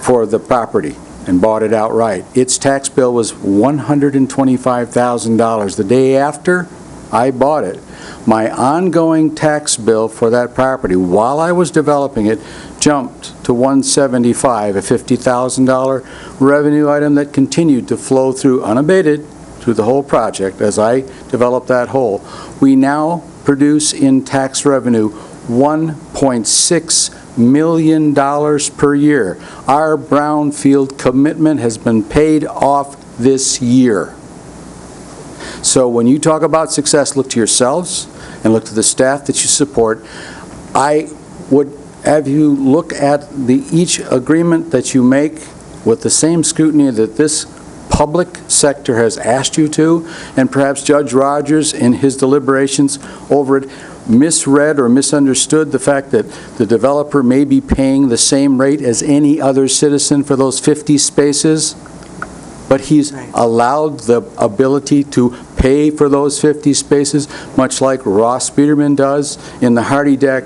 for the property and bought it outright. Its tax bill was $125,000. The day after I bought it, my ongoing tax bill for that property, while I was developing it, jumped to $175,000, a $50,000 revenue item that continued to flow through unabated through the whole project as I developed that whole. We now produce in tax revenue $1.6 million per year. Our brownfield commitment has been paid off this year. So when you talk about success, look to yourselves and look to the staff that you support. I would have you look at each agreement that you make with the same scrutiny that this public sector has asked you to, and perhaps Judge Rogers in his deliberations over it misread or misunderstood the fact that the developer may be paying the same rate as any other citizen for those 50 spaces, but he's allowed the ability to pay for those 50 spaces, much like Ross Biederman does in the Hardy Deck.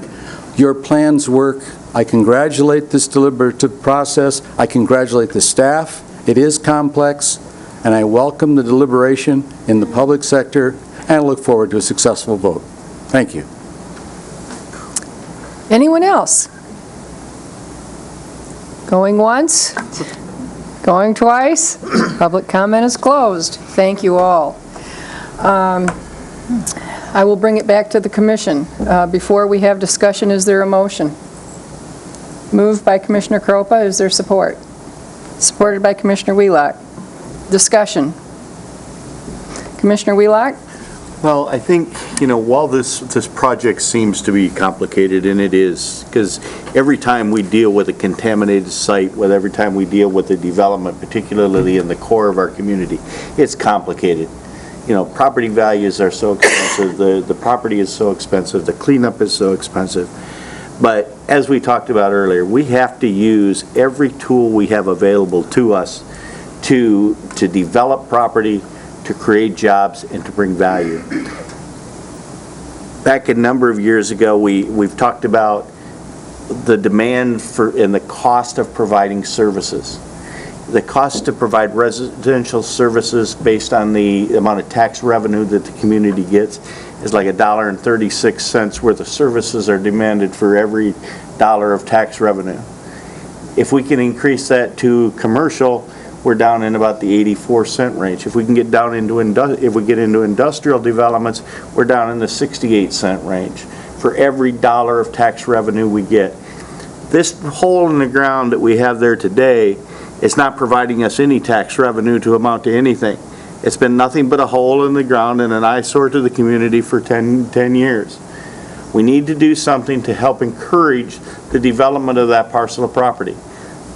Your plans work. I congratulate this deliberative process. I congratulate the staff. It is complex, and I welcome the deliberation in the public sector, and I look forward to a successful vote. Thank you. Anyone else? Going once? Going twice? Public comment is closed. Thank you all. I will bring it back to the commission. Before we have discussion, is there a motion? Moved by Commissioner Kropa. Is there support? Supported by Commissioner Wheelock. Discussion. Commissioner Wheelock? Well, I think, while this project seems to be complicated, and it is, because every time we deal with a contaminated site, every time we deal with the development, particularly in the core of our community, it's complicated. Property values are so expensive, the property is so expensive, the cleanup is so expensive. But as we talked about earlier, we have to use every tool we have available to us to develop property, to create jobs, and to bring value. Back a number of years ago, we've talked about the demand for and the cost of providing services. The cost to provide residential services based on the amount of tax revenue that the community gets is like $1.36 worth of services are demanded for every dollar of tax revenue. If we can increase that to commercial, we're down in about the 84-cent range. If we can get down into industrial developments, we're down in the 68-cent range for every dollar of tax revenue we get. This hole in the ground that we have there today is not providing us any tax revenue to amount to anything. It's been nothing but a hole in the ground and an eyesore to the community for 10 years. We need to do something to help encourage the development of that parcel of property.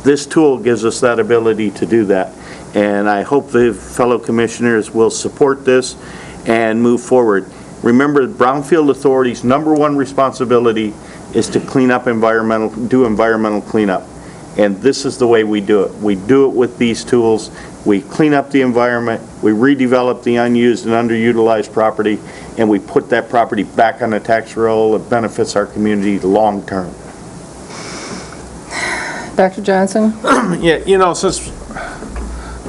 This tool gives us that ability to do that, and I hope the fellow commissioners will support this and move forward. Remember, Brownfield Authority's #1 responsibility is to clean up do environmental cleanup. And this is the way we do it. We do it with these tools. We clean up the environment, we redevelop the unused and underutilized property, and we put that property back on the tax roll. It benefits our community long-term. Dr. Johnson? Yeah, since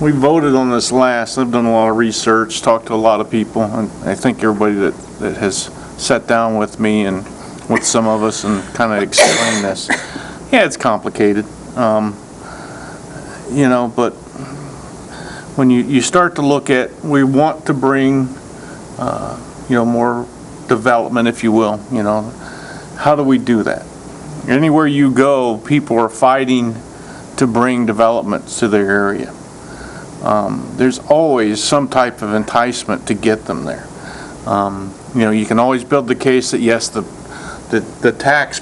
we voted on this last, I've done a lot of research, talked to a lot of people, and I think everybody that has sat down with me and with some of us and kind of explained this. Yeah, it's complicated, but when you start to look at, we want to bring, more development, if you will, how do we do that? Anywhere you go, people are fighting to bring development to their area. There's always some type of enticement to get them there. You can always build the case that yes, the tax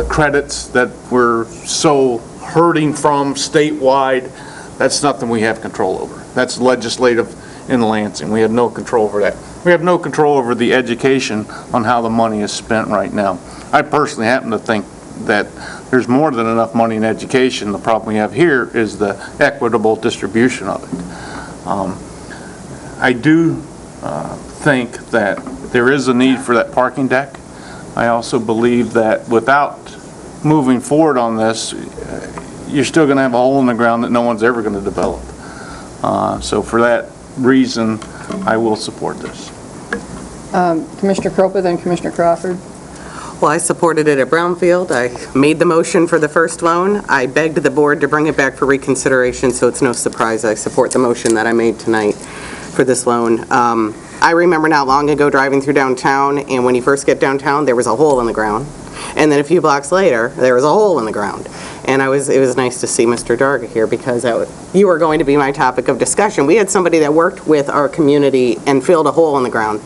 credits that we're so hurting from statewide, that's nothing we have control over. That's legislative in Lansing. We have no control over that. We have no control over the education on how the money is spent right now. I personally happen to think that there's more than enough money in education. The problem we have here is the equitable distribution of it. I do think that there is a need for that parking deck. I also believe that without moving forward on this, you're still going to have a hole in the ground that no one's ever going to develop. So for that reason, I will support this. Commissioner Kropa, then Commissioner Crawford. Well, I supported it at Brownfield. I made the motion for the first loan. I begged the board to bring it back for reconsideration, so it's no surprise I support the motion that I made tonight for this loan. I remember not long ago driving through downtown, and when you first get downtown, there was a hole in the ground. And then a few blocks later, there was a hole in the ground. And it was nice to see Mr. Darga here, because you were going to be my topic of discussion. We had somebody that worked with our community and filled a hole in the ground.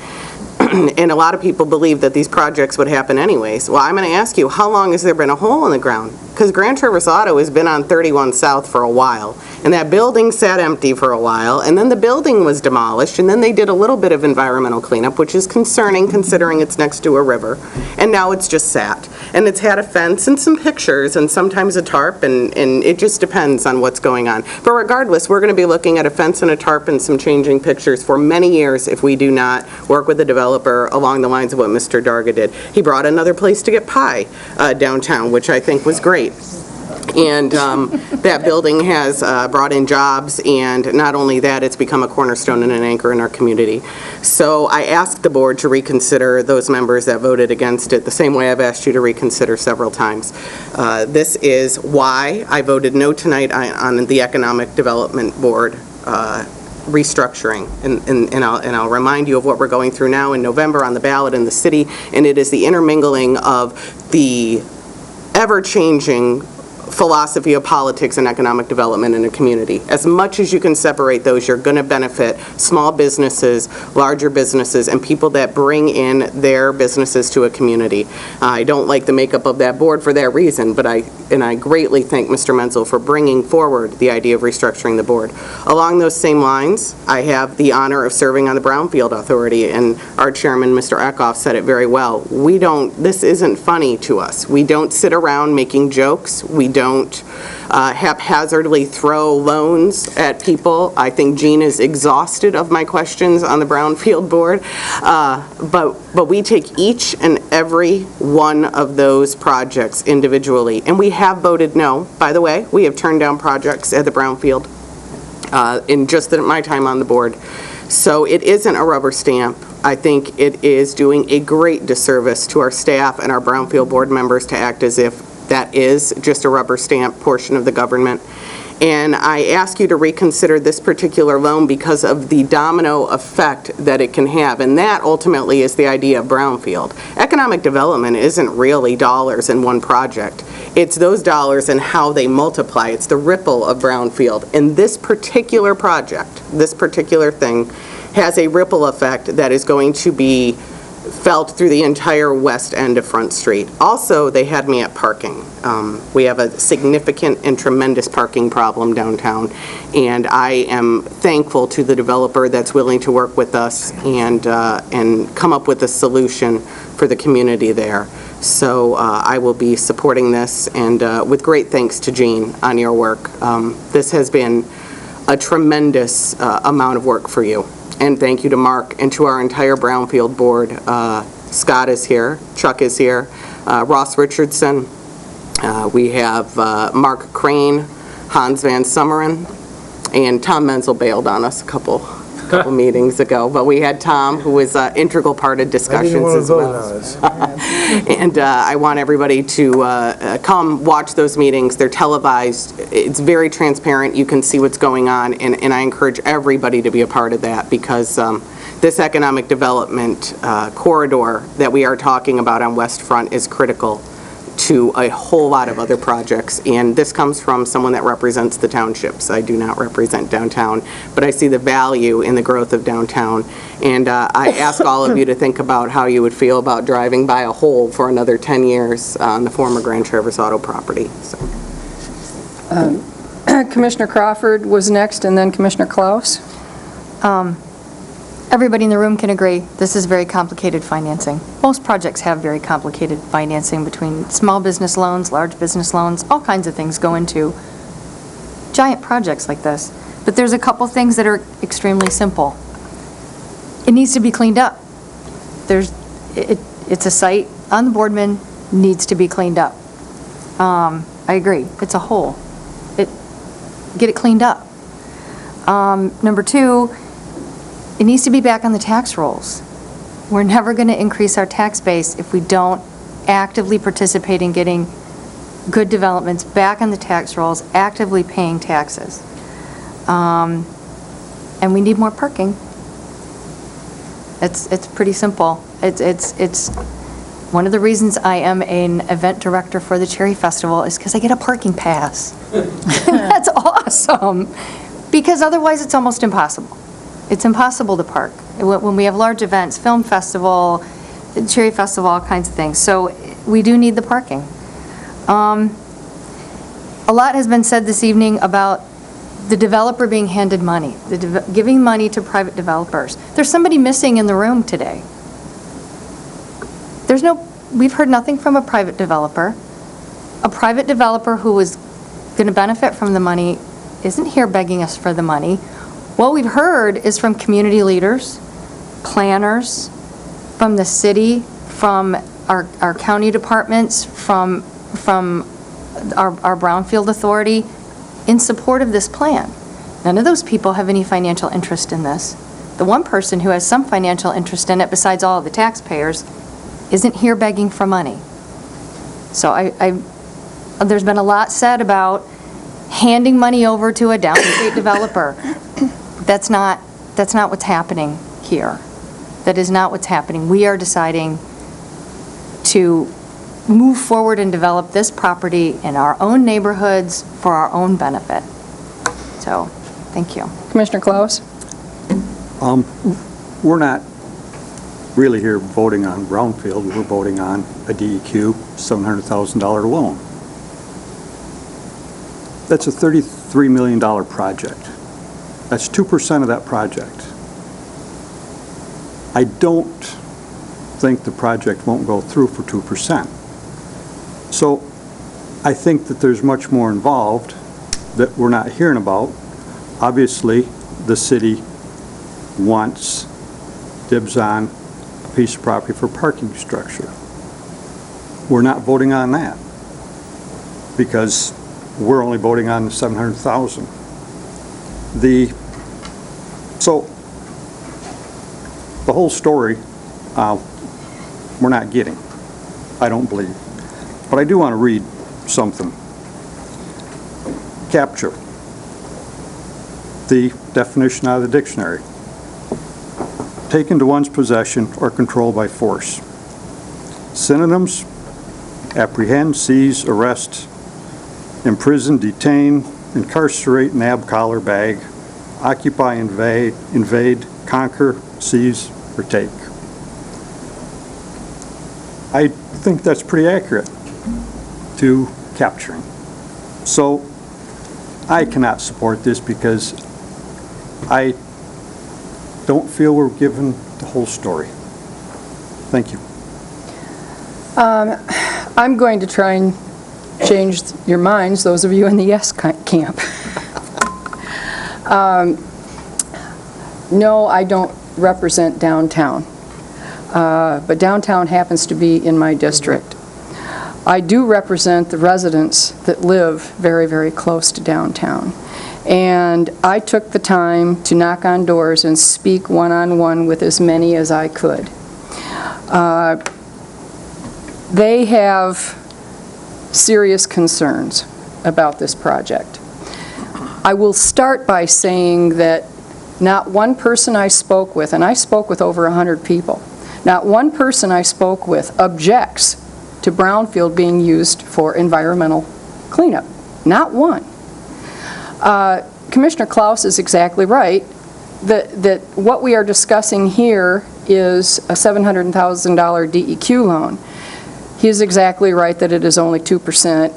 And a lot of people believe that these projects would happen anyways. Well, I'm going to ask you, how long has there been a hole in the ground? Because Grand Traverse Auto has been on 31 South for a while, and that building sat empty for a while, and then the building was demolished, and then they did a little bit of environmental cleanup, which is concerning considering it's next to a river, and now it's just sat. And it's had a fence and some pictures and sometimes a tarp, and it just depends on what's going on. But regardless, we're going to be looking at a fence and a tarp and some changing pictures for many years if we do not work with the developer along the lines of what Mr. Darga did. He brought another place to get pie downtown, which I think was great. And that building has brought in jobs, and not only that, it's become a cornerstone and an anchor in our community. So I asked the board to reconsider those members that voted against it, the same way I've asked you to reconsider several times. This is why I voted no tonight on the Economic Development Board restructuring, and I'll remind you of what we're going through now in November on the ballot in the city, and it is the intermingling of the ever-changing philosophy of politics and economic development in a community. As much as you can separate those, you're going to benefit small businesses, larger businesses, and people that bring in their businesses to a community. I don't like the makeup of that board for that reason, but I greatly thank Mr. Menzel for bringing forward the idea of restructuring the board. Along those same lines, I have the honor of serving on the Brownfield Authority, and our chairman, Mr. Eckhoff, said it very well. This isn't funny to us. We don't sit around making jokes. We don't haphazardly throw loans at people. I think Gene is exhausted of my questions on the Brownfield board, but we take each and every one of those projects individually, and we have voted no. By the way, we have turned down projects at the Brownfield in just my time on the board. So it isn't a rubber stamp. I think it is doing a great disservice to our staff and our Brownfield board members to act as if that is just a rubber stamp portion of the government. And I ask you to reconsider this particular loan because of the domino effect that it can have. And that ultimately is the idea of Brownfield. Economic development isn't really dollars in one project. It's those dollars and how they multiply. It's the ripple of brownfield. And this particular project, this particular thing, has a ripple effect that is going to be felt through the entire west end of Front Street. Also, they had me at parking. We have a significant and tremendous parking problem downtown, and I am thankful to the developer that's willing to work with us and come up with a solution for the community there. So I will be supporting this, and with great thanks to Jean on your work. This has been a tremendous amount of work for you. And thank you to Mark and to our entire Brownfield board. Scott is here, Chuck is here, Ross Richardson. We have Mark Crane, Hans Van Summeren, and Tom Menzel bailed on us a couple meetings ago. But we had Tom, who was an integral part of discussions as well. And I want everybody to come watch those meetings. They're televised. It's very transparent. You can see what's going on, and I encourage everybody to be a part of that, because this economic development corridor that we are talking about on West Front is critical to a whole lot of other projects, and this comes from someone that represents the townships. I do not represent downtown, but I see the value in the growth of downtown, and I ask all of you to think about how you would feel about driving by a hole for another 10 years on the former Grand Traverse Auto property. So. Commissioner Crawford was next, and then Commissioner Klaus. Everybody in the room can agree, this is very complicated financing. Most projects have very complicated financing between small business loans, large business loans, all kinds of things go into giant projects like this. But there's a couple things that are extremely simple. It needs to be cleaned up. It's a site on the Boardman, needs to be cleaned up. I agree, it's a hole. Get it cleaned up. Number two, it needs to be back on the tax rolls. We're never going to increase our tax base if we don't actively participate in getting good developments back on the tax rolls, actively paying taxes. And we need more parking. It's pretty simple. It's one of the reasons I am an event director for the Cherry Festival is because I get a parking pass. That's awesome. Because otherwise it's almost impossible. It's impossible to park when we have large events, film festival, Cherry Festival, all kinds of things. So we do need the parking. A lot has been said this evening about the developer being handed money, giving money to private developers. There's somebody missing in the room today. We've heard nothing from a private developer. A private developer who is going to benefit from the money isn't here begging us for the money. What we've heard is from community leaders, planners, from the city, from our county departments, from our Brownfield Authority, in support of this plan. None of those people have any financial interest in this. The one person who has some financial interest in it, besides all of the taxpayers, isn't here begging for money. So there's been a lot said about handing money over to a downstate developer. That's not what's happening here. That is not what's happening. We are deciding to move forward and develop this property in our own neighborhoods for our own benefit. So, thank you. Commissioner Klaus? We're not really here voting on Brownfield. We're voting on a DEQ $700,000 loan. That's a $33 million project. That's 2% of that project. I don't think the project won't go through for 2%. So I think that there's much more involved that we're not hearing about. Obviously, the city wants dibs on a piece of property for parking structure. We're not voting on that because we're only voting on the $700,000. So the whole story we're not getting, I don't believe. But I do want to read something. Capture. The definition out of the dictionary. Taken to one's possession or controlled by force. Synonyms: apprehend, seize, arrest, imprison, detain, incarcerate, nab, collar, bag, occupy, invade, conquer, seize, or take. I think that's pretty accurate to capturing. So I cannot support this because I don't feel we're given the whole story. Thank you. I'm going to try and change your minds, those of you in the yes camp. No, I don't represent downtown, but downtown happens to be in my district. I do represent the residents that live very, very close to downtown. And I took the time to knock on doors and speak one-on-one with as many as I could. They have serious concerns about this project. I will start by saying that not one person I spoke with, and I spoke with over 100 people, not one person I spoke with objects to brownfield being used for environmental cleanup. Not one. Commissioner Klaus is exactly right that what we are discussing here is a $700,000 DEQ loan. He is exactly right that it is only 2%.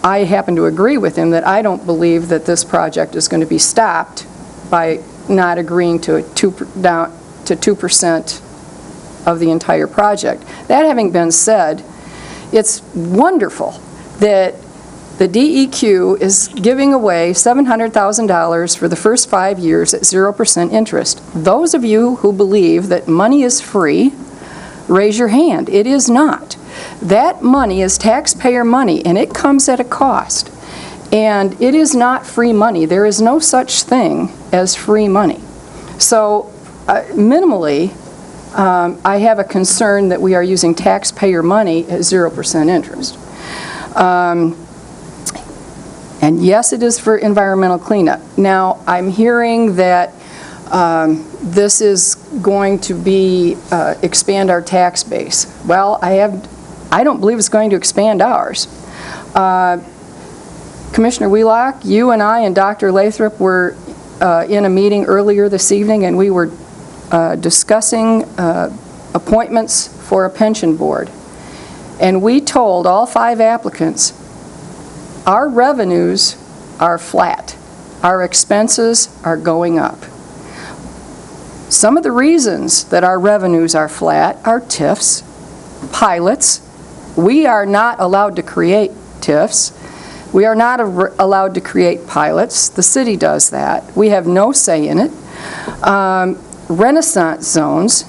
I happen to agree with him that I don't believe that this project is going to be stopped by not agreeing to 2% of the entire project. That having been said, it's wonderful that the DEQ is giving away $700,000 for the first 5 years at 0% interest. Those of you who believe that money is free, raise your hand. It is not. That money is taxpayer money, and it comes at a cost. And it is not free money. There is no such thing as free money. So, minimally, I have a concern that we are using taxpayer money at 0% interest. And yes, it is for environmental cleanup. Now, I'm hearing that this is going to be expand our tax base. Well, I don't believe it's going to expand ours. Commissioner Wheelock, you and I and Dr. Lathrop were in a meeting earlier this evening, and we were discussing appointments for a pension board. And we told all 5 applicants, our revenues are flat. Our expenses are going up. Some of the reasons that our revenues are flat are TIFs, pilots. We are not allowed to create TIFs. We are not allowed to create pilots. The city does that. We have no say in it. Renaissance zones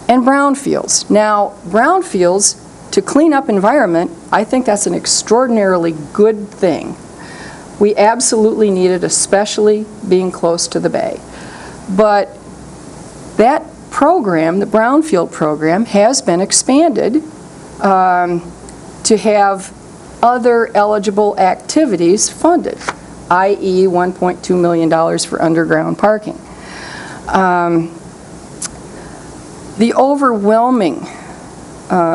and brownfields. Now, brownfields, to clean up environment, I think that's an extraordinarily good thing. We absolutely need it, especially being close to the bay. But that program, the brownfield program, has been expanded to have other eligible activities funded, i.e. $1.2 million for underground parking. The overwhelming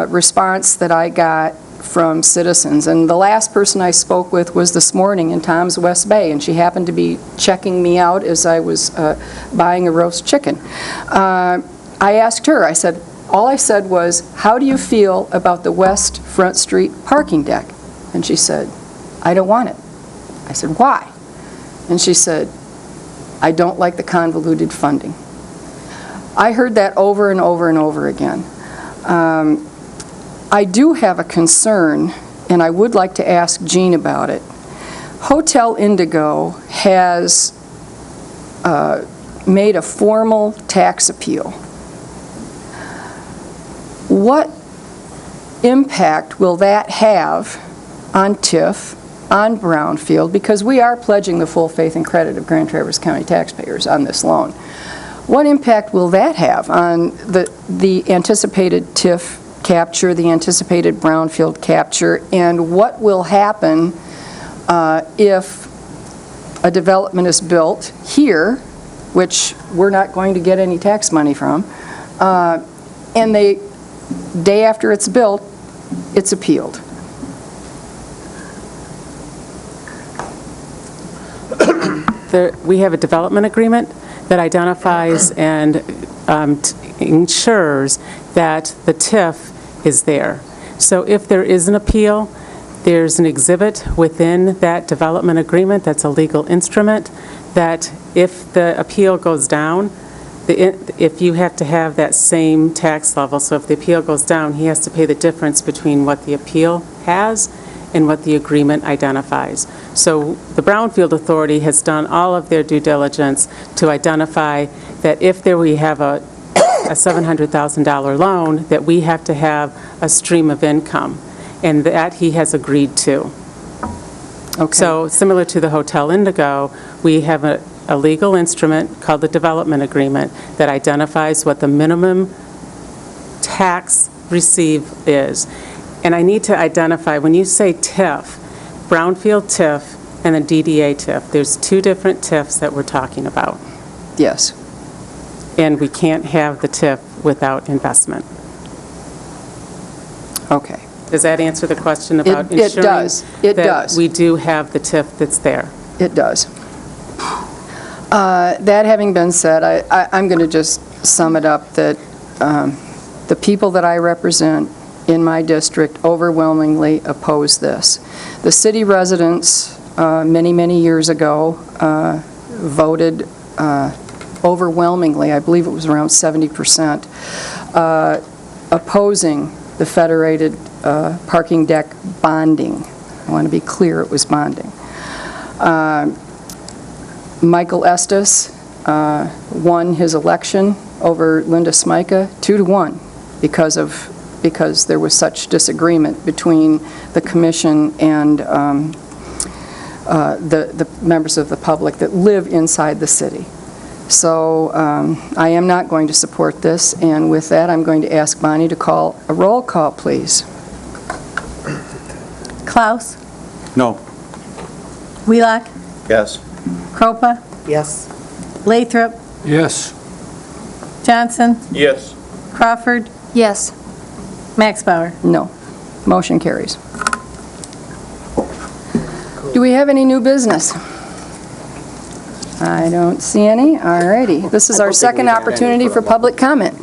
response that I got from citizens, and the last person I spoke with was this morning in Tom's West Bay, and she happened to be checking me out as I was buying a roast chicken. I asked her, all I said was, how do you feel about the West Front Street parking deck? And she said, I don't want it. I said, why? And she said, I don't like the convoluted funding. I heard that over and over and over again. I do have a concern, and I would like to ask Jean about it. Hotel Indigo has made a formal tax appeal. What impact will that have on TIF, on brownfield, because we are pledging the full faith and credit of Grand Traverse County taxpayers on this loan? What impact will that have on the anticipated TIF capture, the anticipated brownfield capture, and what will happen if a development is built here, which we're not going to get any tax money from, and day after it's built, it's appealed? we have a development agreement that identifies and ensures that the TIF is there. So if there is an appeal, there's an exhibit within that development agreement that's a legal instrument that if the appeal goes down, if you have to have that same tax level, so if the appeal goes down, he has to pay the difference between what the appeal has and what the agreement identifies. So the Brownfield Authority has done all of their due diligence to identify that if we have a $700,000 loan, that we have to have a stream of income, and that he has agreed to. Okay. So similar to the Hotel Indigo, we have a legal instrument called the development agreement that identifies what the minimum tax receive is. And I need to identify, when you say TIF, Brownfield TIF and the DDA TIF, there's two different TIFs that we're talking about. Yes. And we can't have the TIF without investment. Okay. Does that answer the question about It ensuring does. It that does. we do have the TIF that's there? It does. That having been said, I'm going to just sum it up that the people that I represent in my district overwhelmingly oppose this. The city residents, many, many years ago, voted overwhelmingly, I believe it was around 70%, opposing the federated parking deck bonding. I want to be clear, it was bonding. Michael Estes won his election over Linda Smyka 2-1 because there was such disagreement between the commission and the members of the public that live inside the city. So I am not going to support this, and with that, I'm going to ask Bonnie to call a roll call, please. Klaus? No. Wheelock? Yes. Kropa? Yes. Lathrop? Yes. Johnson? Yes. Crawford? Yes. Max Bauer? No. Motion carries. Do we have any new business? I don't see any. All righty. This is our second opportunity for public comment.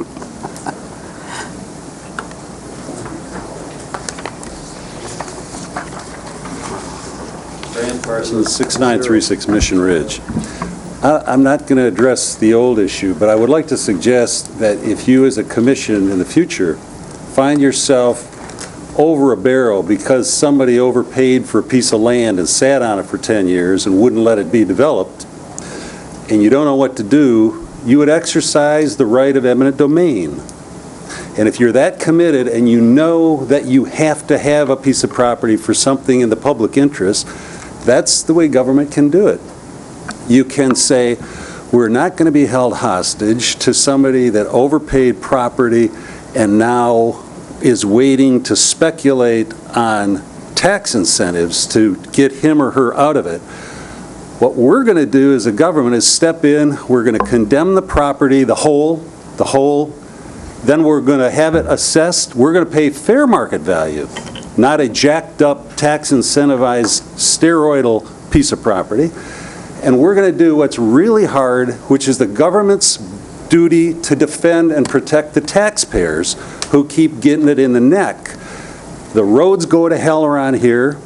Brian Parsons, 6936 Mission Ridge. I'm not going to address the old issue, but I would like to suggest that if you as a commission in the future find yourself over a barrel because somebody overpaid for a piece of land and sat on it for 10 years and wouldn't let it be developed, and you don't know what to do, you would exercise the right of eminent domain. And if you're that committed and you know that you have to have a piece of property for something in the public interest, that's the way government can do it. You can say, we're not going to be held hostage to somebody that overpaid property and now is waiting to speculate on tax incentives to get him or her out of it. What we're going to do as a government is step in, we're going to condemn the property, the whole, then we're going to have it assessed, we're going to pay fair market value, not a jacked up tax incentivized steroidal piece of property. And we're going to do what's really hard, which is the government's duty to defend and protect the taxpayers who keep getting it in the neck. The roads go to hell around here,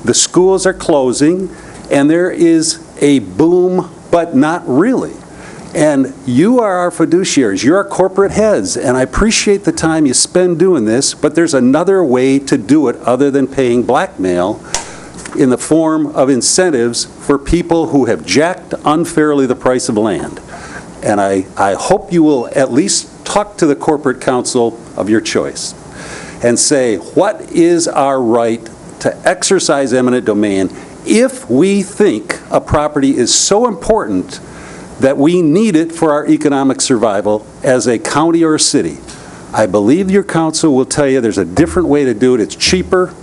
the schools are closing, and there is a boom, but not really. And you are our fiduciaries, you're our corporate heads, and I appreciate the time you spend doing this, but there's another way to do it other than paying blackmail in the form of incentives for people who have jacked unfairly the price of land. And I hope you will at least talk to the corporate counsel of your choice and say, what is our right to exercise eminent domain if we think a property is so important that we need it for our economic survival as a county or a city? I believe your counsel will tell you there's a different way to do it. It's cheaper,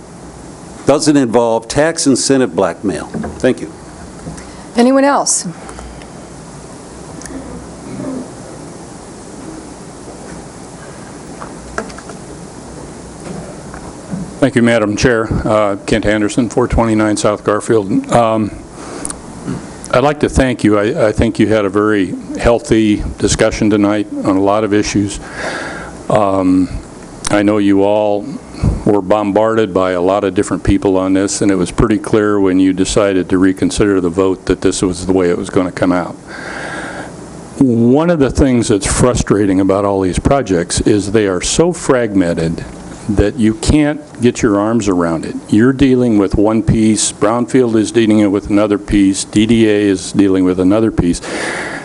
doesn't involve tax incentive blackmail. Thank you. Anyone else? Thank you, Madam Chair. Kent Anderson, 429 South Garfield. I'd like to thank you. I think you had a very healthy discussion tonight on a lot of issues. I know you all were bombarded by a lot of different people on this, and it was pretty clear when you decided to reconsider the vote that this was the way it was going to come out. One of the things that's frustrating about all these projects is they are so fragmented that you can't get your arms around it. You're dealing with one piece, Brownfield is dealing with another piece, DDA is dealing with another piece,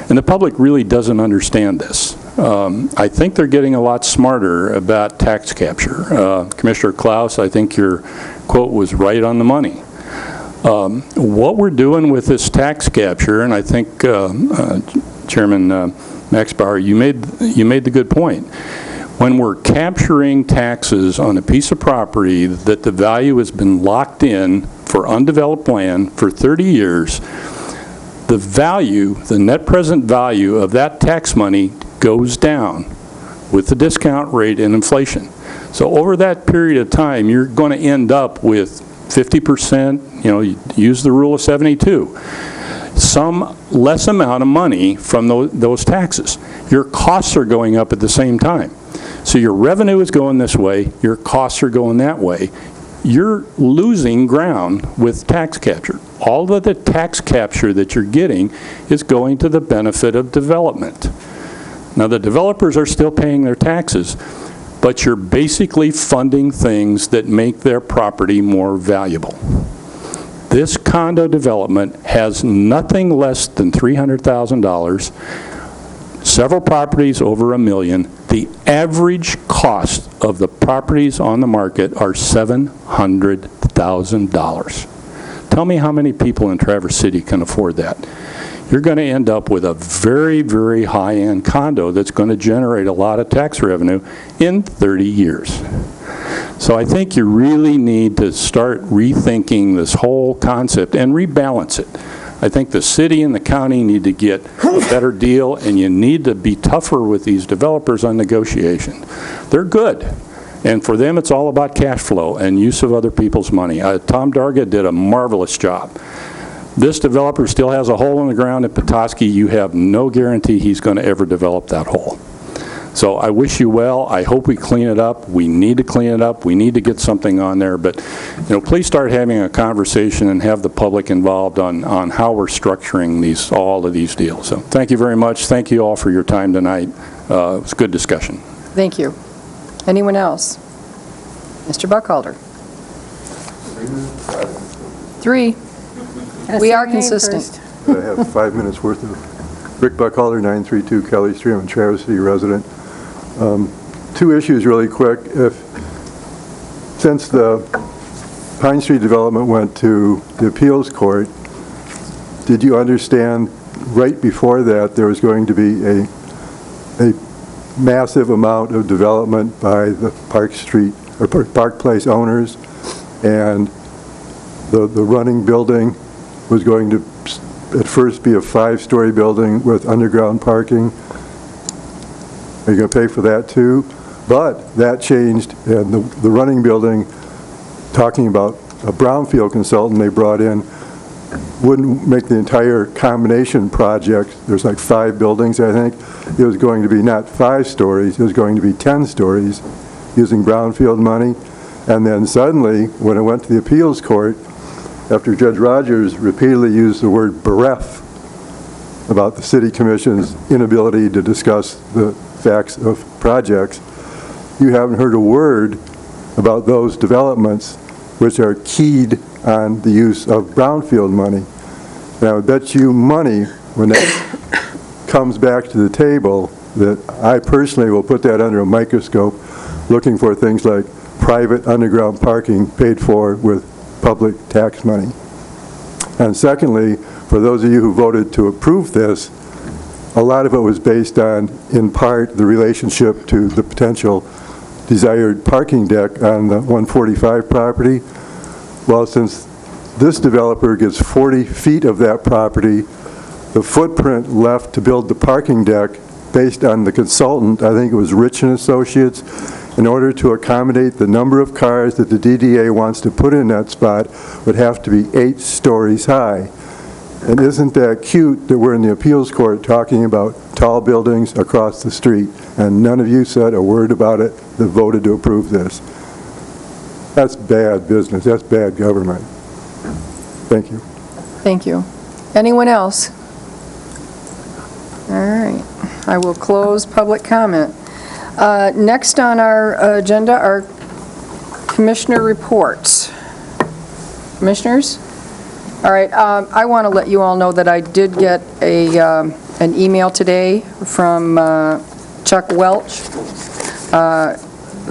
and the public really doesn't understand this. I think they're getting a lot smarter about tax capture. Commissioner Klaus, I think your quote was right on the money. What we're doing with this tax capture, and I think Chairman Max Bauer, you made the good point. When we're capturing taxes on a piece of property that the value has been locked in for undeveloped land for 30 years, the value, the net present value of that tax money goes down with the discount rate and inflation. So over that period of time, you're going to end up with 50%, you use the rule of 72. Some less amount of money from those taxes. Your costs are going up at the same time. So your revenue is going this way, your costs are going that way. You're losing ground with tax capture. All of the tax capture that you're getting is going to the benefit of development. Now the developers are still paying their taxes, but you're basically funding things that make their property more valuable. This condo development has nothing less than $300,000, several properties over $1 million. The average cost of the properties on the market are $700,000. Tell me how many people in Traverse City can afford that. You're going to end up with a very, very high-end condo that's going to generate a lot of tax revenue in 30 years. So I think you really need to start rethinking this whole concept and rebalance it. I think the city and the county need to get a better deal, and you need to be tougher with these developers on negotiation. They're good, and for them it's all about cash flow and use of other people's money. Tom Darga did a marvelous job. This developer still has a hole in the ground at Petoskey. You have no guarantee he's going to ever develop that hole. So I wish you well. I hope we clean it up. We need to clean it up. We need to get something on there. But please start having a conversation and have the public involved on how we're structuring all of these deals. So thank you very much. Thank you all for your time tonight. It was a good discussion. Thank you. Anyone else? Mr. Buckhalter. 3. We are consistent. I have 5 minutes worth of. Rick Buckhalter, 932 Kelly Street. I'm a Traverse City resident. 2 issues really quick. Since the Pine Street development went to the appeals court, did you understand right before that there was going to be a massive amount of development by the Park Street or Park Place owners, and the running building was going to at first be a 5-story building with underground parking? Are you going to pay for that too? But that changed, and the running building, talking about a brownfield consultant they brought in, wouldn't make the entire combination project. There's like 5 buildings, I think. It was going to be not 5 stories, it was going to be 10 stories using brownfield money. And then suddenly, when it went to the appeals court, after Judge Rogers repeatedly used the word bereft about the City Commission's inability to discuss the facts of projects, you haven't heard a word about those developments which are keyed on the use of brownfield money. And I would bet you money when that comes back to the table that I personally will put that under a microscope, looking for things like private underground parking paid for with public tax money. And secondly, for those of you who voted to approve this, a lot of it was based on, in part, the relationship to the potential desired parking deck on the 145 property. Well, since this developer gets 40 feet of that property, the footprint left to build the parking deck based on the consultant, I think it was Rich and Associates, in order to accommodate the number of cars that the DDA wants to put in that spot, would have to be 8 stories high. And isn't that cute that we're in the appeals court talking about tall buildings across the street, and none of you said a word about it that voted to approve this? That's bad business. That's bad government. Thank you. Thank you. Anyone else? All right. I will close public comment. Next on our agenda are commissioner reports. Commissioners? All right. I want to let you all know that I did get an email today from Chuck Welch,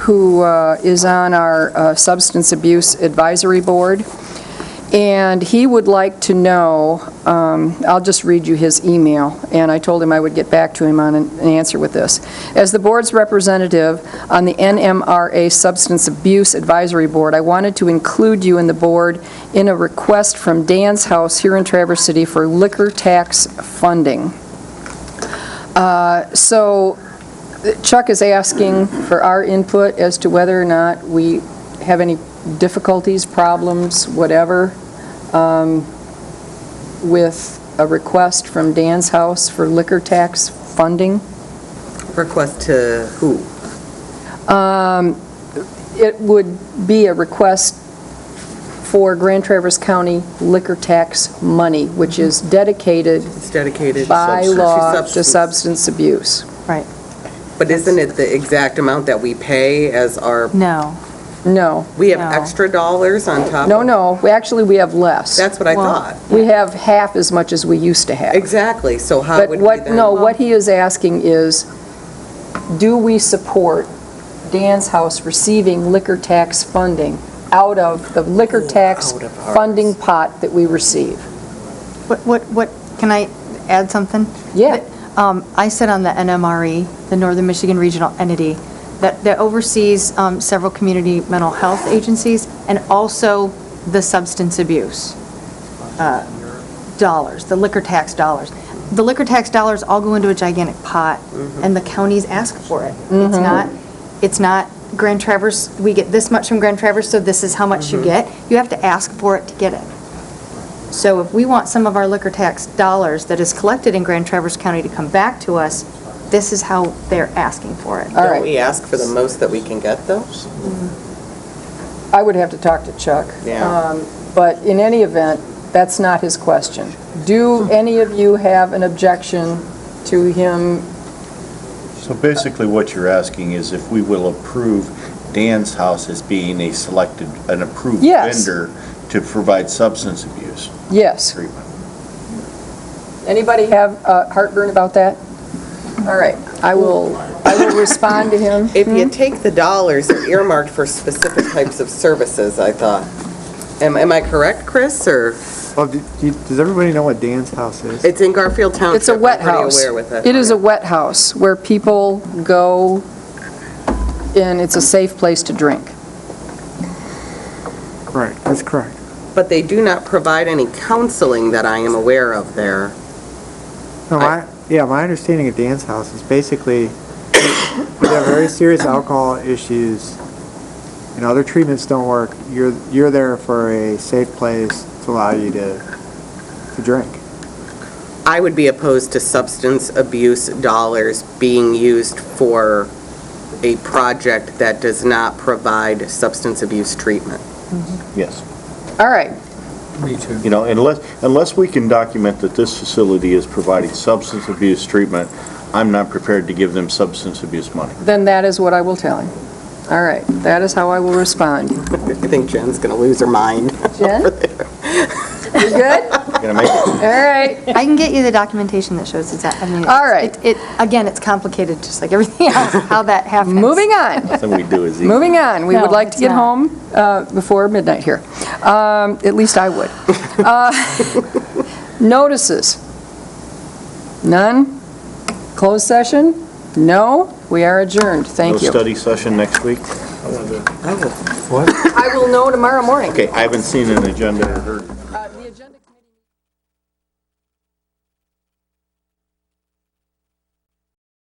who is on our Substance Abuse Advisory Board. And he would like to know, I'll just read you his email, and I told him I would get back to him on an answer with this. As the board's representative on the NMRA Substance Abuse Advisory Board, I wanted to include you in the board in a request from Dan's House here in Traverse City for liquor tax funding. So Chuck is asking for our input as to whether or not we have any difficulties, problems, whatever, with a request from Dan's House for liquor tax funding. Request to who? It would be a request for Grand Traverse County liquor tax money, which is dedicated by law to substance abuse. Right. But isn't it the exact amount that we pay as our... No. No. We have extra dollars on top? No. We have less. That's what I thought. We have half as much as we used to have. Exactly, so how would we then... No, what he is asking is, do we support Dan's House receiving liquor tax funding out of the liquor tax funding pot that we receive? What, can I add something? Yeah. I sit on the NMRE, the Northern Michigan Regional Entity, that oversees several community mental health agencies and also the substance abuse dollars, the liquor tax dollars. The liquor tax dollars all go into a gigantic pot, and the counties ask for it. It's not Grand Traverse, we get this much from Grand Traverse, so this is how much you get. You have to ask for it to get it. So if we want some of our liquor tax dollars that is collected in Grand Traverse County to come back to us, this is how they're asking for it. Don't we ask for the most that we can get, though? I would have to talk to Chuck. Yeah. But in any event, that's not his question. Do any of you have an objection to him? So basically what you're asking is if we will approve Dan's House as being an approved Yes. vendor to provide substance abuse Yes. treatment. Anybody have heartburn about that? All right, I will respond to him. If you take the dollars, they're earmarked for specific types of services, I thought. Am I correct, Chris, or? Well, does everybody know what Dan's House is? It's in Garfield Township. It's a wet I'm pretty house. aware with it. It is a wet house where people go, and it's a safe place to drink. Right, that's correct. But they do not provide any counseling that I am aware of there. No, my understanding of Dan's House is basically they have very serious alcohol issues and other treatments don't work. You're there for a safe place to allow you to drink. I would be opposed to substance abuse dollars being used for a project that does not provide substance abuse treatment. Yes. All right. Me too. You know, unless we can document that this facility is providing substance abuse treatment, I'm not prepared to give them substance abuse money. Then that is what I will tell him. All right, that is how I will respond. I think Jen's going to lose her mind. Jen? You good? Gonna make it. All right. I can get you the documentation that shows exactly. I mean, All right. Again, it's complicated, just like everything else, how that happens. Moving on. Nothing we do is easy. Moving on. We No, would like to it's get not. home before midnight here. At least I would. Notices. None? Closed session? No? We are adjourned. Thank you. No study session next week? I will know tomorrow morning. Okay, I haven't seen an agenda or heard